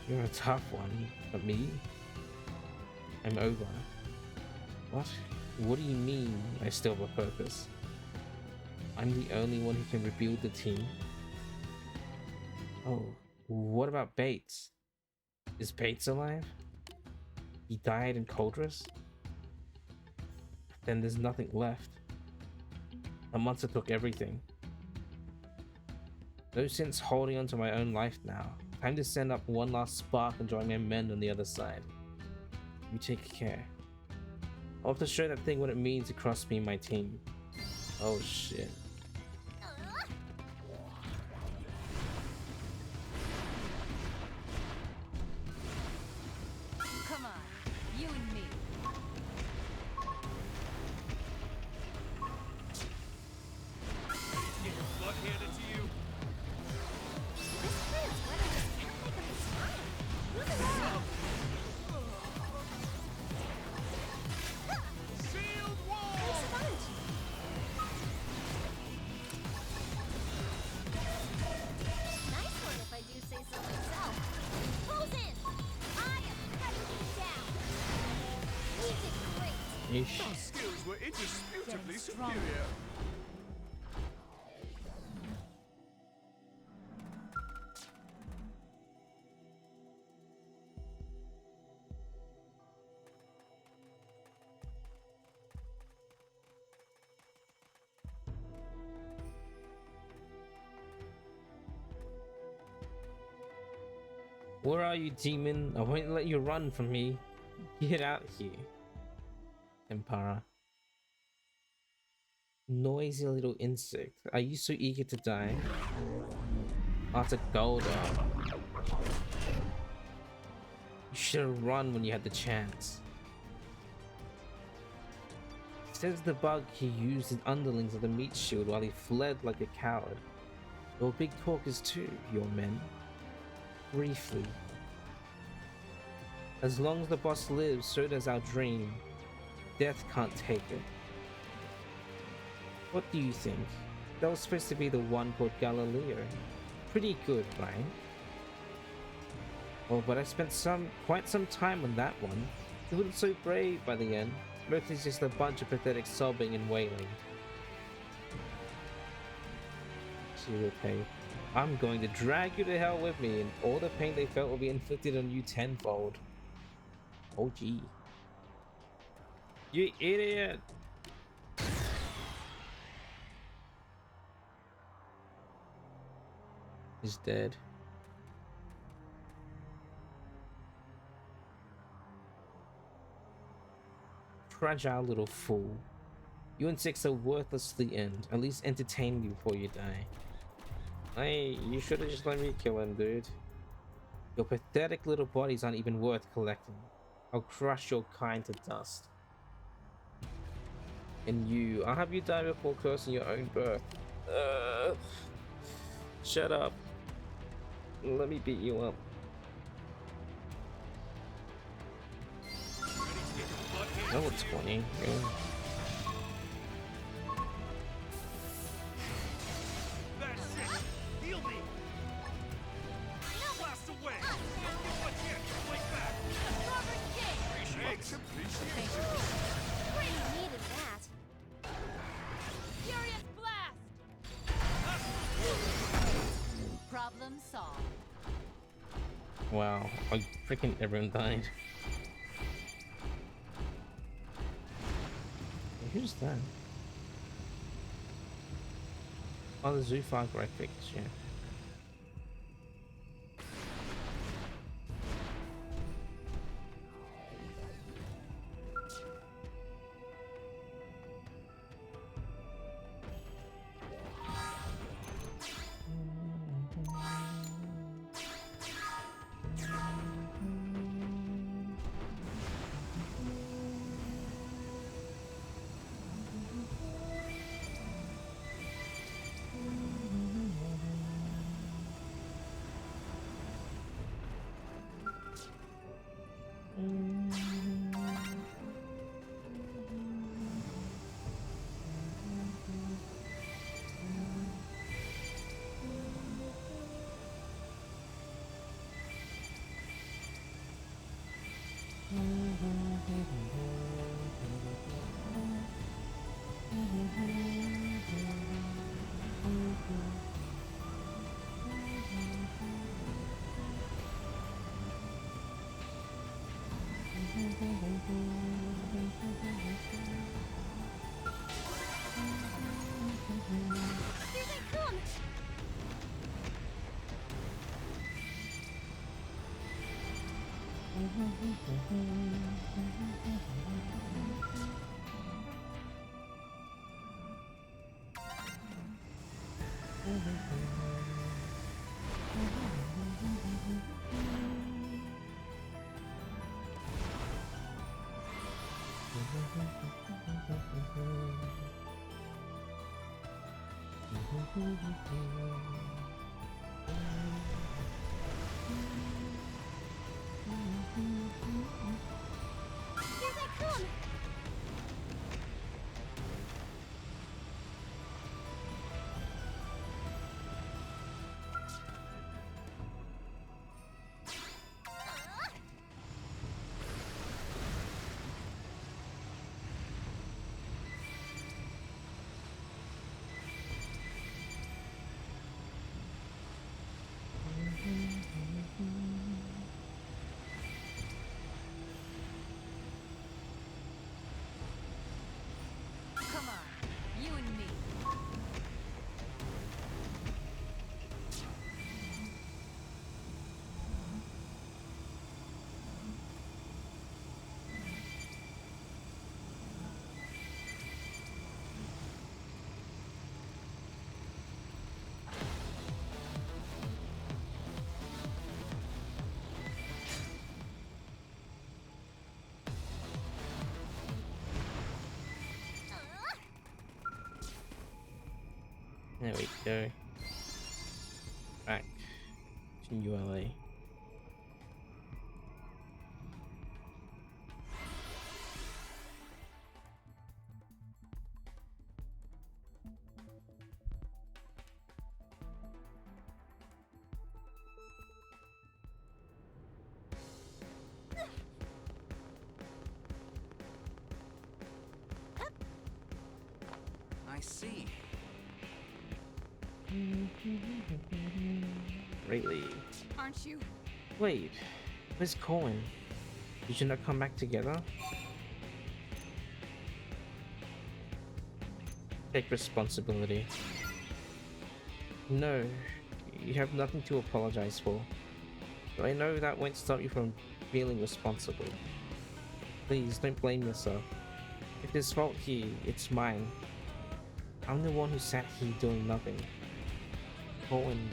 You're a tough one, but me? I'm over. What? What do you mean I still have a purpose? I'm the only one who can rebuild the team. Oh, what about Bates? Is Bates alive? He died in Coldress? Then there's nothing left. The monster took everything. No sense holding on to my own life now. Time to send up one last spark and join my men on the other side. You take care. I'll have to show that thing what it means to cross me and my team. Oh shit. Come on, you and me. Get your butt handed to you. This kid is weather just can't make up his mind. Move it on. Shield wall! Hey, Sponge. Nice one if I do say so myself. Frozen! I am cutting you down. We did great. Yeesh. Our skills were indisputably Getting stronger. superior. Where are you, demon? I won't let you run from me. Get out here. Empara. Noisy little insect. Are you so eager to die? After Golda. You should have run when you had the chance. Says the bug he used his underlings of the meat shield while he fled like a coward. You're big talkers too, your men. Briefly. As long as the boss lives, so does our dream. Death can't take it. What do you think? That was supposed to be the one called Galileo. Pretty good, right? Oh, but I spent quite some time on that one. He wasn't so brave by the end. Mostly just a bunch of pathetic sobbing and wailing. Zero pain. I'm going to drag you to hell with me, and all the pain they felt will be inflicted on you tenfold. Oh gee. You idiot! He's dead. Fragile little fool. You and Six are worthless to the end. At least entertain me before you die. Hey, you should have just let me kill him, dude. Your pathetic little bodies aren't even worth collecting. I'll crush your kind to dust. And you, I'll have you die before cursing your own birth. Shut up. Let me beat you up. No, it's 20. Yeah. That's it! Heal me! Blast away! Don't get much yet! Fight back! Much appreciated. Really needed that. Furious blast! Problem solved. Wow, like freaking everyone died. Who's that? Oh, the Zufar graphics, yeah. Here they come! Here they come! Come on, you and me. There we go. Back to ULA. I see. Greatly. Aren't you? Wait, where's Cohen? Did you not come back together? Take responsibility. No, you have nothing to apologize for. But I know that won't stop you from feeling responsible. Please don't blame yourself. If there's fault here, it's mine. I'm the one who sat here doing nothing. Cohen,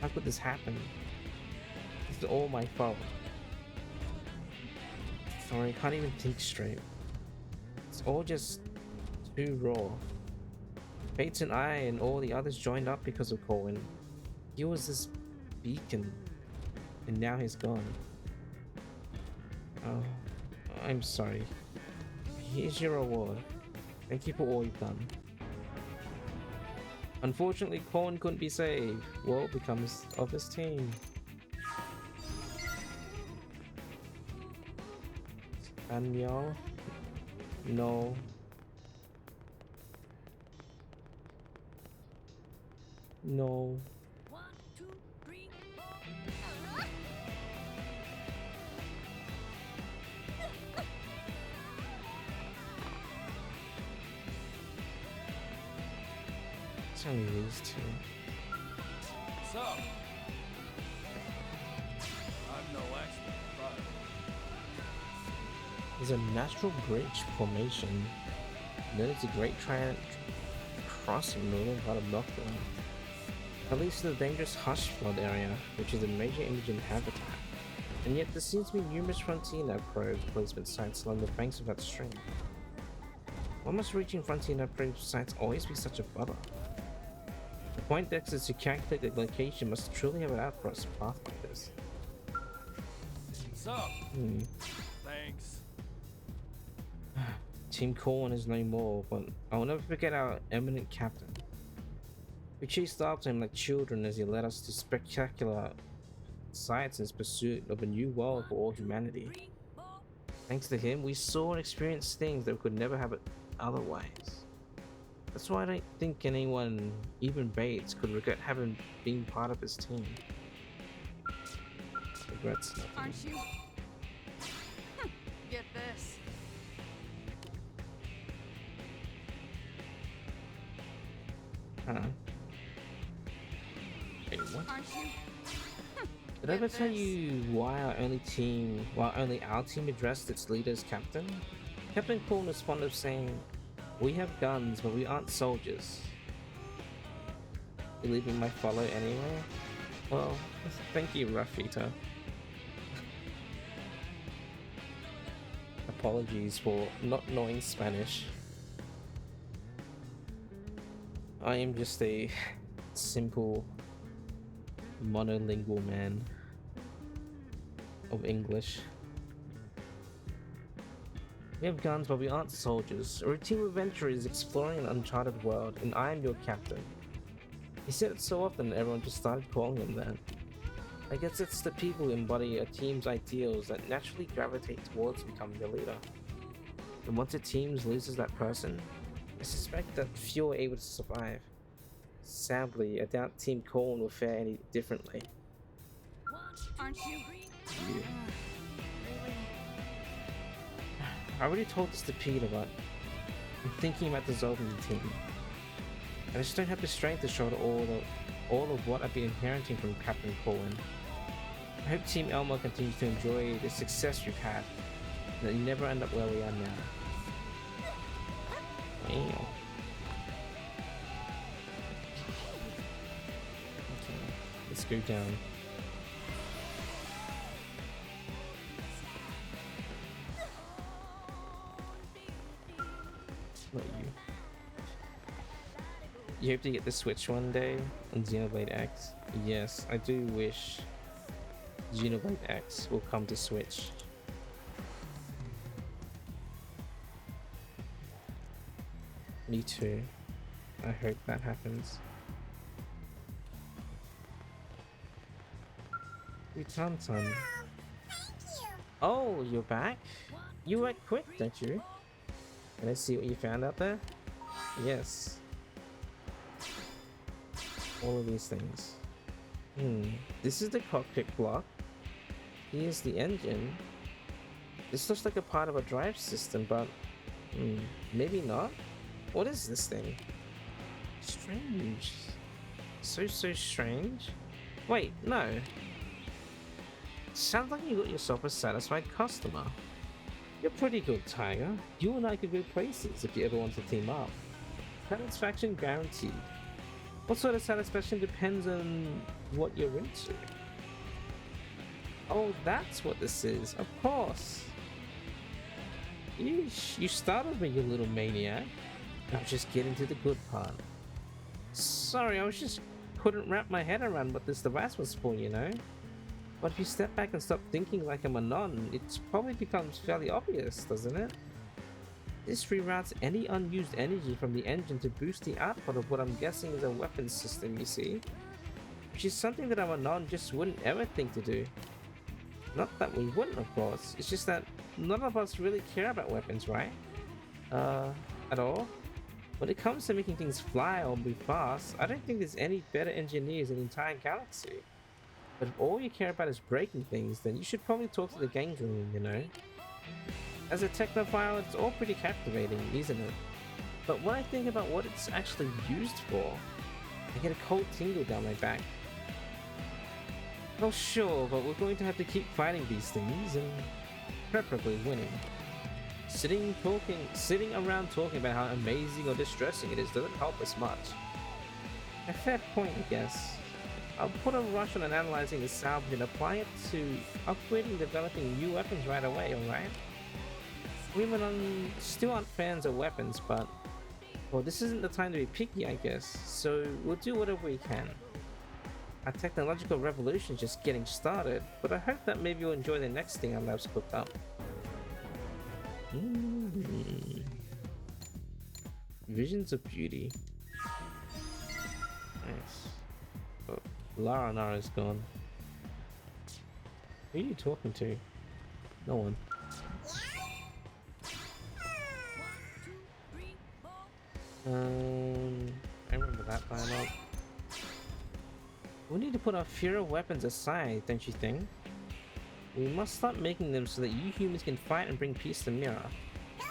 how could this happen? It's all my fault. Sorry, I can't even think straight. It's all just too raw. Bates and I and all the others joined up because of Cohen. He was this beacon, and now he's gone. Oh, I'm sorry. Here's your reward. Thank you for all you've done. Unfortunately, Cohen couldn't be saved. World becomes of his team. And y'all? No. No. It's only these two. So, I'm no expert, but There's a natural bridge formation. Then it's a great crossing northern part of Lockdown. That leads to the dangerous Hush Flood area, which is a major imaging habitat. And yet there seems to be numerous Frontier probe placement sites along the banks of that stream. Why must reaching Frontier probe sites always be such a bother? The point Dexter to calculate the location must truly have it out for us a path like this. so, thanks. Team Corwin is no more, but I will never forget our eminent captain. We chased after him like children as he led us to spectacular sights in his pursuit of a new world for all humanity. Thanks to him, we saw and experienced things that we could never have it otherwise. That's why I don't think anyone, even Bates, could regret having been part of his team. Regrets nothing. Aren't you? Get this. Huh? Wait, what? Aren't you? Did I ever tell you why only our team addressed its leader as captain? Captain Corn was fond of saying, "We have guns, but we aren't soldiers." You leaving my follow anyway? Well, thank you, Rafita. Apologies for not knowing Spanish. I am just a simple monolingual man of English. We have guns, but we aren't soldiers. We're a team of adventurers exploring an uncharted world, and I am your captain. He said it so often, everyone just started calling him that. I guess it's the people who embody a team's ideals that naturally gravitate towards becoming the leader. And once a team loses that person, I suspect that few are able to survive. Sadly, I doubt Team Corn will fare any differently. Aren't you? You. I already told this to Peter, but I'm thinking about dissolving the team. I just don't have the strength to shoulder all of what I've been inheriting from Captain Corwin. I hope Team Elmo continues to enjoy the success we've had, and that you never end up where we are now. Wow. Okay, let's go down. What are you? You hope to get the Switch one day on Xenoblade X? Yes, I do wish Xenoblade X will come to Switch. Me too. I hope that happens. Utantan. Oh, you're back? You were quick, don't you? Can I see what you found out there? Yes. All of these things. This is the cockpit block. Here's the engine. This looks like a part of a drive system, but maybe not. What is this thing? Strange. So strange. Wait, no. Sounds like you got yourself a satisfied customer. You're pretty good, Tiger. You and I could go places if you ever want to team up. Satisfaction guaranteed. What sort of satisfaction depends on what you're into. Oh, that's what this is. Of course. Yeesh, you startled me, you little maniac. Now just get into the good part. Sorry, I just couldn't wrap my head around what this device was for, you know? But if you step back and stop thinking like I'm a non, it probably becomes fairly obvious, doesn't it? This reroutes any unused energy from the engine to boost the output of what I'm guessing is a weapons system, you see? Which is something that I'm a non just wouldn't ever think to do. Not that we wouldn't, of course, it's just that none of us really care about weapons, right? At all? When it comes to making things fly or move fast, I don't think there's any better engineers in the entire galaxy. But if all you care about is breaking things, then you should probably talk to the Ganglion, you know? As a technophile, it's all pretty captivating, isn't it? But when I think about what it's actually used for, I get a cold tingle down my back. Well, sure, but we're going to have to keep fighting these things, and preferably winning. Sitting around talking about how amazing or distressing it is doesn't help us much. A fair point, I guess. I'll put a rush on analyzing the salvage and apply it to upgrading and developing new weapons right away, alright? We still aren't fans of weapons, but well, this isn't the time to be picky, I guess, so we'll do whatever we can. Our technological revolution is just getting started, but I hope that maybe you'll enjoy the next thing our lab's cooked up. Visions of beauty. Nice. Oh, Lara Nara's gone. Who are you talking to? No one. I remember that dialogue. We need to put our fear of weapons aside, don't you think? We must start making them so that you humans can fight and bring peace to Mira.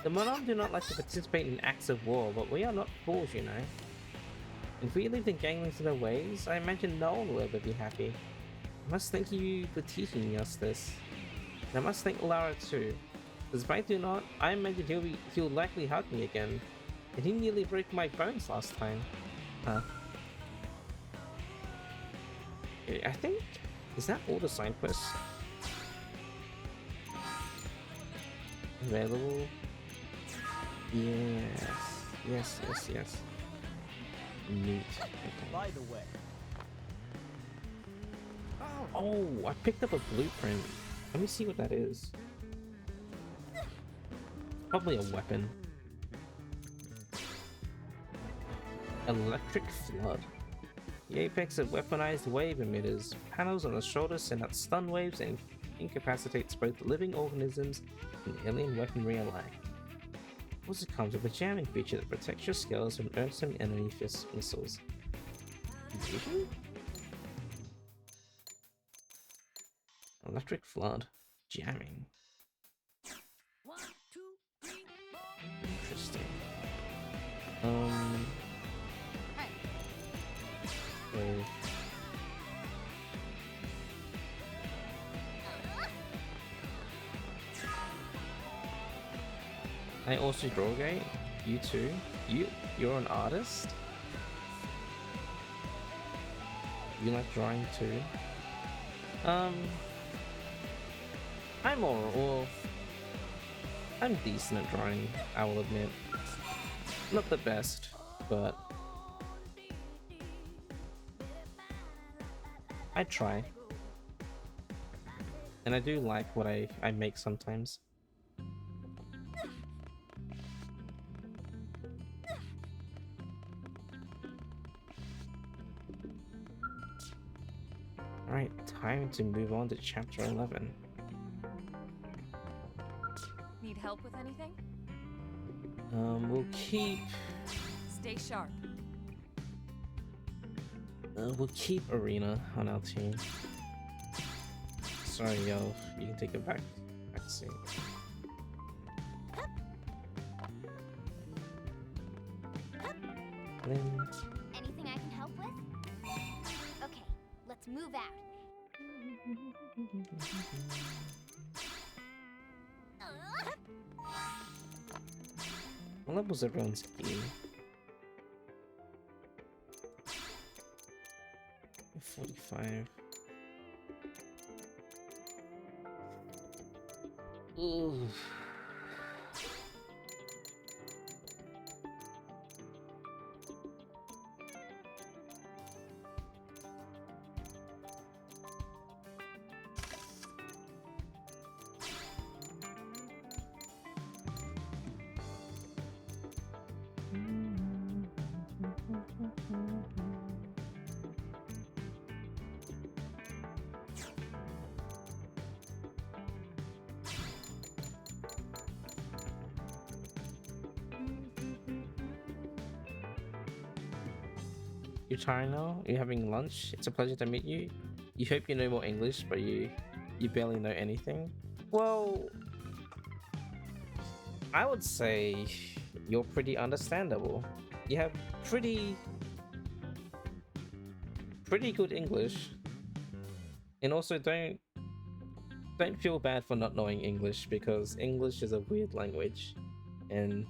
The Monon do not like to participate in acts of war, but we are not fools, you know. If we leave the Ganglings to their ways, I imagine no one will ever be happy. I must thank you for teaching us this. And I must thank Lara too. Because if I do not, I imagine he'll likely hug me again. And he nearly broke my bones last time. Huh. Okay, I think... Is that all the side quests? Available? Yes. Yes, yes, yes. Neat. Okay. By the way. Oh, I picked up a blueprint. Let me see what that is. Probably a weapon. Electric Flood. The apex of weaponized wave emitters. Panels on the shoulders send out stun waves and incapacitates both living organisms and alien weaponry alike. Also comes with a jamming feature that protects your skills from earthsome enemy missiles. Vision? Electric Flood. Jamming. Interesting. Okay. I also draw game. You too. You're an artist. You like drawing too. I'm decent at drawing, I will admit. Not the best, but I try. And I do like what I make sometimes. Alright, time to move on to chapter 11. Need help with anything? We'll keep... Stay sharp. We'll keep Arena on our team. Sorry, yo, you can take it back seat. Then... Anything I can help with? Okay, let's move out. What level's everyone's key? 45. Ooh. You're tired now? You're having lunch? It's a pleasure to meet you. You hope you know more English, but you barely know anything. Well, I would say you're pretty understandable. You have pretty good English. And also don't feel bad for not knowing English, because English is a weird language. And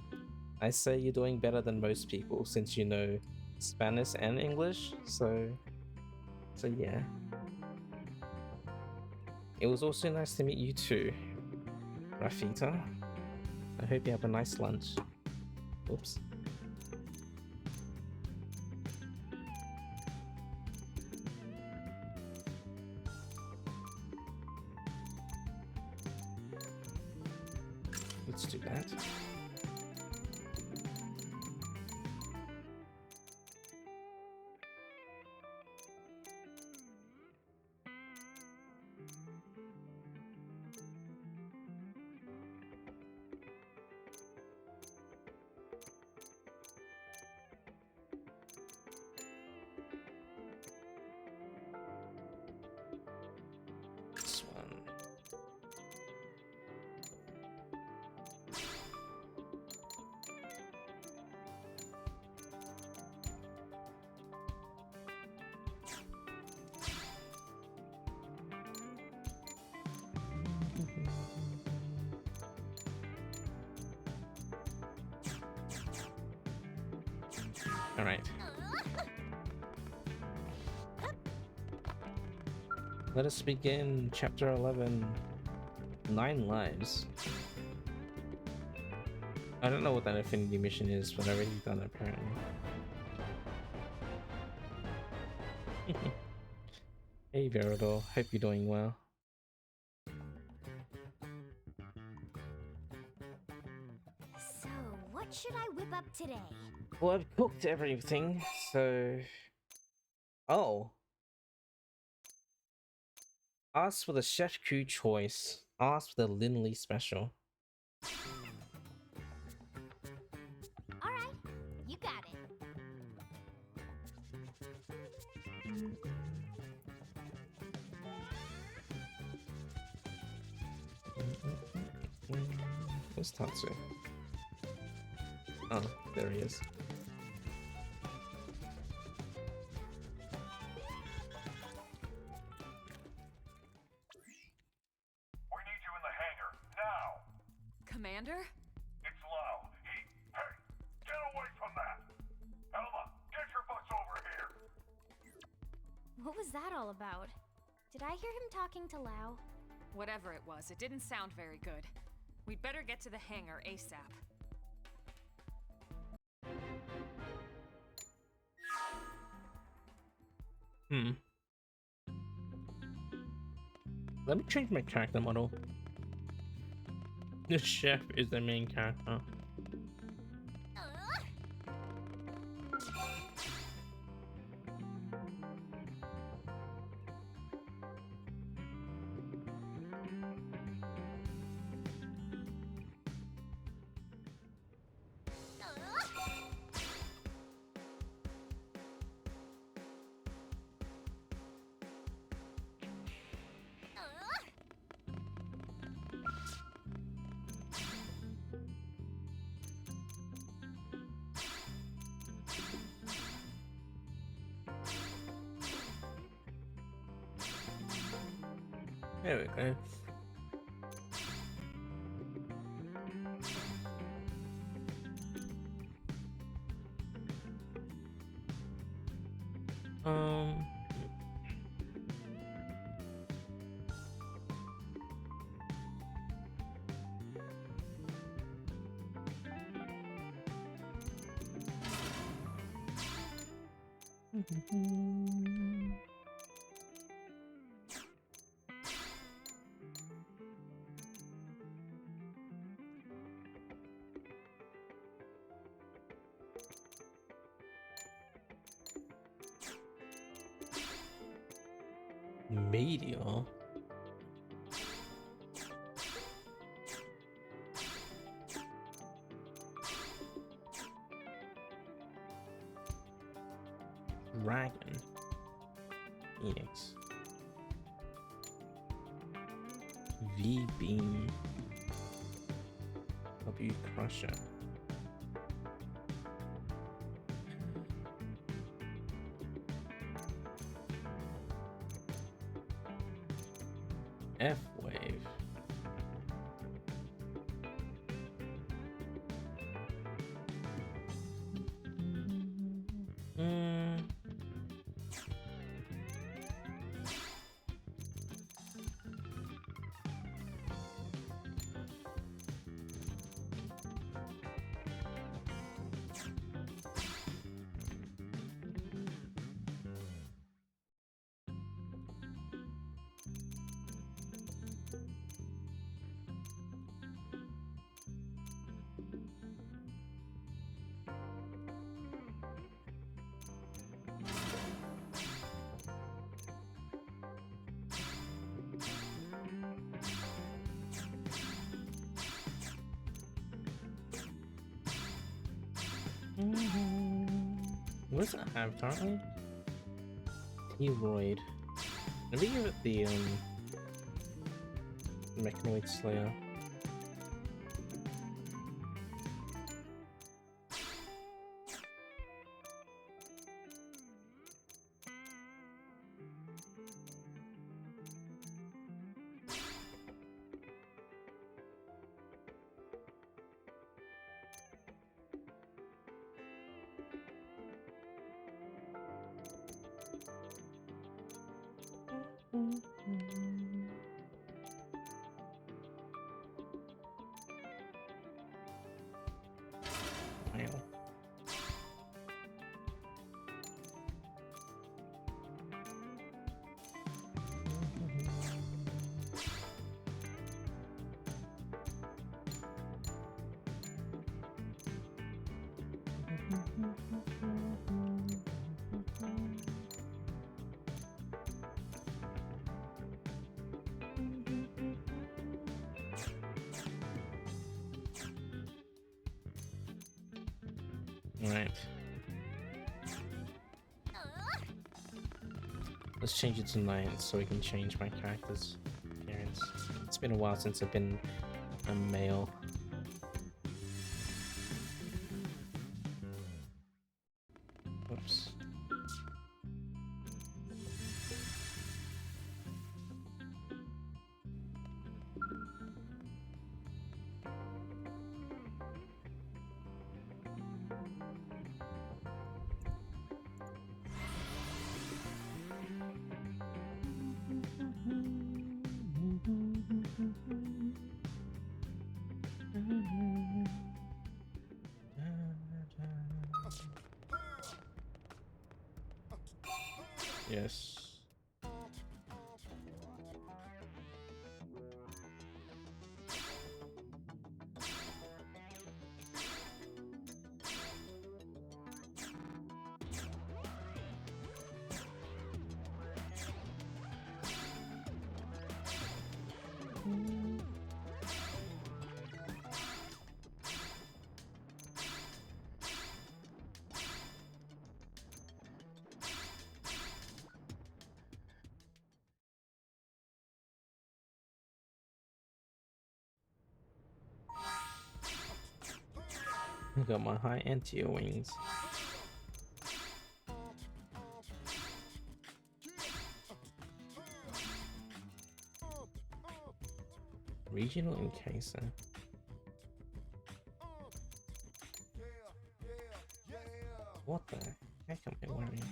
I say you're doing better than most people since you know Spanish and English, so yeah. It was also nice to meet you too, Rafita. I hope you have a nice lunch. Oops. Let's do that. This one. All right. Let us begin chapter 11. 9 lives. I don't know what that affinity mission is, but I've already done it apparently. Hey Veridor, hope you're doing well. So, what should I whip up today? Well, I've cooked everything, so... Oh. Ask for the chef crew choice. Ask for the Lindley special. Alright, you got it. Where's Tatsu? Oh, there he is. We need you in the hangar, now! Commander? It's Lau. Hey, get away from that! Elma, get your butts over here! What was that all about? Did I hear him talking to Lau? Whatever it was, it didn't sound very good. We'd better get to the hangar ASAP. Let me change my character model. The chef is the main character. There we go. Meteor. Dragon. EX. V-Beam. W Crusher. F-Wave. What does it have currently? T-Roid. Let me give it the Mechanoid Slayer. Alright. Let's change it to 9 so we can change my character's appearance. It's been a while since I've been a male. Whoops. Yes. I got my high anti wings. Regional encaser. What the heck am I wearing?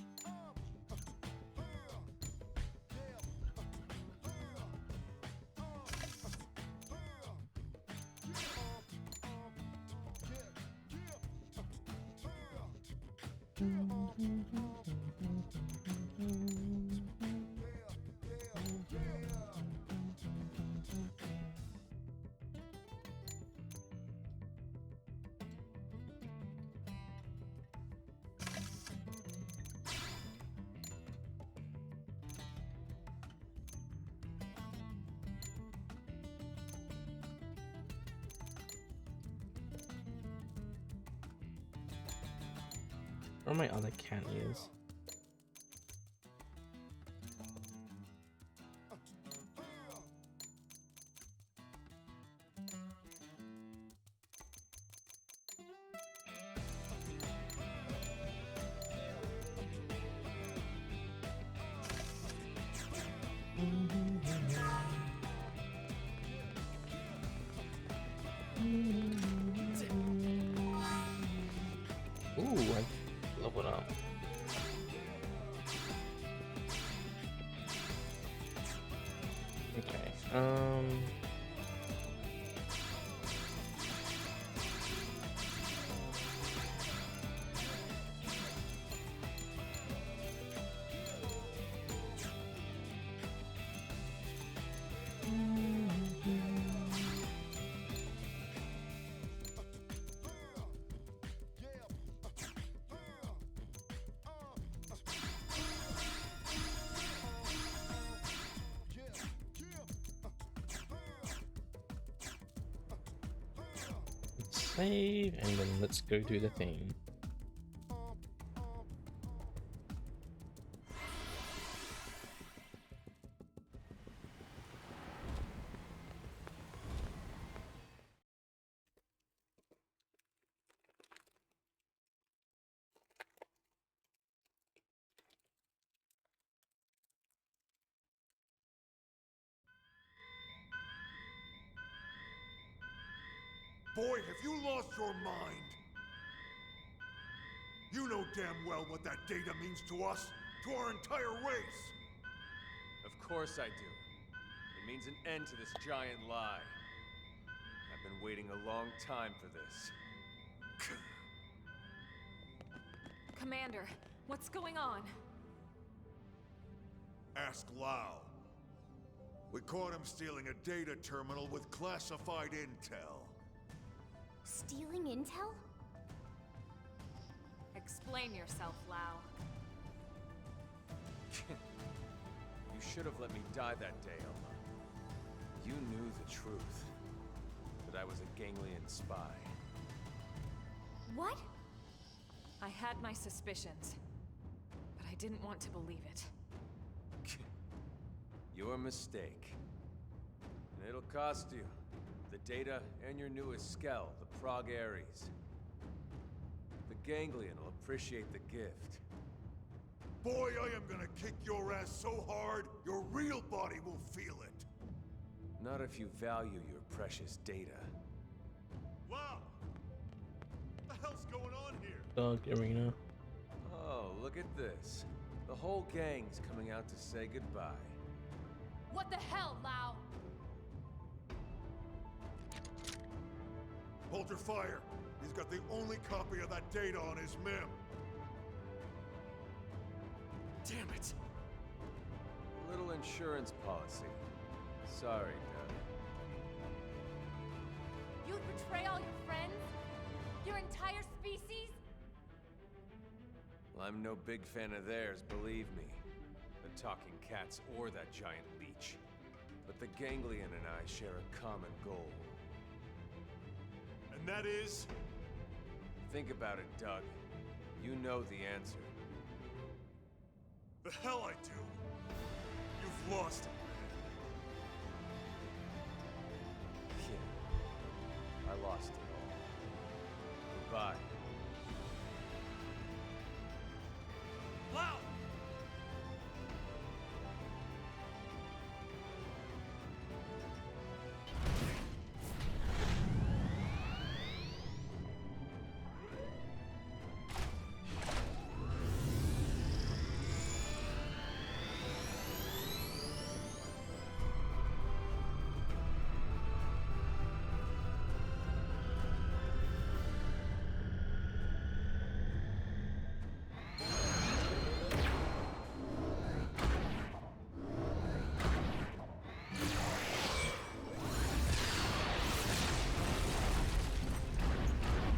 Where are my other cat ears? Ooh, I love it up. Okay, save, and then let's go do the thing. Boy, have you lost your mind! You know damn well what that data means to us, to our entire race! Of course I do. It means an end to this giant lie. I've been waiting a long time for this. Commander, what's going on? Ask Lau. We caught him stealing a data terminal with classified intel. Stealing intel? Explain yourself, Lau. You should have let me die that day, Elma. You knew the truth. That I was a Ganglion spy. What? I had my suspicions, but I didn't want to believe it. Your mistake. And it'll cost you. The data and your newest skell, the Prague Ares. The Ganglion will appreciate the gift. Boy, I am gonna kick your ass so hard, your real body will feel it. Not if you value your precious data. Wow! What the hell's going on here? Dog arena. Oh, look at this. The whole gang's coming out to say goodbye. What the hell, Lau? Hold your fire. He's got the only copy of that data on his MIM. Damn it! A little insurance policy. Sorry, Doug. You'd betray all your friends? Your entire species? Well, I'm no big fan of theirs, believe me. The talking cats or that giant leech. But the Ganglion and I share a common goal. And that is? Think about it, Doug. You know the answer. The hell I do. You've lost it. Yeah. I lost it all. Goodbye. Loud!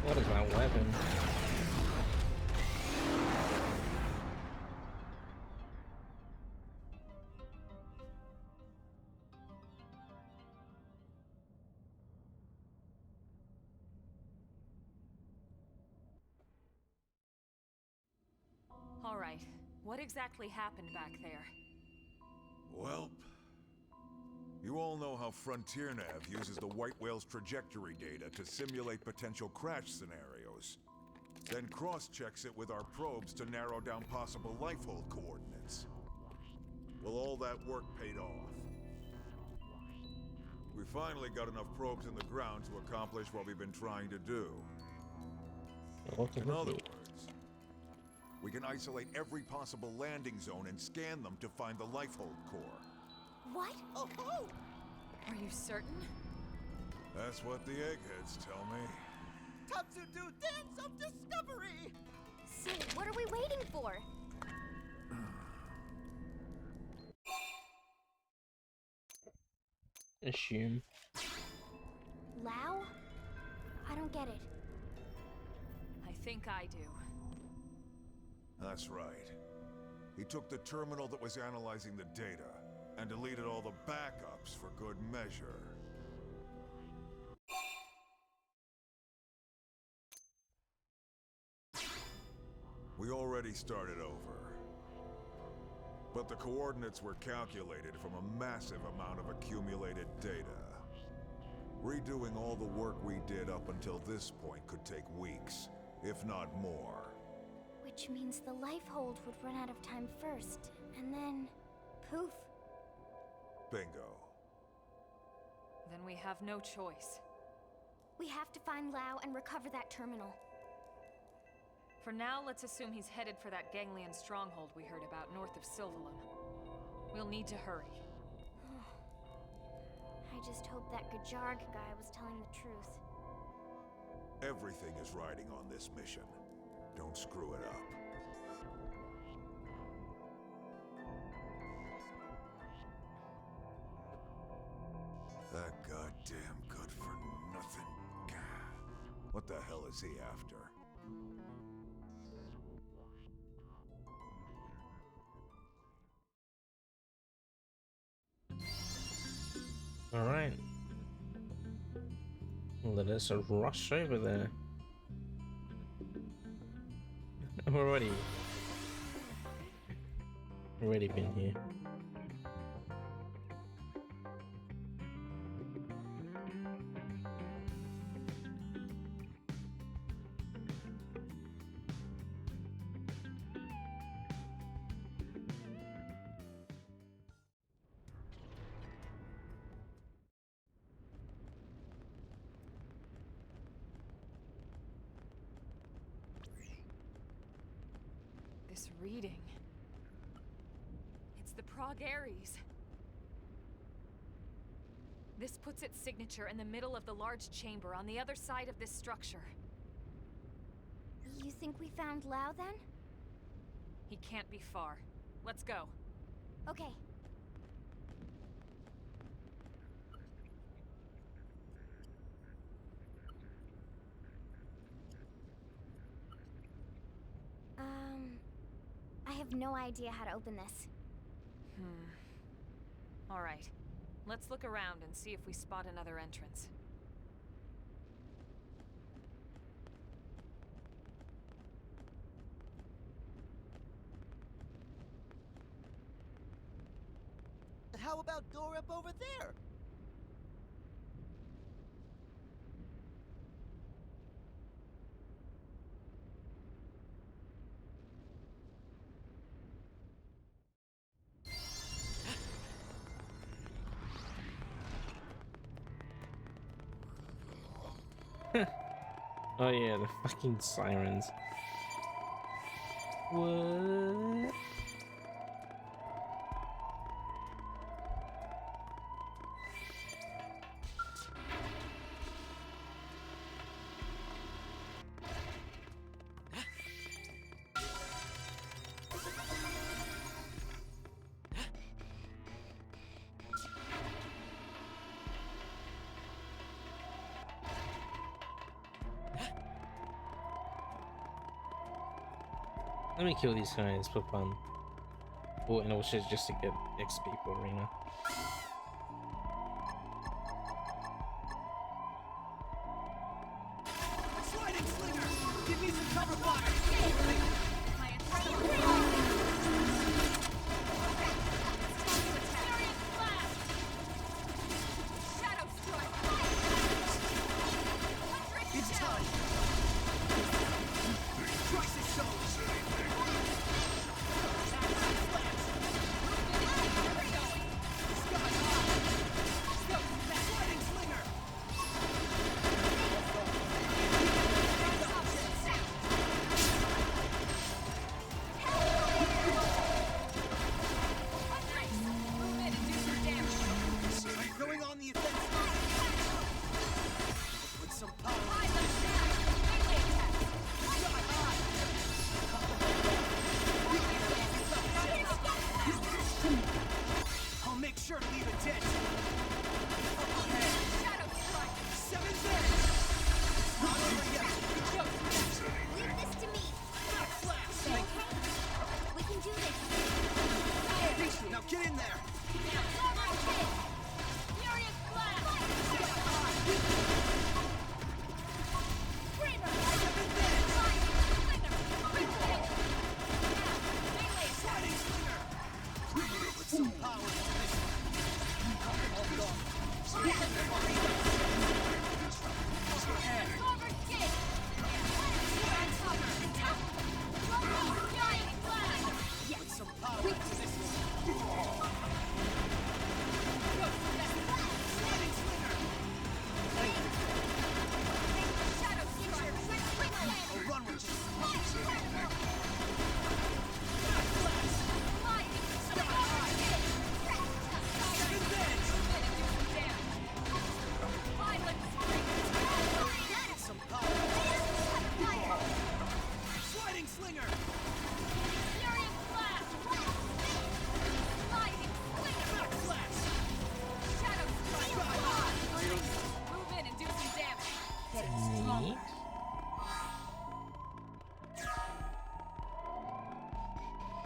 What is my weapon? All right. What exactly happened back there? Well, you all know how Frontier Nav uses the White Whale's trajectory data to simulate potential crash scenarios. Then cross-checks it with our probes to narrow down possible lifehold coordinates. Well, all that work paid off. We finally got enough probes in the ground to accomplish what we've been trying to do. In other words, we can isolate every possible landing zone and scan them to find the lifehold core. What? Oh, Are you certain? That's what the eggheads tell me. Tatsu do dance of discovery! So, what are we waiting for? Assume. Lao? I don't get it. I think I do. That's right. He took the terminal that was analyzing the data and deleted all the backups for good measure. We already started over. But the coordinates were calculated from a massive amount of accumulated data. Redoing all the work we did up until this point could take weeks, if not more. Which means the lifehold would run out of time first, and then... poof. Bingo. Then we have no choice. We have to find Lao and recover that terminal. For now, let's assume he's headed for that ganglion stronghold we heard about north of Sylvalum. We'll need to hurry. I just hope that Gajarg guy was telling the truth. Everything is riding on this mission. Don't screw it up. That goddamn good-for-nothing... What the hell is he after? Alright. Let us rush over there. I've already been here. This reading. It's the Prague Aries. This puts its signature in the middle of the large chamber on the other side of this structure. You think we found Lao then? He can't be far. Let's go. Okay. I have no idea how to open this. All right. Let's look around and see if we spot another entrance. How about door up over there? Oh yeah, the fucking sirens. What? Let me kill these guys for fun. Oh, and also just to get XP for Arena. Sliding slinger! Give me some cover fire! My entire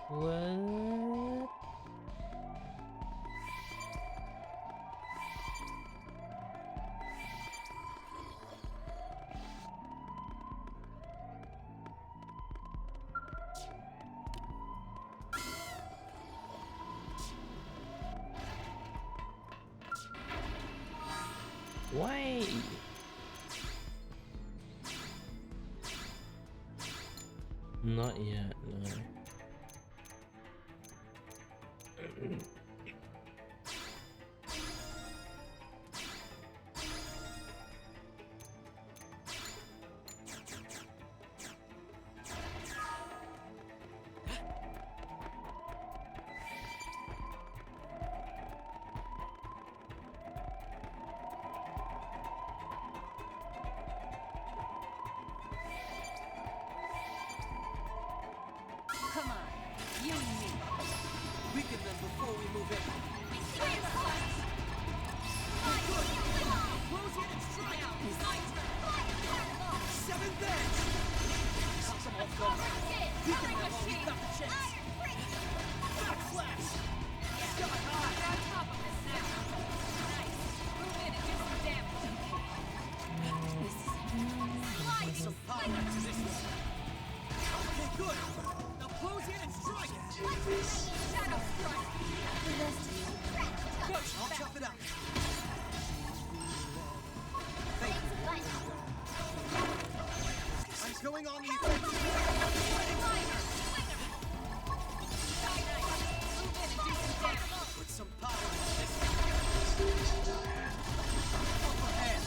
What? Why? Not yet, no. Come on, you and me. Weaken them before we move in. Fire slash! Good! Close in and strike! Now, my turn! Fire particle! Seventh edge! Cut them off guard. Weaken them while we've got the chance. Backslash! Sky high! You're on top of this now. Nice. Move in and do some damage. This is sliding Some power into this one. Okay, good. Now close in and strike. shadow strike. Coach, I'll chop it out. Thank you. I'm going on the offensive. Put some power into this. Upper hand.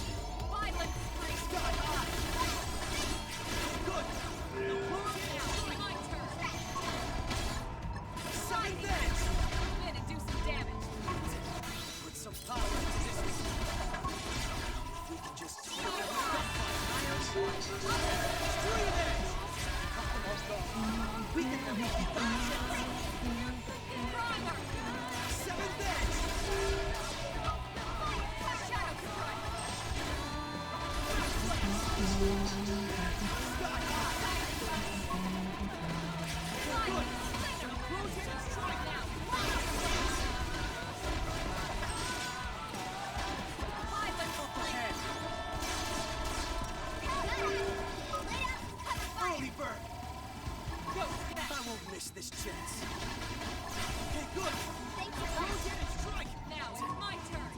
Violent strike. Sky high. Good. Now close in. My turn. Side edge. Move in and do some damage. Put some power into this. If we can just Extreme edge. Cut them off guard. Weaken them while we got the chance. Primer. Seventh edge. Shadow strike. Sky high. Good. Now close in and strike now. Upper hand. Early bird. Go. I won't miss this chance. Okay, good. Close in and strike. Now it's my turn.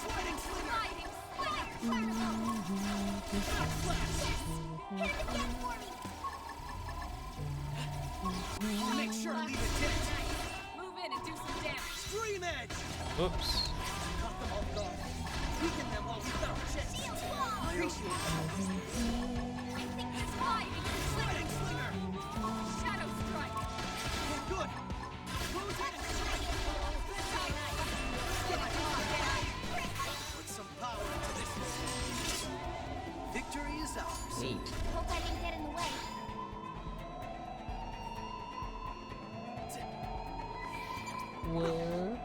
Sliding slinger. Sliding slinger. Backslash. Hit him again for me. I'll make sure to leave a dent. Move in and do some damage. Extreme edge. Oops. Cut them off guard. Weaken them while we've got the chance. Appreciate it. I think this sliding Sliding slinger. shadow strike. Okay, good. Close in and strike. Sky knife. Sky high. Put some power into this one. Victory is ours. Neat. Hope I didn't get in the way. Well.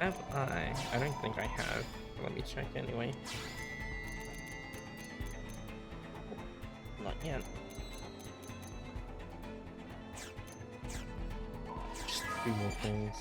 Have I? I don't think I have. Let me check anyway. Not yet. Just 2 more things.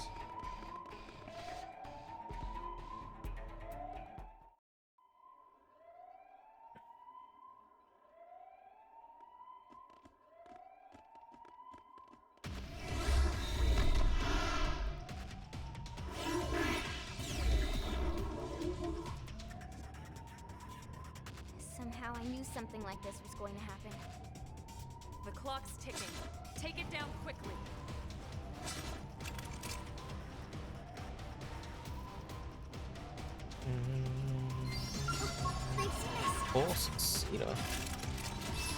Somehow I knew something like this was going to happen. The clock's ticking. Take it down quickly. Horses, you know.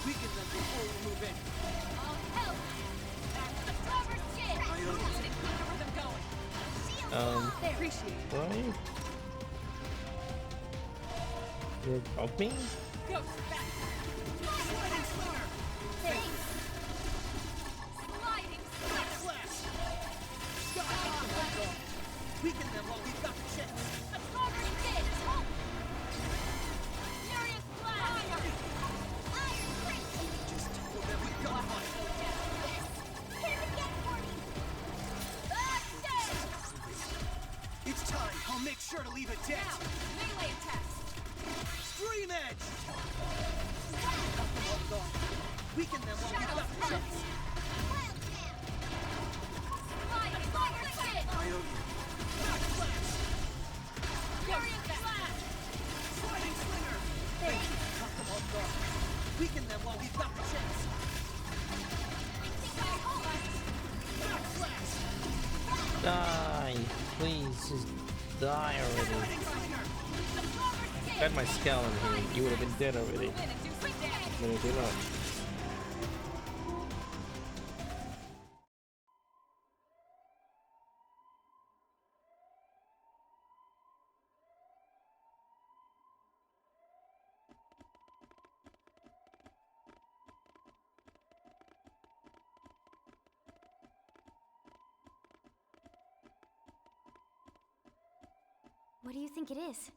Weaken them before we move in. All help. Back to the cover shit. Priority. Keep the rhythm going. Appreciate it. Right? You're above me? Ghost back. Sliding slinger. Thanks. Sliding slinger. Backslash. Sky high. Weaken them while we've got the chance. The cover shit. leave it dead. Now, melee attacks. Stream Edge! Cut them off guard. Weaken them while we've got the chance. Wild Snap! Fire Spin! I owe you. Back Flash! Furious Blast! Sliding Slinger! Thank you. Cut them off guard. Weaken them while we've got the chance. Back Flash! Die! Please, just die already. If I had my skull in here, you would have been dead already. But I did not. What do you think it is?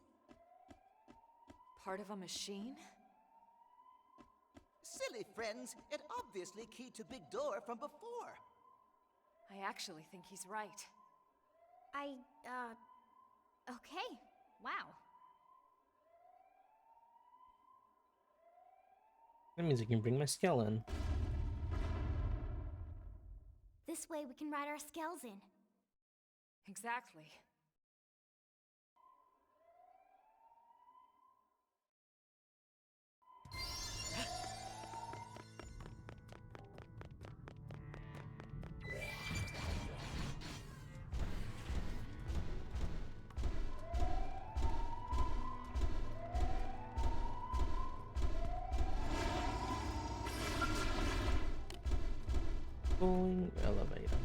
Part of a machine? Silly friends, it obviously keyed to big door from before. I actually think he's right. Okay. Wow. That means I can bring my skull in. This way we can ride our skells in. Exactly. Going elevator.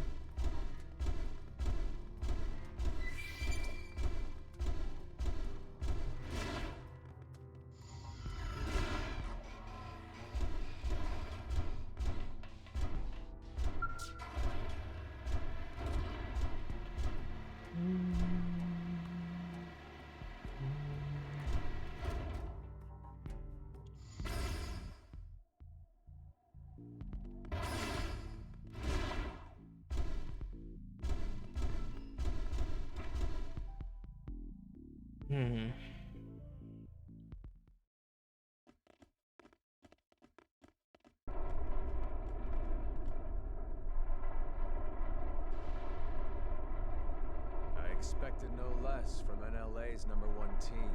I expected no less from NLA's #1 team.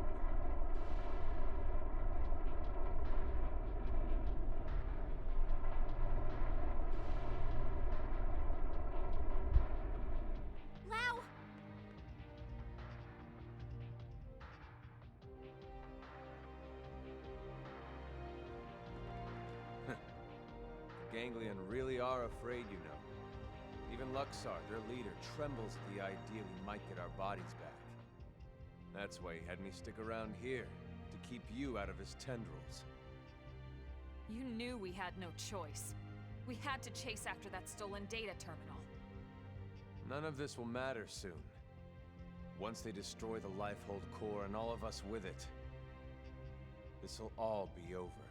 Lau! Ganglion really are afraid, you know. Even Luxar, their leader, trembles at the idea we might get our bodies back. That's why he had me stick around here, to keep you out of his tendrils. You knew we had no choice. We had to chase after that stolen data terminal. None of this will matter soon. Once they destroy the Lifehold core and all of us with it, this'll all be over.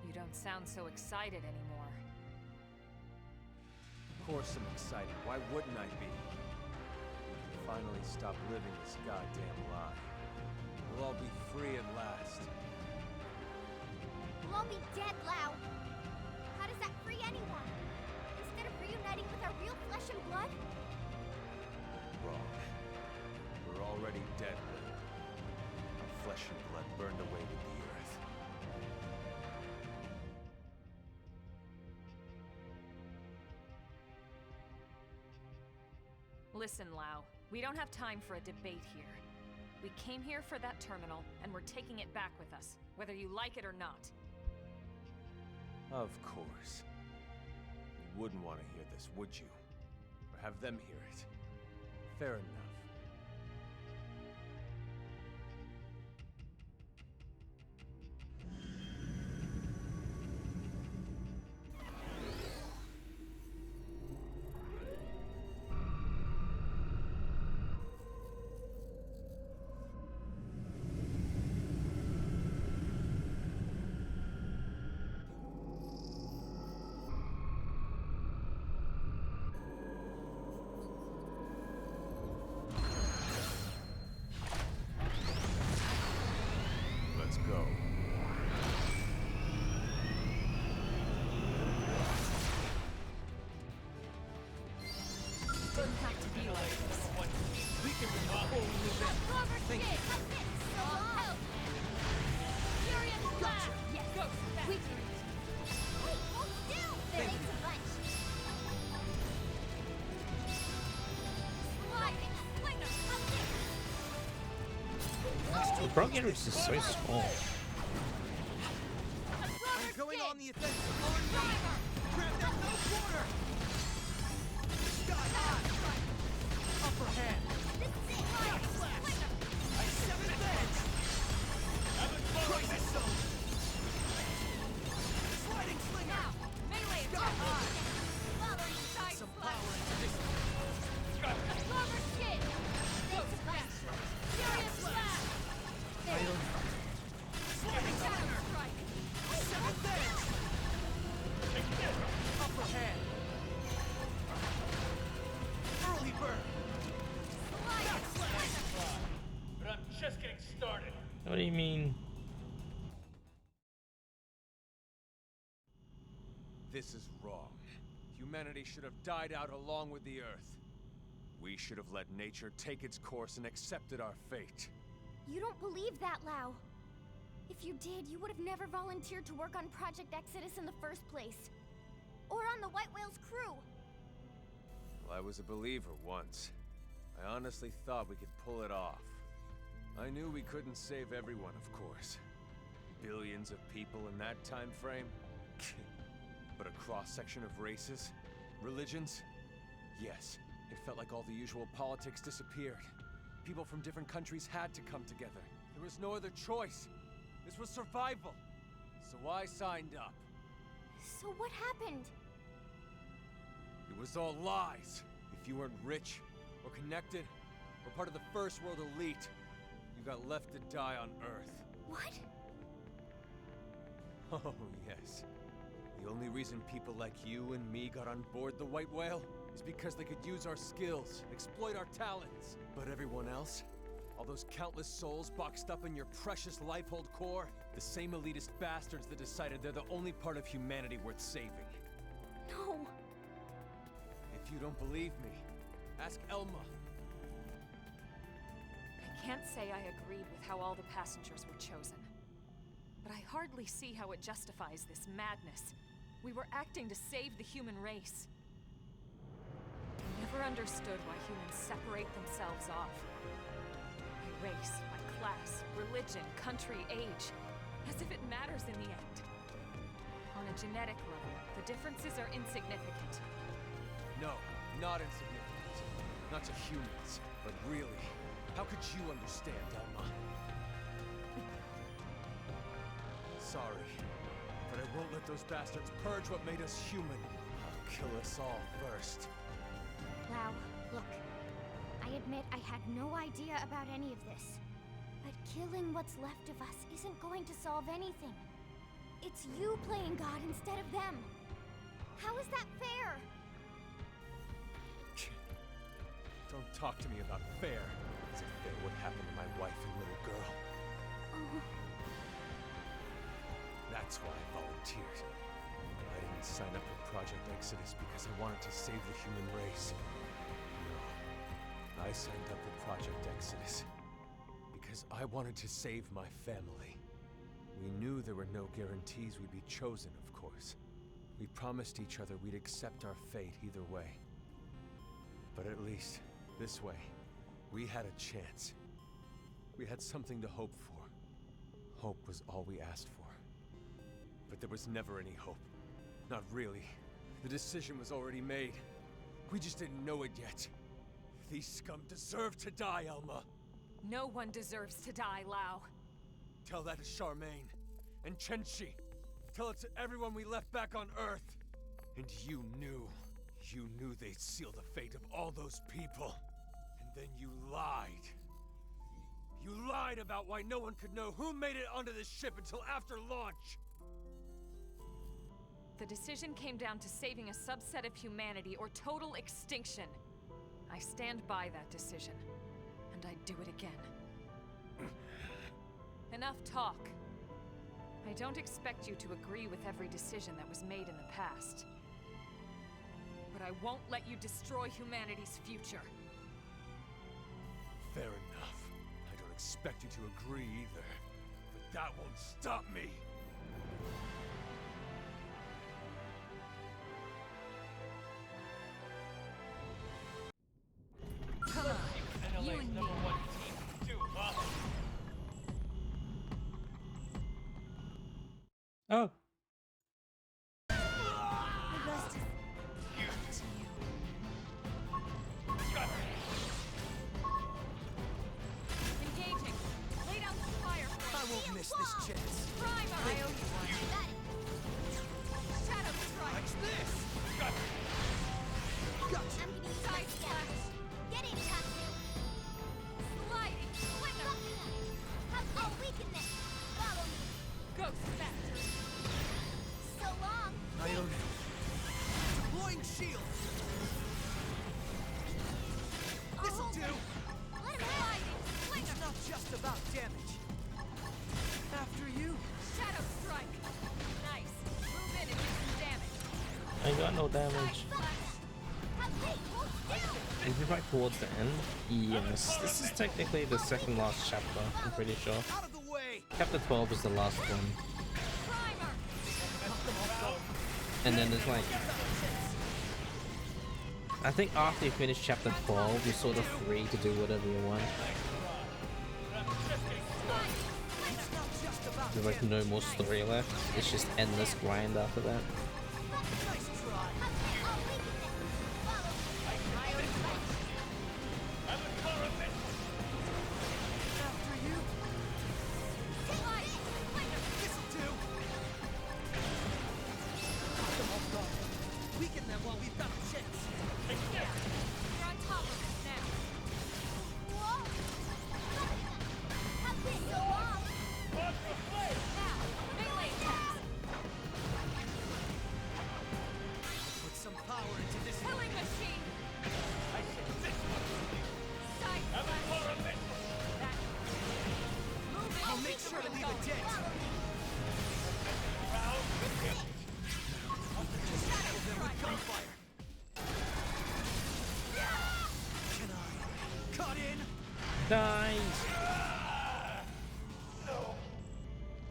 You don't sound so excited anymore. Of course I'm excited. Why wouldn't I be? We can finally stop living this goddamn lie. We'll all be free at last. We'll all be dead, Lau! How does that free anyone? Instead of reuniting with our real flesh and blood? Wrong. We're already dead, Lil. Our flesh and blood burned away with the earth. Listen, Lau. We don't have time for a debate here. We came here for that terminal, and we're taking it back with us, whether you like it or not. Of course. You wouldn't want to hear this, would you? Or have them hear it. Fair enough. thinking. Help! Furious blast! Yes, go! We can. Hey, hold still! There ain't a bunch. Sliding slinger! Up there! The Pro Gator is just so small. I'm going on the offensive on me! Grab that no corner! Sky high! Upper hand! This is it! Shock slash! I seventh edge! Crisis zone! Sliding slinger! Now, melee Sky attack. high! Following Side Some slash. power into this. Rubber skin! There's a bunch. Furious blast! There. Sliding slinger! Strike. Seventh edge! Upper hand! Early bird! Shock slash! But I'm just getting started. What do you mean? This is wrong. Humanity should have died out along with the Earth. We should have let nature take its course and accepted our fate. You don't believe that, Lau. If you did, you would have never volunteered to work on Project Exodus in the first place. Or on the White Whale's crew. Well, I was a believer once. I honestly thought we could pull it off. I knew we couldn't save everyone, of course. Billions of people in that time frame? But a cross-section of races? Religions? Yes, it felt like all the usual politics disappeared. People from different countries had to come together. There was no other choice. This was survival. So I signed up. So what happened? It was all lies. If you weren't rich, or connected, or part of the first world elite, you got left to die on Earth. What? Oh, yes. The only reason people like you and me got on board the White Whale is because they could use our skills, exploit our talents. But everyone else? All those countless souls boxed up in your precious life-hold core? The same elitist bastards that decided they're the only part of humanity worth saving. No. If you don't believe me, ask Elma. I can't say I agreed with how all the passengers were chosen. But I hardly see how it justifies this madness. We were acting to save the human race. I never understood why humans separate themselves off. By race, by class, religion, country, age. As if it matters in the end. On a genetic level, the differences are insignificant. No, not insignificant. Not to humans, but really, how could you understand, Elma? Sorry, but I won't let those bastards purge what made us human. I'll kill us all first. Lau, look. I admit I had no idea about any of this. But killing what's left of us isn't going to solve anything. It's you playing God instead of them. How is that fair? Don't talk to me about fair, as if fair would happen to my wife and little girl. Oh. That's why I volunteered. I didn't sign up for Project Exodus because I wanted to save the human race. No. I signed up for Project Exodus because I wanted to save my family. We knew there were no guarantees we'd be chosen, of course. We promised each other we'd accept our fate either way. But at least, this way, we had a chance. We had something to hope for. Hope was all we asked for. But there was never any hope. Not really. The decision was already made. We just didn't know it yet. These scum deserve to die, Elma. No one deserves to die, Lau. Tell that to Charmaine. And Chenchi. Tell it to everyone we left back on Earth. And you knew they'd seal the fate of all those people. And then you lied. You lied about why no one could know who made it onto this ship until after launch. The decision came down to saving a subset of humanity or total extinction. I stand by that decision, and I'd do it again. Enough talk. I don't expect you to agree with every decision that was made in the past. But I won't let you destroy humanity's future. Fair enough. I don't expect expect you to agree either, but that won't stop me. Come on, you and me. Oh. The rest is up to you. Engaging. Lay down some fire for I won't miss this chance. Primer. I owe you one. Shadow strike. Watch this! Gotcha! I'm gonna use my Side splash. slash. Get in, Tatsu. Sliding slinger. I'll weaken this. Follow me. Ghost factor. So long. I own it. Deploying shield! This'll do! Let him have it. It's not just about damage. After you. Shadow strike. Nice. Move in and do some damage. I got no damage. Is it right towards the end? Yes. This is technically the second last chapter, I'm pretty sure. Out of the way! Chapter 12 is the last one. Primer. And then there's like... I think after you finish chapter 12, you're sort of free to do whatever you want. There's like no more story left. It's just endless grind after that. Nice try! After you. This'll do! Knock them off guard. Weaken them while we've got a chance. You're on top of it now. Now, melee attacks. Put some power into this. Killing machine. Side slash. That. Move in. I'll make sure to leave a dent. Shadow strike. Gunfire. Can I cut in? Nice! No,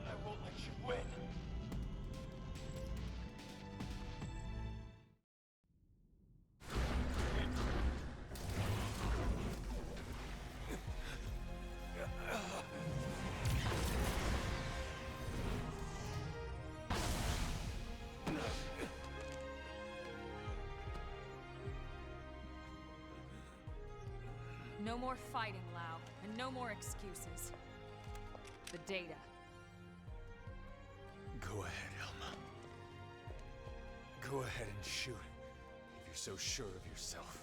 I won't let you win. No more fighting, Lau, and no more excuses. The data. Go ahead, Elma. Go ahead and shoot, if you're so sure of yourself.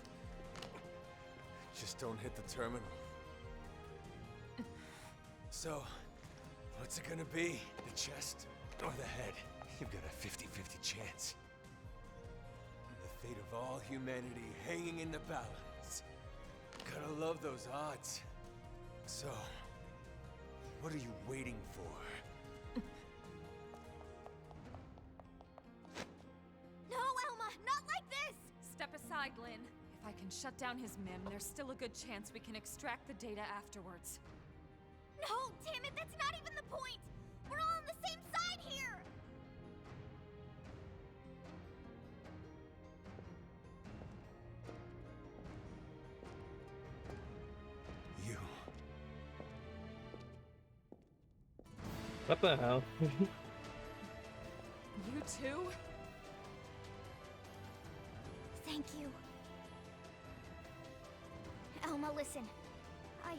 Just don't hit the terminal. So, what's it gonna be? The chest or the head? You've got a 50-50 chance. The fate of all humanity hanging in the balance. Gotta love those odds. So, what are you waiting for? No, Elma, not like this! Step aside, Lynn. If I can shut down his MIM, there's still a good chance we can extract the data afterwards. No, damn it, that's not even the point! We're all on the same side here! You. What the hell? You too? Thank you. Elma, listen. I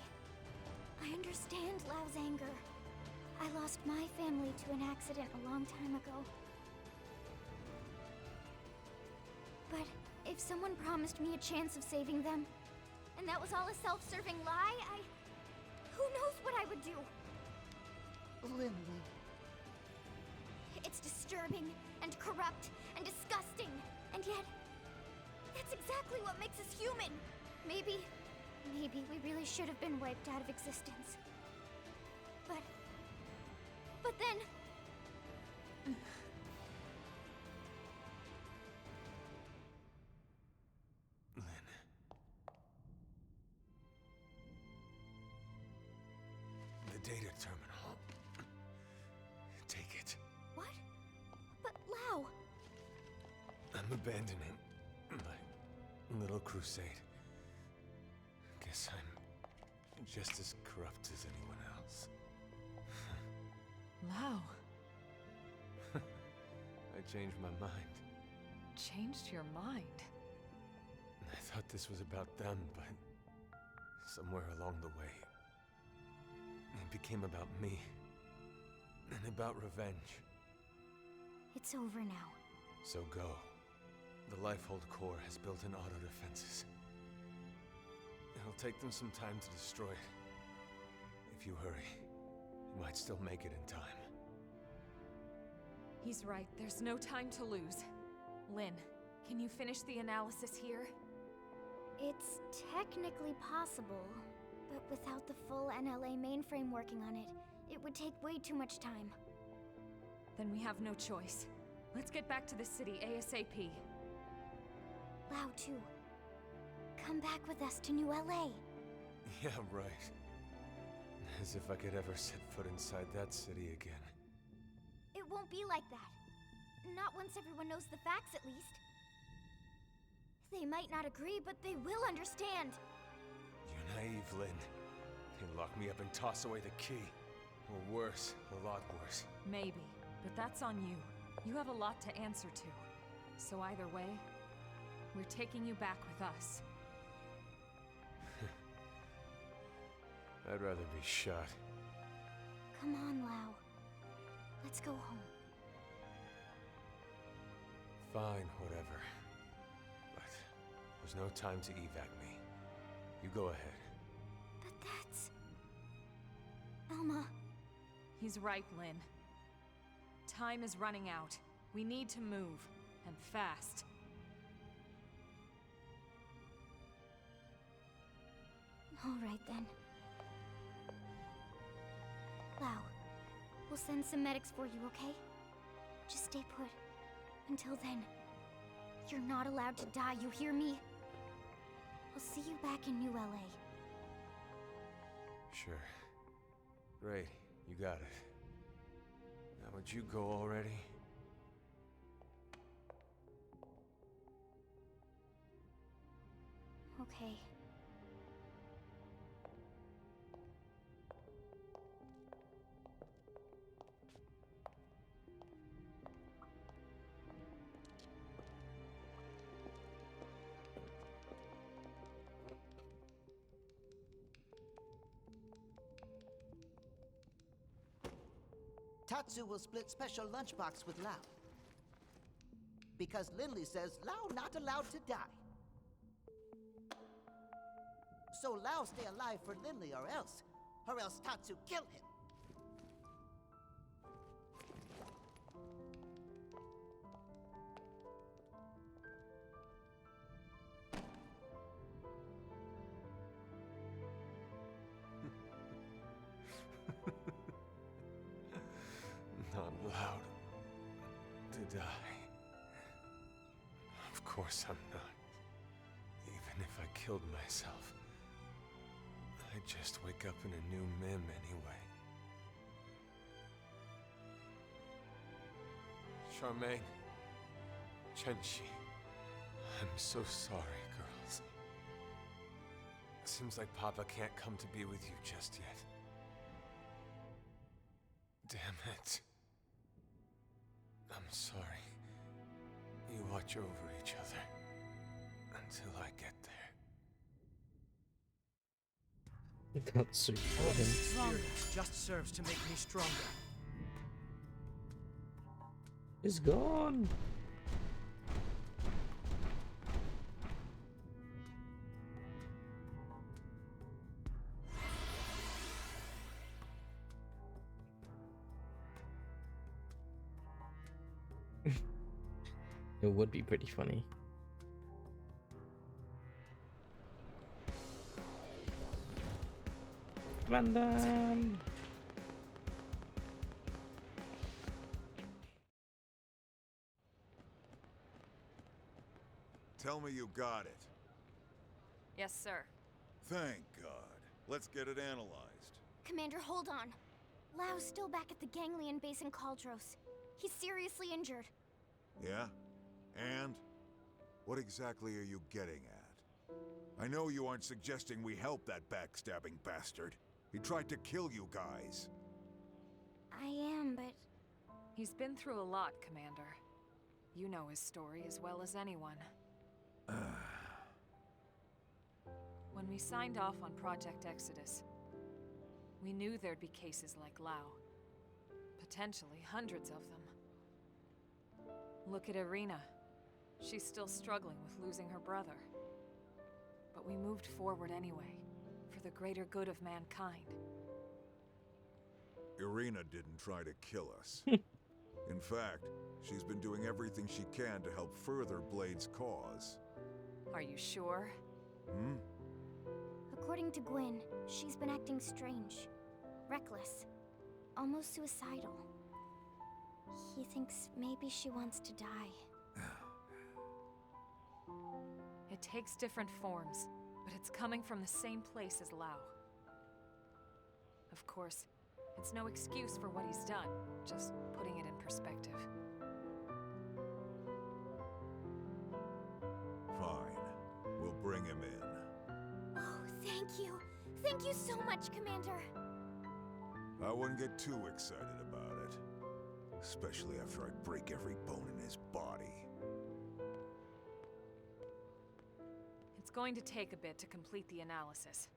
understand Lau's anger. I lost my family to an accident a long time ago. But if someone promised me a chance of saving them, and that was all a self-serving lie, who knows what I would do? Lindley. It's disturbing, and corrupt, and disgusting, and yet, that's exactly what makes us human. Maybe we really should have been wiped out of existence. But then... data terminal. Take it. What? But Lao! I'm abandoning my little crusade. Guess I'm just as corrupt as anyone else. Lao. I changed my mind. Changed your mind? I thought this was about them, but somewhere along the way, it became about me. And about revenge. It's over now. So go. The Lifehold core has built-in auto-defenses. It'll take them some time to destroy it. If you hurry, you might still make it in time. He's right. There's no time to lose. Lynn, can you finish the analysis here? It's technically possible, but without the full NLA mainframe working on it, it would take way too much time. Then we have no choice. Let's get back to the city ASAP. Lao, too. Come back with us to New LA. Yeah, right. As if I could ever set foot inside that city again. It won't be like that. Not once everyone knows the facts, at least. They might not agree, but they will understand. You're naive, Lynn. They lock me up and toss away the key. Or worse, a lot worse. Maybe, but that's on you. You have a lot to answer to. So either way, we're taking you back with us. I'd rather be shot. Come on, Lao. Let's go home. Fine, whatever. But there's no time to evac me. You go ahead. But that's... Alma. He's right, Lynn. Time is running out. We need to move, and fast. All right, then. Lao, we'll send some medics for you, okay? Just stay put. Until then, you're not allowed to die, you hear me? I'll see you back in New LA. Sure. Great, you got it. Now would you go already? Okay. Tatsu will split special lunchbox with Lao. Because Lindley says Lao not allowed to die. So Lao stay alive for Lindley or else Tatsu kill him. Not allowed to die. Of course I'm not. Even if I killed myself, I'd just wake up in a new Mim anyway. Charmaine, Chenshi, I'm so sorry, girls. Seems like Papa can't come to be with you just yet. Damn it. I'm sorry. You watch over each other until I get there. That's super good. Experience just serves to make me stronger. It's gone. It would be pretty funny. Random. Tell me you got it. Yes, sir. Thank God. Let's get it analyzed. Commander, hold on. Lau's still back at the Ganglion base in Caldros. He's seriously injured. Yeah? And? What exactly are you getting at? I know you aren't suggesting we help that backstabbing bastard. He tried to kill you guys. I am, but... He's been through a lot, Commander. You know his story as well as anyone. When we signed off on Project Exodus, we knew there'd be cases like Lao. Potentially hundreds of them. Look at Irina. She's still struggling with losing her brother. But we moved forward anyway, for the greater good of mankind. Irina didn't try to kill us. In fact, she's been doing everything she can to help further Blade's cause. Are you sure? Hmm? According to Gwyn, she's been acting strange. Reckless. Almost suicidal. He thinks maybe she wants to die. It takes different forms, but it's coming from the same place as Lao. Of course, it's no excuse for what he's done, just putting it in perspective. Fine. We'll bring him in. Oh, thank you. Thank you so much, Commander. I wouldn't get too excited about it. Especially after I break every bone in his body. It's going to take a bit to complete the analysis.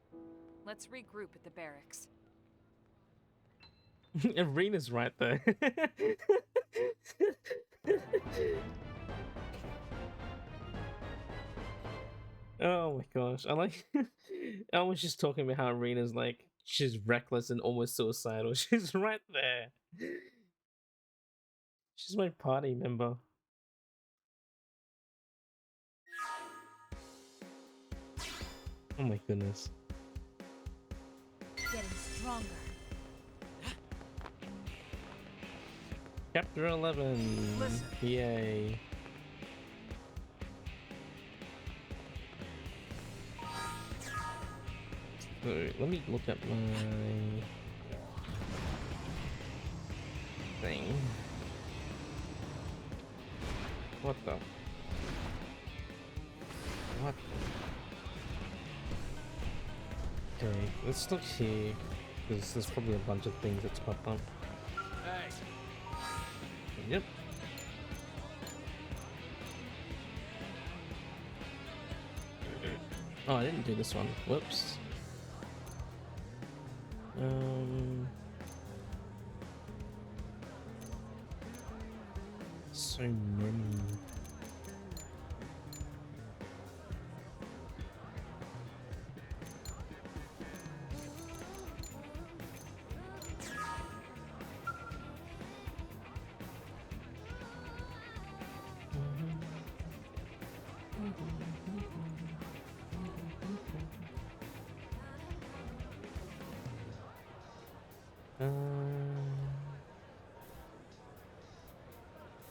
Let's regroup at the barracks. Irina's right there. Oh my gosh. I was just talking about how Irina's like, she's reckless and almost suicidal. She's right there. She's my party member. Oh my goodness. Getting stronger. Chapter 11. Listen. Yay. So, let me look at my thing. What the? What? Okay, let's look here, because there's probably a bunch of things that's popped up. Hey. Yep. Oh, I didn't do this one. Whoops. So many.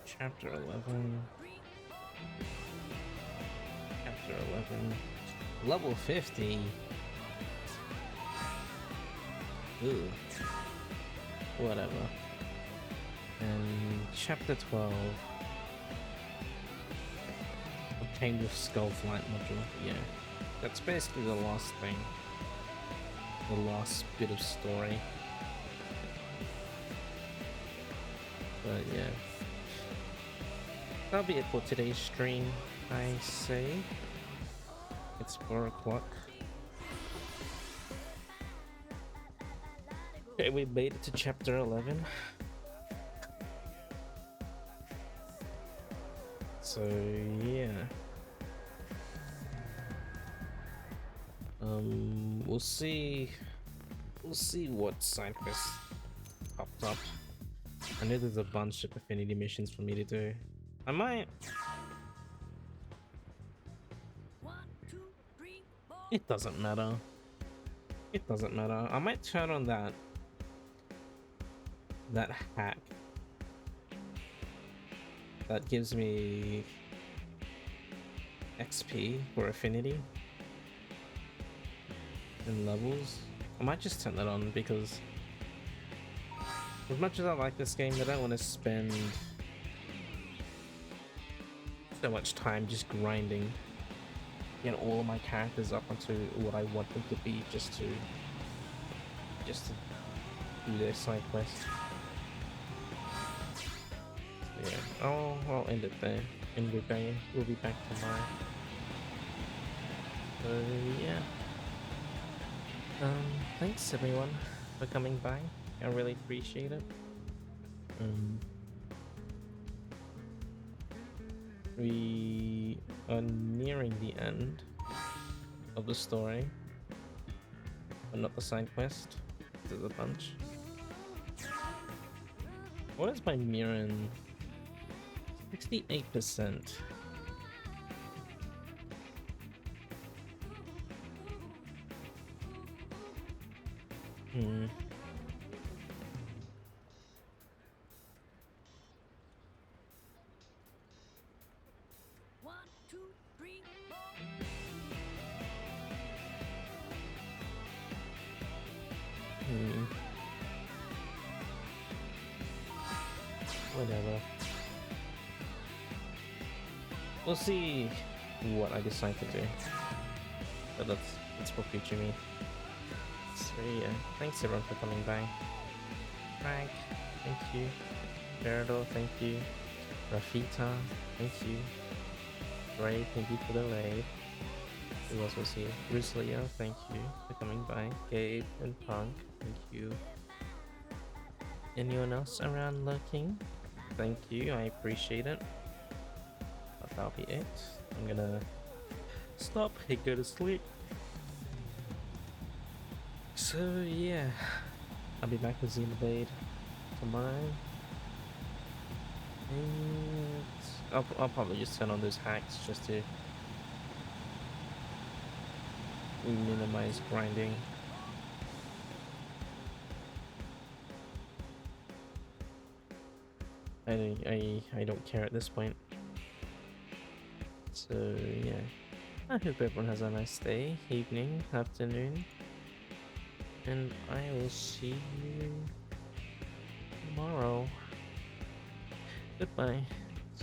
Chapter 11. Chapter 11. Level 50. Ooh. Whatever. And chapter 12. Obtained with Skull Flight module. Yeah. That's basically the last thing. The last bit of story. But yeah. That'll be it for today's stream, I say. It's 4 o'clock. Okay, we made it to chapter 11. So, yeah. We'll see what side quest popped up. I know there's a bunch of affinity missions for me to do. I might. It doesn't matter. It doesn't matter. I might turn on that hack that gives me XP for affinity and levels. I might just turn that on because as much as I like this game, I don't want to spend so much time just grinding, get all of my characters up onto what I want them to be just to do their side quest. Yeah, I'll end it there, and we'll be back tomorrow. So yeah, thanks everyone for coming by. I really appreciate it. We are nearing the end of the story, but not the side quest. There's a bunch. What is my Mirren? 68%. Whatever. We'll see what I decide to do. But that's for future me. So yeah, thanks everyone for coming by. Frank, thank you. Gerardo, thank you. Rafita, thank you. Ray, thank you for the raid. Who else was here? Bruce Leo, thank you for coming by. Gabe and Punk, thank you. Anyone else around lurking? Thank you, I appreciate it. But that'll be it. I'm gonna stop and go to sleep. So yeah, I'll be back with Xenoblade tomorrow. And I'll probably just turn on those hacks just to minimize grinding. I don't care at this point. So yeah, I hope everyone has a nice day, evening, afternoon, and I will see you tomorrow. Goodbye.